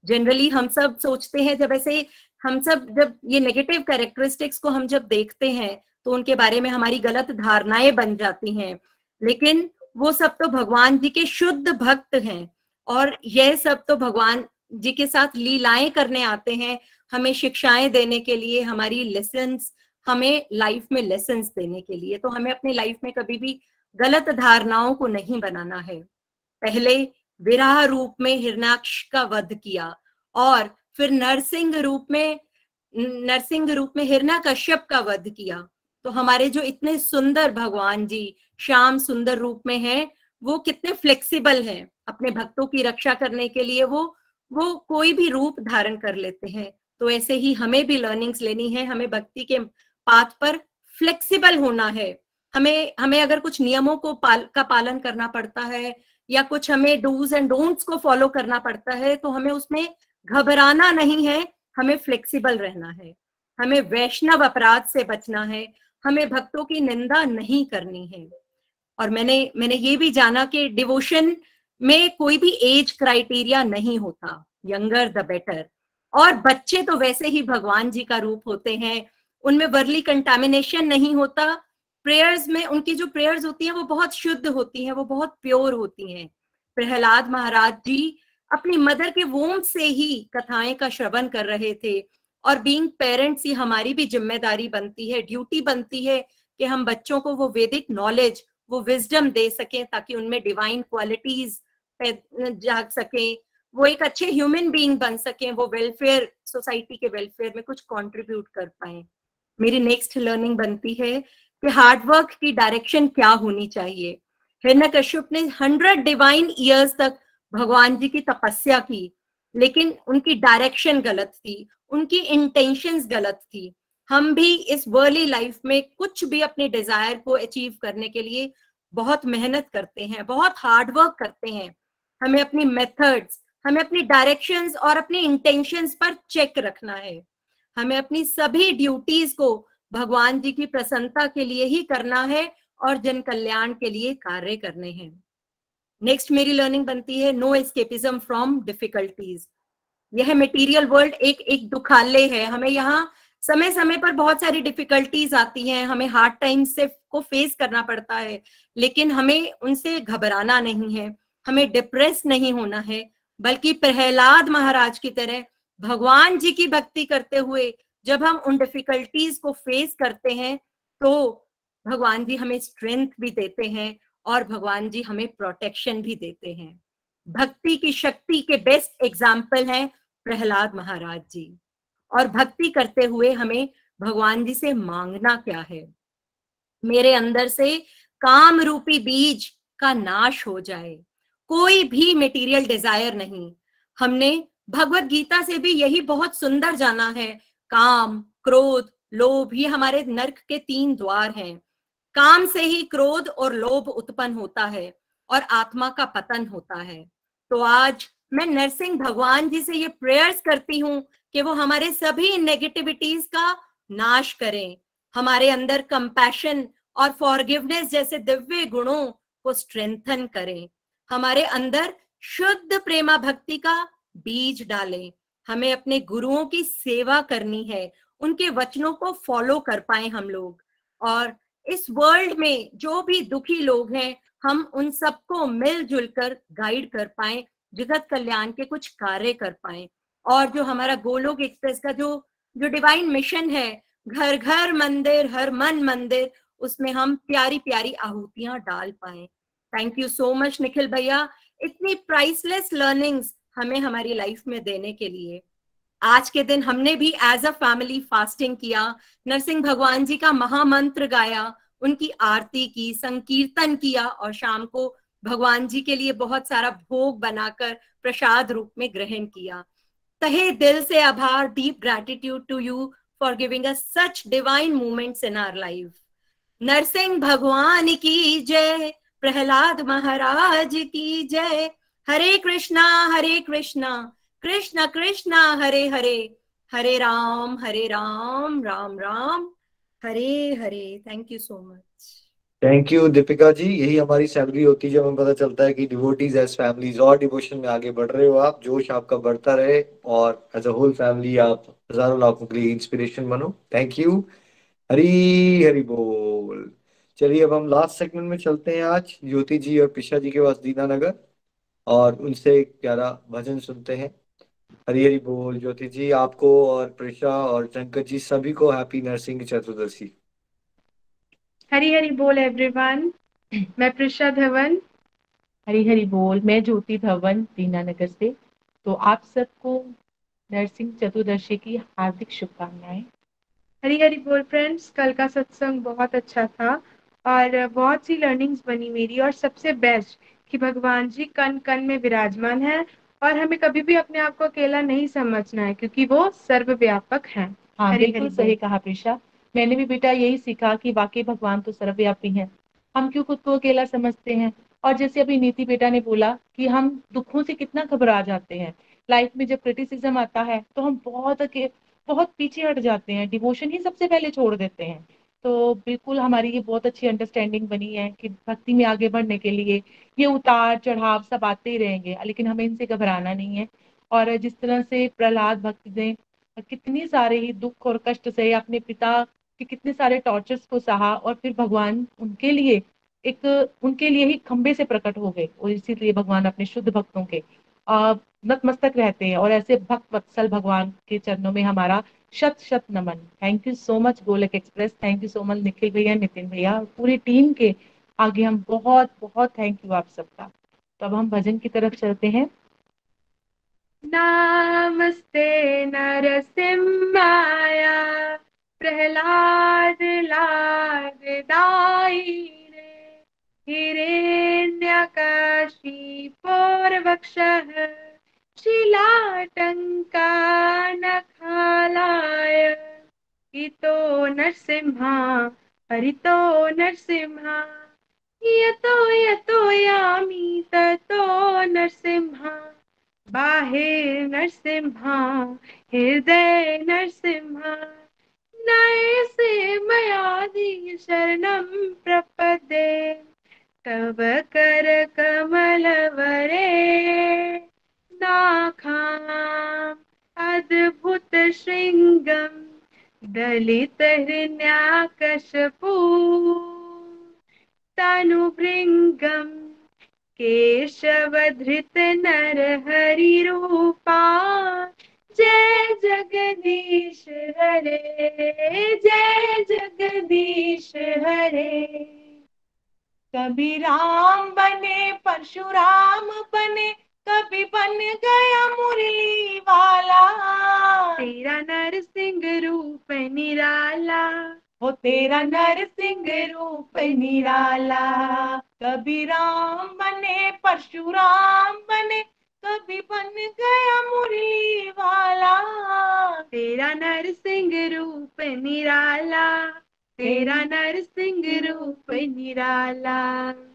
जनरली हम सब सोचते हैं, जब ऐसे हम सब जब ये नेगेटिव कैरेक्टरिस्टिक्स को हम जब देखते हैं तो उनके बारे में हमारी गलत धारणाएं बन जाती हैं, लेकिन वो सब तो भगवान जी के शुद्ध भक्त हैं और यह सब तो भगवान जी के साथ लीलाएं करने आते हैं, हमें शिक्षाएं देने के लिए, हमारी लेसन्स, हमें लाइफ में लेसन्स देने के लिए। तो हमें अपनी लाइफ में कभी भी गलत धारणाओं को नहीं बनाना है। पहले विराह रूप में हिरण्याक्ष का वध किया और फिर नरसिंह रूप में हिरण्यकश्यप का वध किया। तो हमारे जो इतने सुंदर भगवान जी श्याम सुंदर रूप में हैं, वो कितने फ्लेक्सिबल हैं, अपने भक्तों की रक्षा करने के लिए वो कोई भी रूप धारण कर लेते हैं। तो ऐसे ही हमें भी लर्निंग्स लेनी है, हमें भक्ति के पाथ पर फ्लेक्सिबल होना है। हमें अगर कुछ नियमों का पालन करना पड़ता है या कुछ हमें डूज एंड डोंट्स को फॉलो करना पड़ता है, तो हमें उसमें घबराना नहीं है, हमें फ्लेक्सिबल रहना है। हमें वैष्णव अपराध से बचना है, हमें भक्तों की निंदा नहीं करनी है। और मैंने ये भी जाना कि डिवोशन में कोई भी एज क्राइटेरिया नहीं होता, यंगर द बेटर। और बच्चे तो वैसे ही भगवान जी का रूप होते हैं, उनमें वर्ली कंटामिनेशन नहीं होता। प्रेयर्स में उनकी जो प्रेयर्स होती हैं वो बहुत शुद्ध होती हैं, वो बहुत प्योर होती हैं। प्रहलाद महाराज जी अपनी मदर के वोम से ही कथाएं का श्रवण कर रहे थे, और बीइंग पेरेंट्स ही हमारी भी जिम्मेदारी बनती है, ड्यूटी बनती है कि हम बच्चों को वो वैदिक नॉलेज, वो विजडम दे सकें ताकि उनमें डिवाइन क्वालिटीज जाग सकें, वो एक अच्छे ह्यूमन बीइंग बन सकें, वो वेलफेयर, सोसाइटी के वेलफेयर में कुछ कंट्रीब्यूट कर पाए। मेरी नेक्स्ट लर्निंग बनती है कि हार्डवर्क की डायरेक्शन क्या होनी चाहिए। हिरण्यकश्यप ने 100 डिवाइन ईयर्स तक भगवान जी की तपस्या की, लेकिन उनकी डायरेक्शन गलत थी, उनकी इंटेंशंस गलत थी। हम भी इस वर्ली लाइफ में कुछ भी अपने डिजायर को अचीव करने के लिए बहुत मेहनत करते हैं, बहुत हार्डवर्क करते हैं। हमें अपनी मेथड्स, हमें अपनी डायरेक्शंस और अपनी इंटेंशंस पर चेक रखना है। हमें अपनी सभी ड्यूटीज को भगवान जी की प्रसन्नता के लिए ही करना है और जन कल्याण के लिए कार्य करने हैं। नेक्स्ट मेरी लर्निंग बनती है नो एस्केपिज्म फ्रॉम डिफिकल्टीज। यह मटेरियल वर्ल्ड एक दुखालय है, हमें यहाँ समय समय पर बहुत सारी डिफिकल्टीज आती हैं, हमें हार्ड टाइम्स से को फेस करना पड़ता है, लेकिन हमें उनसे घबराना नहीं है, हमें डिप्रेस नहीं होना है, बल्कि प्रहलाद महाराज की तरह भगवान जी की भक्ति करते हुए जब हम उन डिफिकल्टीज को फेस करते हैं तो भगवान जी हमें स्ट्रेंथ भी देते हैं और भगवान जी हमें प्रोटेक्शन भी देते हैं। भक्ति की शक्ति के बेस्ट एग्जाम्पल हैं प्रहलाद महाराज जी। और भक्ति करते हुए हमें भगवान जी से मांगना क्या है, मेरे अंदर से काम रूपी बीज का नाश हो जाए, कोई भी मटेरियल डिजायर नहीं। हमने भगवत गीता से भी यही बहुत सुंदर जाना है, काम, क्रोध, लोभ, ये हमारे नर्क के 3 द्वार हैं। काम से ही क्रोध और लोभ उत्पन्न होता है और आत्मा का पतन होता है। तो आज मैं नरसिंह भगवान जी से ये प्रेयर्स करती हूँ कि वो हमारे सभी नेगेटिविटीज का नाश करें, हमारे अंदर कंपैशन और फॉरगिवनेस जैसे दिव्य गुणों को स्ट्रेंथन करें, हमारे अंदर शुद्ध प्रेमा भक्ति का बीज डालें। हमें अपने गुरुओं की सेवा करनी है, उनके वचनों को फॉलो कर पाए हम लोग, और इस वर्ल्ड में जो भी दुखी लोग हैं हम उन सबको मिलजुल कर गाइड कर पाए, जगत कल्याण के कुछ कार्य कर पाए। और जो हमारा गोलोक एक्सप्रेस का जो डिवाइन मिशन है, घर घर मंदिर हर मन मंदिर, उसमें हम प्यारी प्यारी आहुतियां डाल पाए। Thank you so much Nikhil भैया, इतनी प्राइसलेस लर्निंग्स हमें हमारी लाइफ में देने के लिए। आज के दिन हमने भी एज अ फैमिली फास्टिंग किया, नरसिंह भगवान जी का महामंत्र गाया, उनकी आरती की, संकीर्तन किया और शाम को भगवान जी के लिए बहुत सारा भोग बनाकर प्रसाद रूप में ग्रहण किया। तहे दिल से आभार, deep gratitude to you for giving us such divine moments in our life. Narsingh भगवान की जय, प्रहलाद महाराज की जय। Hare Krishna Krishna Krishna Hare Hare, Hare Ram Ram Ram Hare Hare. Thank you so much. Thank you Deepika ji. यही हमारी सैलरी होती है जब हमें पता चलता है कि डिवोटीज एज फैमिलीज और डिवोशन में आगे बढ़ रहे हो आप, जोश आपका बढ़ता रहे और एज अ होल फैमिली आप हजारों लाखों के लिए इंस्पिरेशन बनो। Thank you. हरी हरी बोल। चलिए अब हम लास्ट सेगमेंट में चलते हैं। आज ज्योति जी और पिशा जी के पास दीनानगर, और उनसे एक प्यारा भजन सुनते हैं। हरी हरी बोल। ज्योति जी, आपको और प्रिशा और शंकर जी सभी को हैप्पी नरसिंह चतुर्दशी। हरी हरी बोल एवरीवन। मैं प्रिशा धवन। हरी हरी बोल। मैं ज्योति धवन दीनानगर से। तो आप सबको नरसिंह चतुर्दशी की हार्दिक शुभकामनाएं। हरी हरी बोल फ्रेंड्स। कल का सत्संग बहुत अच्छा था और बहुत सी लर्निंग्स बनी मेरी, और सबसे बेस्ट कि भगवान जी कण कण में विराजमान है और हमें कभी भी अपने आप को अकेला नहीं समझना है, क्योंकि वो सर्वव्यापक हैं। हाँ, हरी बिल्कुल हरी सही बोल। कहा प्रिशा। मैंने भी बेटा यही सीखा कि वाकई भगवान तो सर्वव्यापी हैं। हम क्यों खुद को अकेला समझते हैं। और जैसे अभी नीति बेटा ने बोला कि हम दुखों से कितना घबरा जाते हैं, लाइफ में जब क्रिटिसिज्म आता है तो हम बहुत पीछे हट जाते हैं, डिवोशन ही सबसे पहले छोड़ देते हैं। तो बिल्कुल हमारी ये बहुत अच्छी अंडरस्टैंडिंग बनी है कि भक्ति में आगे बढ़ने के लिए ये उतार चढ़ाव सब आते ही रहेंगे, लेकिन हमें इनसे घबराना नहीं है। और जिस तरह से प्रहलाद भक्त ने कितनी सारे ही दुख और कष्ट से अपने पिता के कितने सारे टॉर्चर्स को सहा, और फिर भगवान उनके लिए ही खंबे से प्रकट हो गए, और इसीलिए भगवान अपने शुद्ध भक्तों के नतमस्तक रहते हैं। और ऐसे भक्त वत्सल भगवान के चरणों में हमारा शत शत नमन। थैंक यू सो मच गोलक express. Thank you so much Nikhil भैया, नितिन भैया, पूरी टीम के आगे हम बहुत बहुत थैंक यू आप सबका। तो अब हम भजन की तरफ चलते हैं। नमस्ते नरसिम्हाय, प्रहलाद लाद दाई रे, हिरण्यकशिपोर्वक्षः शिलाटङ्कानखालाय, इतो नरसिंहा हरितो नरसिंहा, यतो यतो यामि ततो नरसिंहा, बाहिर नरसिम्हा हृदय नरसिम्हा, नयसे मयादि शरणं प्रपद्ये, तव कर कमलवरे नाखाम् अद्भुत श्रृंगं दलित हृण्याकशपू तनुभृङ्गं केशवधृत नरहरि रूपा, जय जगदीश हरे, जय जगदीश हरे। कभी राम बने परशुराम बने, कभी बन गया मुरली वाला, तेरा नरसिंह रूप निराला, वो तेरा नरसिंह रूप निराला। कभी राम बने परशुराम बने, कभी बन गया मुरली वाला, तेरा नरसिंह रूप निराला, तेरा नरसिंह रूप निराला।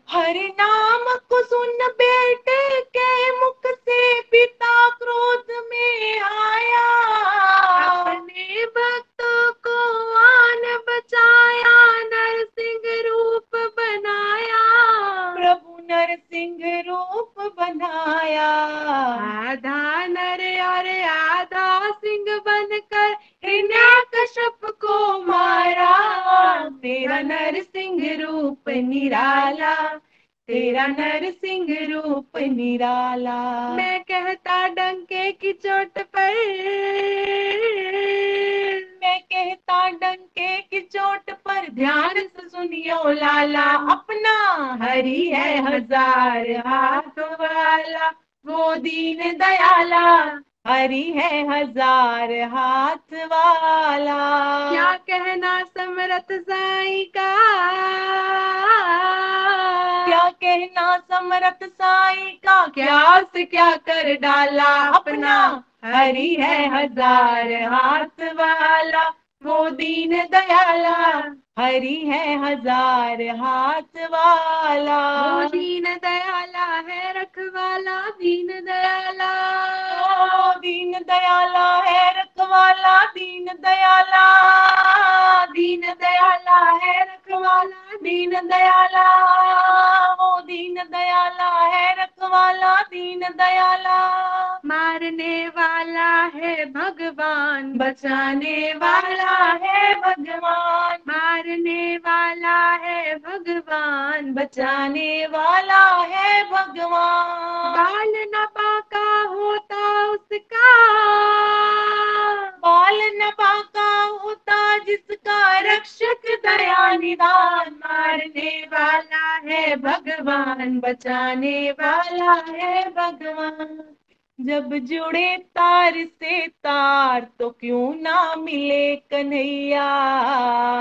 हरि नाम को सुन बेटे के मुख से पिता क्रोध में आया, अपने भक्तों को आन बचाया, नरसिंह रूप बनाया, प्रभु नरसिंह रूप बनाया। आधा नर और आधा सिंह बनकर हिरण्यकश्यप को मारा, तेरा नरसिंह रूप निराला, तेरा नरसिंह रूप निराला। मैं कहता डंके की चोट पर, मैं कहता डंके की चोट पर ध्यान से सुनियो लाला अपना, हरि है हजार हाथ वाला, वो दीन दयाला, हरि है हजार हाथ वाला। क्या कहना समरथ साईं का, क्या कहना समरथ साईं का, क्या से क्या कर डाला अपना, हरि है हजार हाथ वाला, वो दीन दयाला, हरि है हजार हाथ वाला। वो दीन दयाला है रखवाला, दीन दयाला, ओ दीन दयाला है रखवाला, दीन दयाला, दीन दयाला है रखवाला, दीन दयाला, वो दीन दयाला है रखवाला, दीन दयाला। मारने वाला है भगवान, बचाने वाला है भगवान, मारने वाला है भगवान, बचाने वाला है भगवान। बाल न बाका होता उसका, बाल न बाका होता जिसका, रक्षक दया निदान, मारने वाला है भगवान, बचाने वाला है भगवान। जब जुड़े तार से तार तो क्यों ना मिले कन्हैया,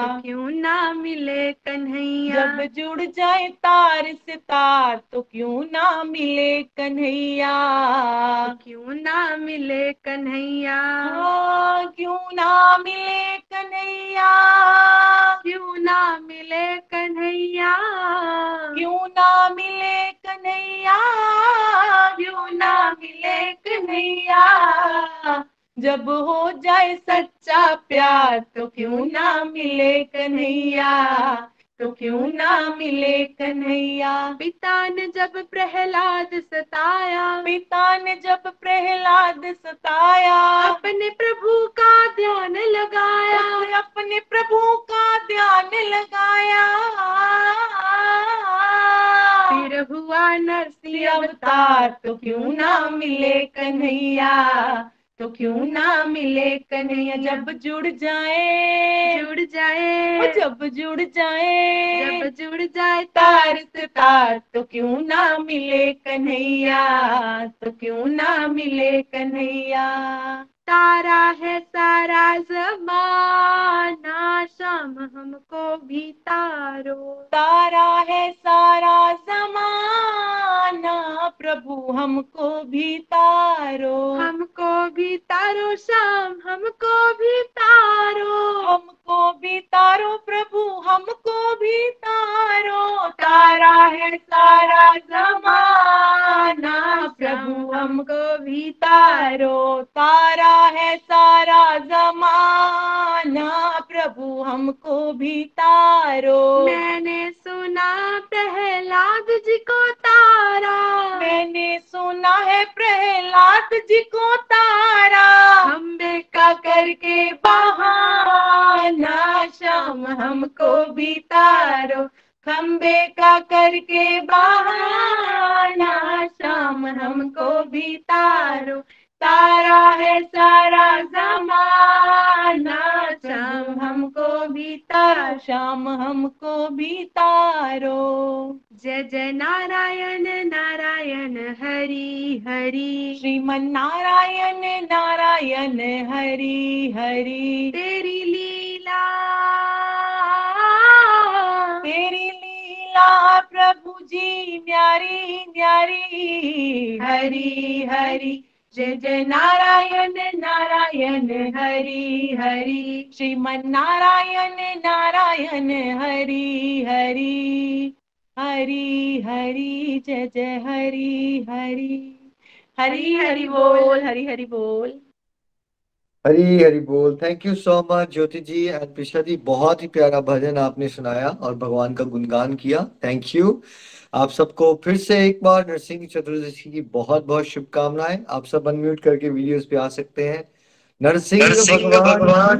तो क्यों ना मिले कन्हैया, जब जुड़ जाए तार से तार तो क्यों ना मिले कन्हैया, तो क्यों ना मिले कन्हैया, क्यों ना मिले कन्हैया, क्यों ना मिले कन्हैया, क्यों ना मिले कन्हैया, क्यों ना मिले कन्हैया। जब हो जाए सच्चा प्यार तो क्यों ना मिले कन्हैया, तो क्यों ना मिले कन्हैया। पिता ने जब प्रहलाद सताया, पिता ने जब प्रहलाद सताया, अपने प्रभु का ध्यान लगाया, अपने प्रभु का ध्यान लगाया, फिर हुआ नरसिंह अवतार तो क्यों ना मिले कन्हैया, तो क्यों ना मिले कन्हैया। जब जुड़ जाए, जुड़ जाए, जब जुड़ जाए, जब जुड़ जाए तार से तार तो क्यों ना मिले कन्हैया, तो क्यों ना मिले कन्हैया। तारा है सारा जमाना, शाम हमको भी तारो, तारा है सारा जमाना, प्रभु हमको भी तारो, हमको भी तारो शाम हमको भी तारो, हमको भी तारो प्रभु हमको भी तारो। तारा है सारा जमाना, प्रभु हमको भी तारो, तारा है सारा जमाना, प्रभु हमको भी तारो। मैंने सुना प्रहलाद जी को तारा, मैंने सुना है प्रहलाद जी को तारा, खंबे का करके बहाना, शाम हमको भी तारो, खंबे का करके बहाना, शाम हमको भी तारो। तारा है सारा जमाना, शाम हमको भी तारो, शाम हमको भी तारो। जय जय नारायण नारायण हरि हरि, श्रीमन नारायण नारायण हरि हरि। तेरी लीला, तेरी लीला प्रभु जी न्यारी न्यारी, हरि हरि। जय जय नारायण नारायण हरि हरि, श्रीमन नारायण नारायण हरि हरि, हरि हरि। जय जय हरि हरि, हरि हरि बोल, हरि हरि बोल, हरी हरी बोल। Thank you so much Jyoti ji and Prisha ji, बहुत ही प्यारा भजन आपने सुनाया और भगवान का गुणगान किया। Thank you. आप सबको फिर से एक बार नरसिंह चतुर्दशी की बहुत बहुत शुभकामनाएं। आप सब अनम्यूट करके वीडियोस पे आ सकते हैं। नरसिंह भगवान